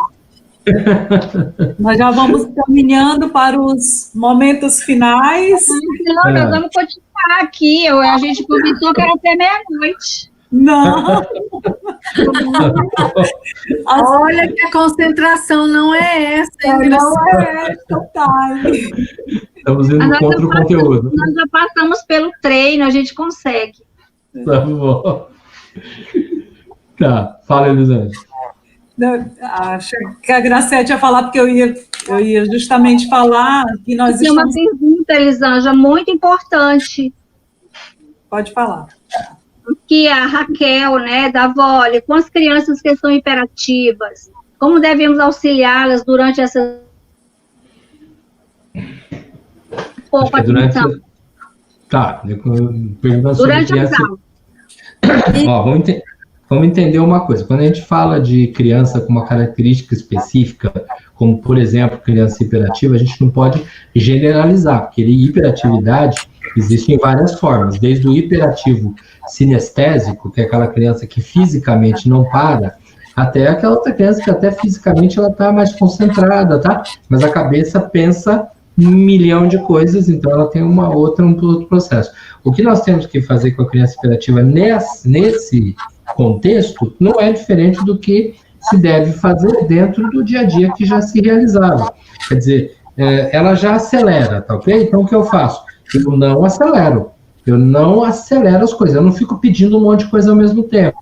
Speaker 3: Nós já vamos caminhando para os momentos finais.
Speaker 4: Não, nós vamos continuar aqui. A gente começou que era até meia-noite.
Speaker 3: Não.
Speaker 2: Olha que a concentração não é essa.
Speaker 3: Não é total.
Speaker 1: Estamos indo contra o conteúdo.
Speaker 4: Nós já passamos pelo treino, a gente consegue.
Speaker 1: Tá bom. Tá, fala, Elisângela.
Speaker 3: Acho que a Graciete ia falar, porque eu ia justamente falar que nós
Speaker 4: Tem uma pergunta, Elisângela, muito importante.
Speaker 3: Pode falar.
Speaker 4: Que a Raquel, da Vole, com as crianças que são hiperativas, como devemos auxiliá-las durante essa
Speaker 1: Tá, perguntando sobre crianças. Ó, vamos entender uma coisa. Quando a gente fala de criança com uma característica específica, como, por exemplo, criança hiperativa, a gente não pode generalizar, porque hiperatividade existe em várias formas, desde o hiperativo sinestésico, que é aquela criança que fisicamente não para, até aquela outra criança que até fisicamente ela está mais concentrada, tá? Mas a cabeça pensa 1 milhão de coisas, então ela tem um outro processo. O que nós temos que fazer com a criança hiperativa nesse contexto não é diferente do que se deve fazer dentro do dia a dia que já se realizava. Quer dizer, ela já acelera, tá ok? Então o que eu faço? Eu não acelero as coisas, eu não fico pedindo um monte de coisa ao mesmo tempo.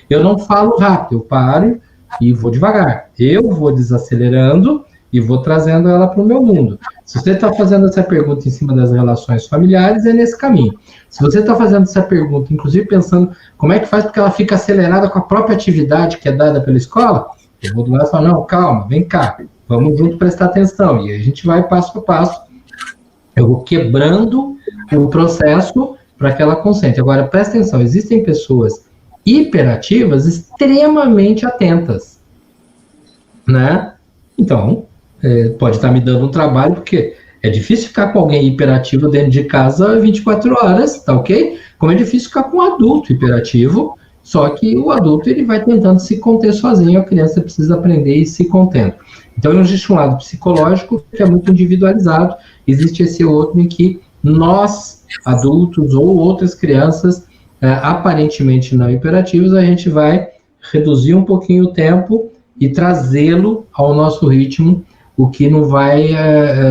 Speaker 1: Eu não falo rápido, eu paro e vou devagar. Eu vou desacelerando e vou trazendo ela para o meu mundo. Se você está fazendo essa pergunta em cima das relações familiares, é nesse caminho. Se você está fazendo essa pergunta, inclusive pensando como é que faz porque ela fica acelerada com a própria atividade que é dada pela escola, eu vou do lado e falo, não, calma, vem cá, vamos junto prestar atenção. E a gente vai passo a passo, eu vou quebrando o processo para que ela concentre. Agora, presta atenção, existem pessoas hiperativas extremamente atentas, né? Então, pode estar me dando um trabalho, porque é difícil ficar com alguém hiperativo dentro de casa 24 horas, tá ok? Como é difícil ficar com um adulto hiperativo, só que o adulto ele vai tentando se conter sozinho, a criança precisa aprender e se contendo. Então, existe um lado psicológico que é muito individualizado, existe esse outro em que nós, adultos ou outras crianças, aparentemente não hiperativos, a gente vai reduzir um pouquinho o tempo e trazê-lo ao nosso ritmo, o que não vai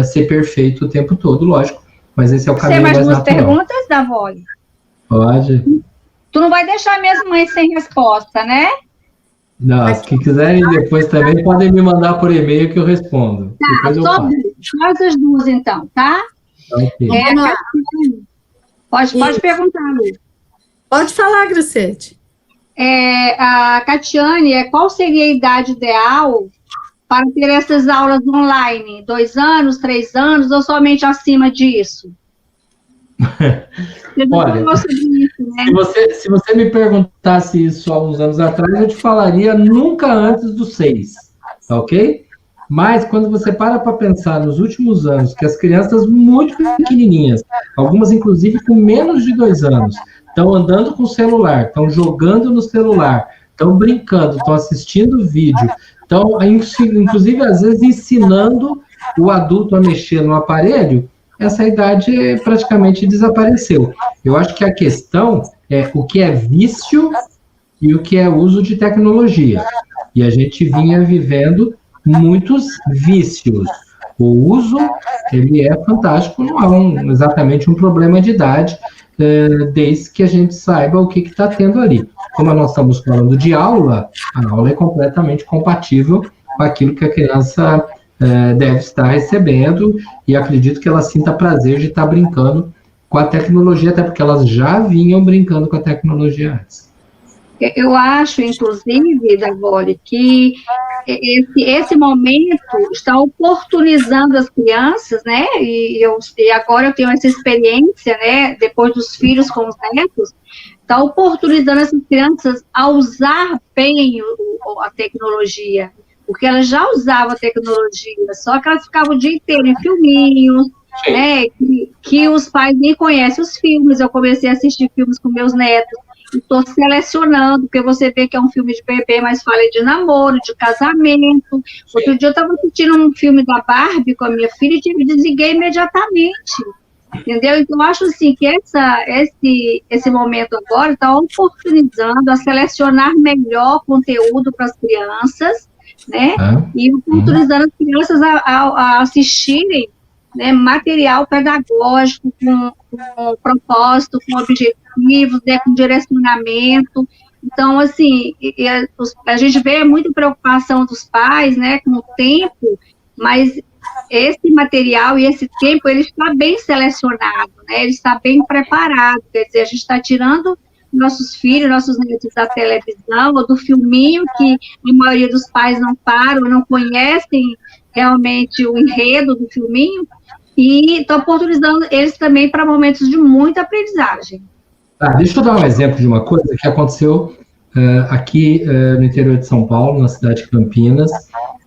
Speaker 1: ser perfeito o tempo todo, lógico, mas esse é o caminho mais natural.
Speaker 4: Tem mais duas perguntas, Davoli?
Speaker 1: Pode.
Speaker 4: Tu não vai deixar minhas mães sem resposta, né?
Speaker 1: Não, se quiserem depois também, podem me mandar por e-mail que eu respondo.
Speaker 4: Tá, só as duas então, tá?
Speaker 1: Okay.
Speaker 4: Pode perguntar, Lu.
Speaker 2: Pode falar, Gracete.
Speaker 4: A Catiane, qual seria a idade ideal para ter essas aulas online? 2 anos, 3 anos ou somente acima disso?
Speaker 1: Olha, se você me perguntasse isso há uns anos atrás, eu te falaria nunca antes dos 6, tá ok? Mas quando você para pensar nos últimos anos, que as crianças muito pequenininhas, algumas inclusive com menos de 2 anos, estão andando com o celular, estão jogando no celular, estão brincando, estão assistindo vídeo, estão, inclusive, às vezes, ensinando o adulto a mexer no aparelho, essa idade praticamente desapareceu. Eu acho que a questão é o que é vício e o que é uso de tecnologia. E a gente vinha vivendo muitos vícios. O uso, ele é fantástico, não é exatamente um problema de idade, desde que a gente saiba o que está tendo ali. Como nós estamos falando de aula, a aula é completamente compatível com aquilo que a criança deve estar recebendo, e acredito que ela sinta prazer de estar brincando com a tecnologia, até porque elas já vinham brincando com a tecnologia antes.
Speaker 4: Eu acho, inclusive, Davoli, que esse momento está oportunizando as crianças, né? E agora eu tenho essa experiência, né? Depois dos filhos com os netos, está oportunizando essas crianças a usar bem a tecnologia, porque elas já usavam a tecnologia, só que elas ficavam o dia inteiro em filminhos, né? Que os pais nem conhecem os filmes. Eu comecei a assistir filmes com meus netos. Estou selecionando, porque você vê que é um filme de bebê, mas fala de namoro, de casamento. Outro dia eu estava assistindo um filme da Barbie com a minha filha e desliguei imediatamente, entendeu? Então, eu acho assim que esse momento agora está oportunizando a selecionar melhor conteúdo para as crianças, né? E oportunizando as crianças a assistirem, né, material pedagógico com propósito, com objetivos, né, com direcionamento. Então, assim, a gente vê muita preocupação dos pais, né, com o tempo, mas esse material e esse tempo, ele está bem selecionado, né, ele está bem preparado. Quer dizer, a gente está tirando nossos filhos, nossos netos da televisão ou do filminho, que a maioria dos pais não param, não conhecem realmente o enredo do filminho, e está oportunizando eles também para momentos de muita aprendizagem.
Speaker 1: Deixa eu dar um exemplo de uma coisa que aconteceu aqui no interior de São Paulo, na cidade de Campinas.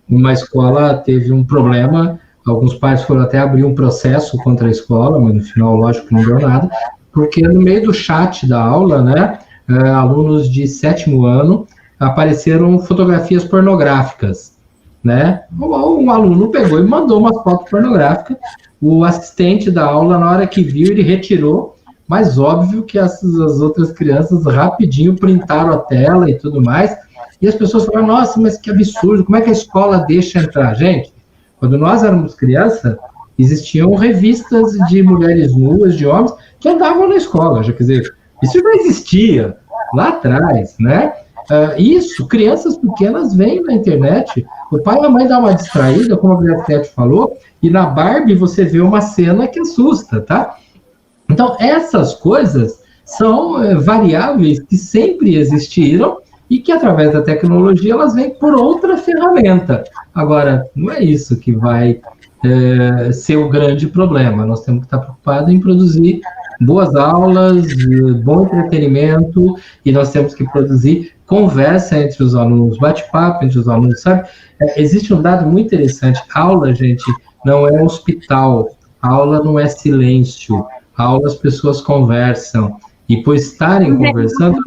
Speaker 1: Uma escola teve um problema, alguns pais foram até abrir um processo contra a escola, mas no final, lógico que não deu nada, porque no meio do chat da aula, né, alunos de 7º ano, apareceram fotografias pornográficas, né? Um aluno pegou e mandou uma foto pornográfica, o assistente da aula, na hora que viu, ele retirou, mas óbvio que as outras crianças rapidinho printaram a tela e tudo mais, e as pessoas falaram, nossa, mas que absurdo, como é que a escola deixa entrar? Gente, quando nós éramos crianças, existiam revistas de mulheres nuas, de homens, que andavam na escola, já quer dizer, isso já existia lá atrás, né? Isso, crianças pequenas veem na internet, o pai e a mãe dão uma distraída, como a Graciete falou, e na Barbie você vê uma cena que assusta, tá? Então, essas coisas são variáveis que sempre existiram e que, através da tecnologia, elas vêm por outra ferramenta. Agora, não é isso que vai ser o grande problema. Nós temos que estar preocupados em produzir boas aulas, bom entretenimento, e nós temos que produzir conversa entre os alunos, bate-papo entre os alunos, sabe? Existe um dado muito interessante. Aula, gente, não é hospital. Aula não é silêncio. Aula as pessoas conversam. E por estarem conversando...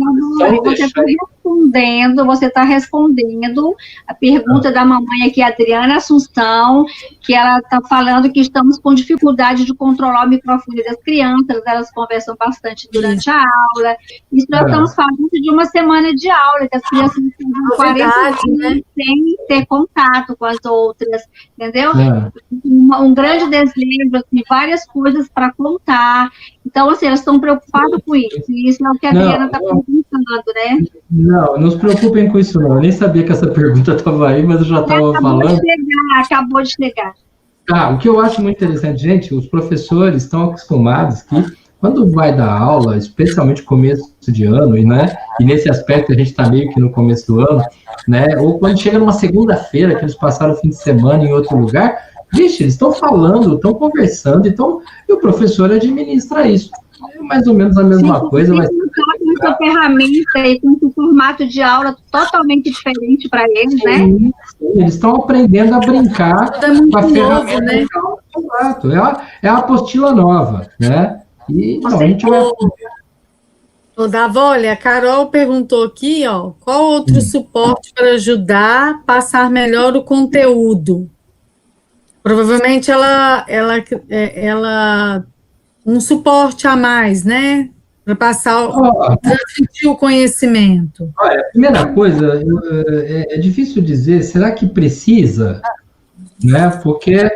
Speaker 4: Você está respondendo a pergunta da mamãe aqui, Adriana Assunção, que ela está falando que estamos com dificuldade de controlar o microfone das crianças, elas conversam bastante durante a aula. Isso nós estamos falando de uma semana de aula, que as crianças estão 40 dias sem ter contato com as outras, entendeu? Um grande desejo, assim, várias coisas para contar. Então, assim, elas estão preocupadas com isso. E isso é o que a Adriana está perguntando, né?
Speaker 1: Não se preocupem com isso, não. Eu nem sabia que essa pergunta estava aí, mas eu já estava falando.
Speaker 4: Acabou de chegar.
Speaker 1: O que eu acho muito interessante, gente, os professores estão acostumados que, quando vai dar aula, especialmente começo de ano, e nesse aspecto a gente está meio que no começo do ano, né? Ou quando chega numa segunda-feira, que eles passaram o fim de semana em outro lugar, vixe, eles estão falando, estão conversando, e o professor administra isso. É mais ou menos a mesma coisa, mas...
Speaker 4: Com essa ferramenta e com um formato de aula totalmente diferente para eles, né?
Speaker 1: Sim, eles estão aprendendo a brincar com a ferramenta, né? Exato, é a apostila nova, né? E então, a gente vai...
Speaker 2: Davoli, a Carol perguntou aqui, ó, qual outro suporte para ajudar a passar melhor o conteúdo? Provavelmente ela um suporte a mais, né? Para passar, transmitir o conhecimento.
Speaker 1: Olha, a primeira coisa, é difícil dizer, será que precisa? Né? Porque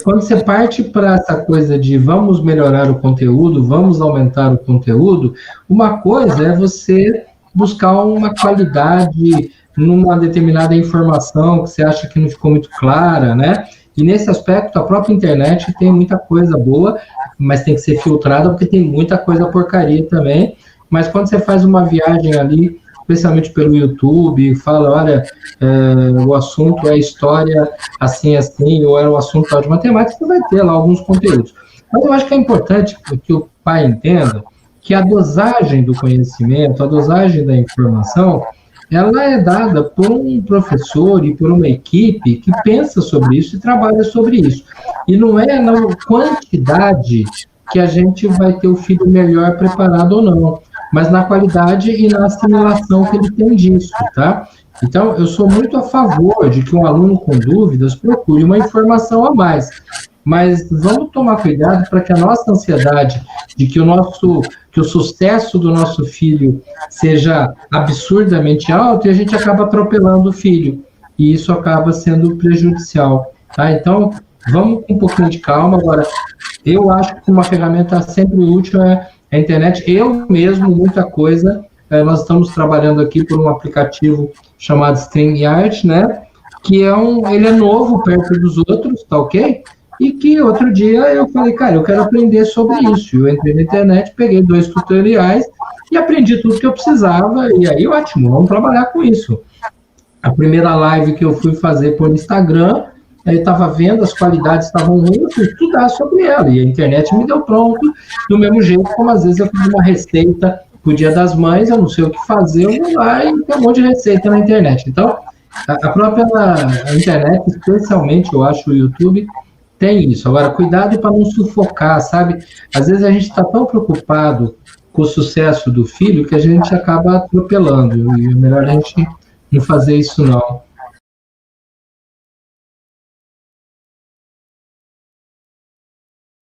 Speaker 1: quando você parte para essa coisa de vamos melhorar o conteúdo, vamos aumentar o conteúdo, uma coisa é você buscar uma qualidade numa determinada informação que você acha que não ficou muito clara, né? E nesse aspecto, a própria internet tem muita coisa boa, mas tem que ser filtrada, porque tem muita coisa porcaria também. Mas quando você faz uma viagem ali, especialmente pelo YouTube, fala, olha, o assunto é história assim, ou é o assunto de matemática, você vai ter lá alguns conteúdos. Mas eu acho que é importante que o pai entenda que a dosagem do conhecimento, a dosagem da informação, ela é dada por um professor e por uma equipe que pensa sobre isso e trabalha sobre isso. E não é na quantidade que a gente vai ter o filho melhor preparado ou não, mas na qualidade e na assimilação que ele tem disso, tá? Então, eu sou muito a favor de que um aluno com dúvidas procure uma informação a mais, mas vamos tomar cuidado para que a nossa ansiedade de que o sucesso do nosso filho seja absurdamente alto e a gente acaba atropelando o filho, e isso acaba sendo prejudicial, tá? Então, vamos com um pouquinho de calma. Agora, eu acho que uma ferramenta sempre útil é a internet. Eu mesmo, muita coisa, nós estamos trabalhando aqui por um aplicativo chamado StreamYard, né? Que ele é novo perto dos outros, tá ok? E que outro dia eu falei, cara, eu quero aprender sobre isso. Eu entrei na internet, peguei 2 tutoriais e aprendi tudo que eu precisava. E aí, ótimo, vamos trabalhar com isso. A primeira live que eu fui fazer por Instagram, eu estava vendo, as qualidades estavam ruins, eu fui estudar sobre ela, e a internet me deu pronto, do mesmo jeito como às vezes eu fiz uma receita pro Dia das Mães, eu não sei o que fazer, eu vou lá e tem um monte de receita na internet. Então, a própria internet, especialmente, eu acho, o YouTube, tem isso. Agora, cuidado para não sufocar, sabe? Às vezes a gente está tão preocupado com o sucesso do filho que a gente acaba atropelando, e é melhor a gente não fazer isso, não.